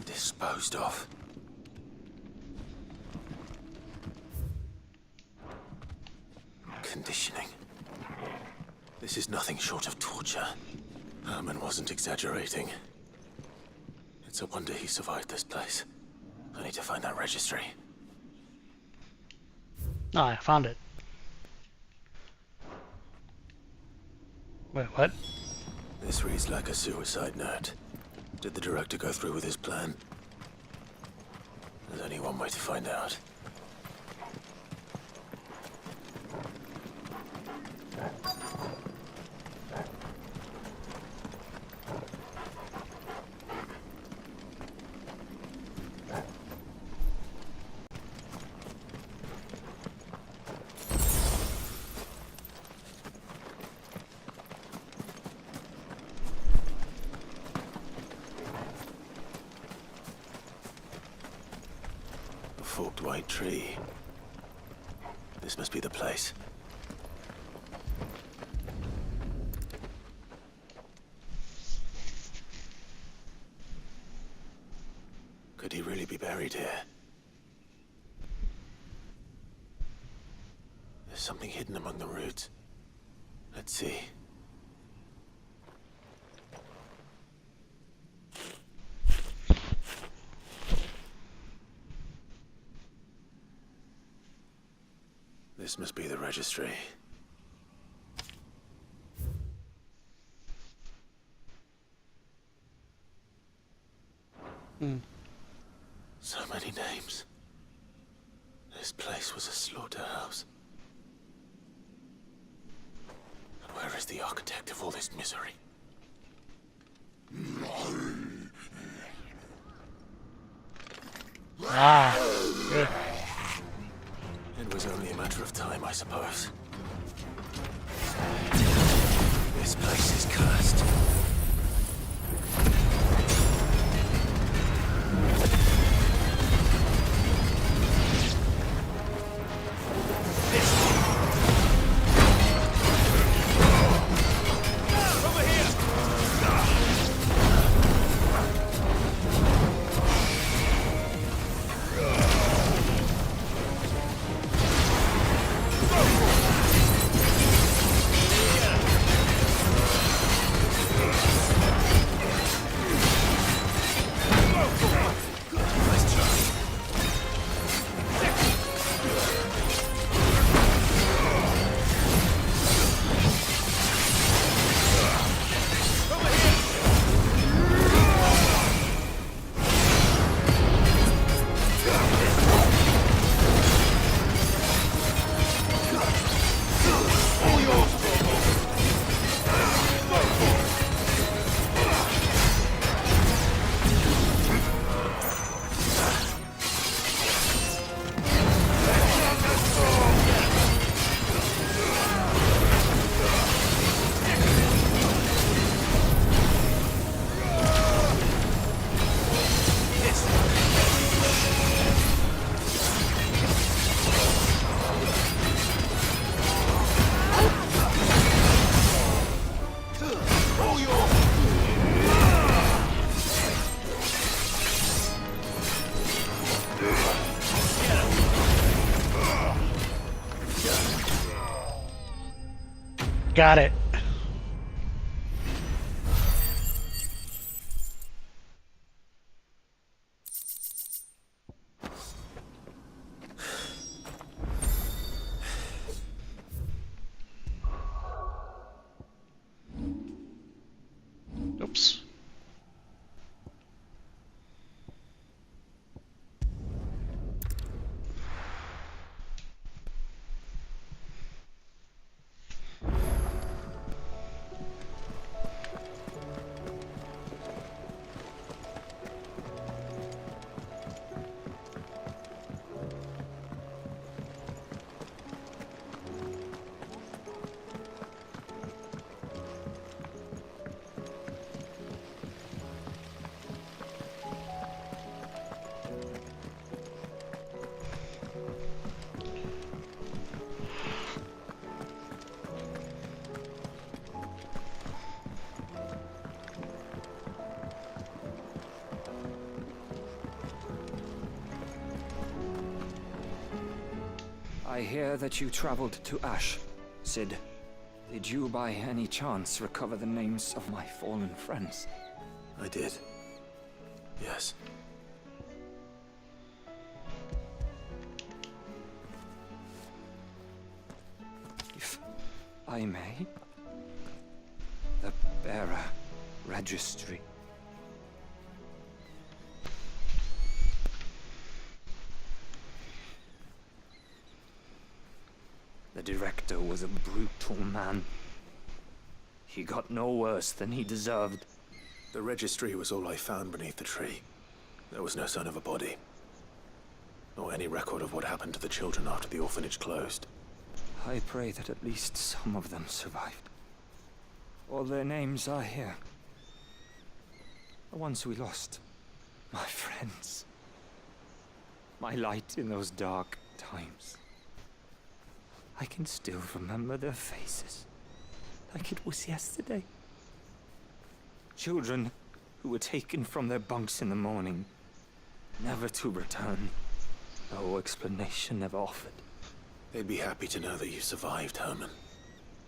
Disposed of. This is nothing short of torture. Herman wasn't exaggerating. It's a wonder he survived this place. I need to find that registry. Oh, I found it. Wait, what? This reads like a suicide note. Did the director go through with his plan? There's only one way to find out. Forked white tree. This must be the place. Could he really be buried here? There's something hidden among the roots. Let's see. This must be the registry. So many names. This place was a slaughterhouse. And where is the architect of all this misery? Ah, good. It was only a matter of time, I suppose. This place is cursed. Got it. Oops. I hear that you traveled to Ash, Cid. Did you by any chance recover the names of my fallen friends? I did. Yes. If I may, the bearer registry. The director was a brutal man. He got no worse than he deserved. The registry was all I found beneath the tree. There was no sign of a body. Or any record of what happened to the children after the orphanage closed. I pray that at least some of them survived. All their names are here. The ones we lost. My friends. My light in those dark times. I can still remember their faces, like it was yesterday. Children who were taken from their bunks in the morning, never to return. No explanation ever offered. They'd be happy to know that you survived, Herman.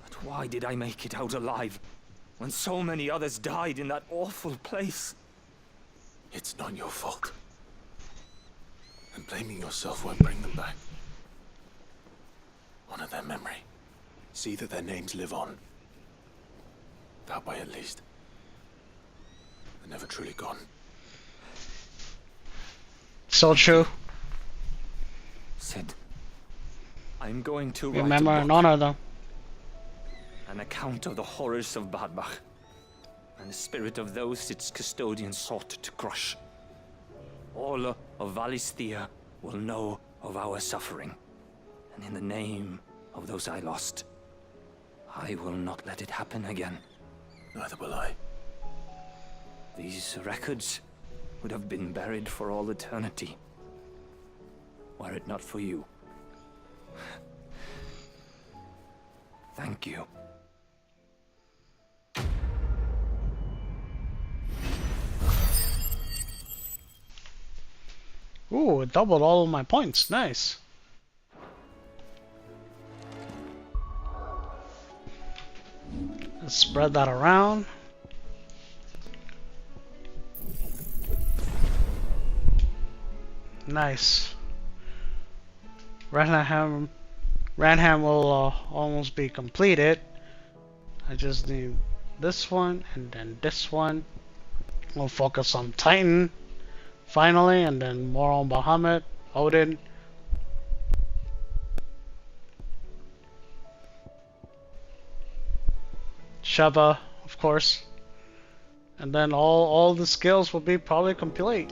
But why did I make it out alive, when so many others died in that awful place? It's not your fault. And blaming yourself won't bring them back. Honor their memory. See that their names live on. That way, at least. They're never truly gone. So true. Sid, I'm going to write Remember a and book, honor them. an account of the horrors of Bad Bach, and the spirit of those its custodians sought to crush. All of Valisthea will know of our suffering. And in the name of those I lost, I will not let it happen again. Neither will I. These records would have been buried for all eternity, were it not for you. Thank you. Ooh, it doubled all of my points. Nice. Let's spread that around. Nice. Ranham will almost be completed. I just need this one and then this one. We'll focus on Titan finally, and then more on Bahamut, Odin. Sheva, of course. And then all the skills will be probably complete.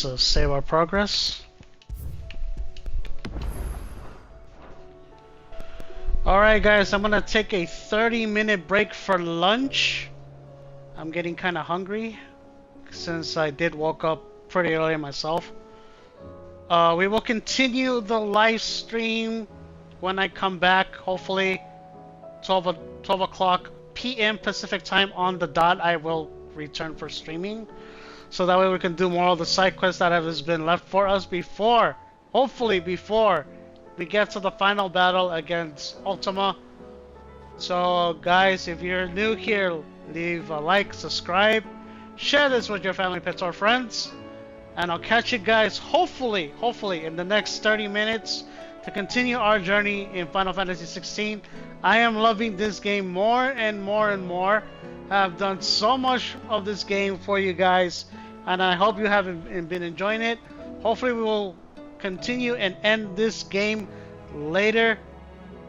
Let's save our progress. Alright guys, I'm gonna take a 30-minute break for lunch. I'm getting kinda hungry since I did woke up pretty early myself. We will continue the live stream when I come back, hopefully 12 o'clock p.m. Pacific time on the dot. I will return for streaming. So that way we can do more of the side quests that has been left for us before, hopefully before we get to the final battle against Ultima. So guys, if you're new here, leave a like, subscribe, share this with your family, pets, or friends. And I'll catch you guys hopefully in the next 30 minutes to continue our journey in Final Fantasy 16. I am loving this game more and more and more. I've done so much of this game for you guys, and I hope you have been enjoying it. Hopefully we will continue and end this game later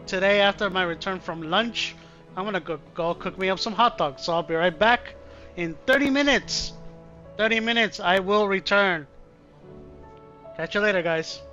today after my return from lunch. I'm gonna go cook me up some hot dogs, so I'll be right back in 30 minutes. 30 minutes I will return. Catch you later, guys.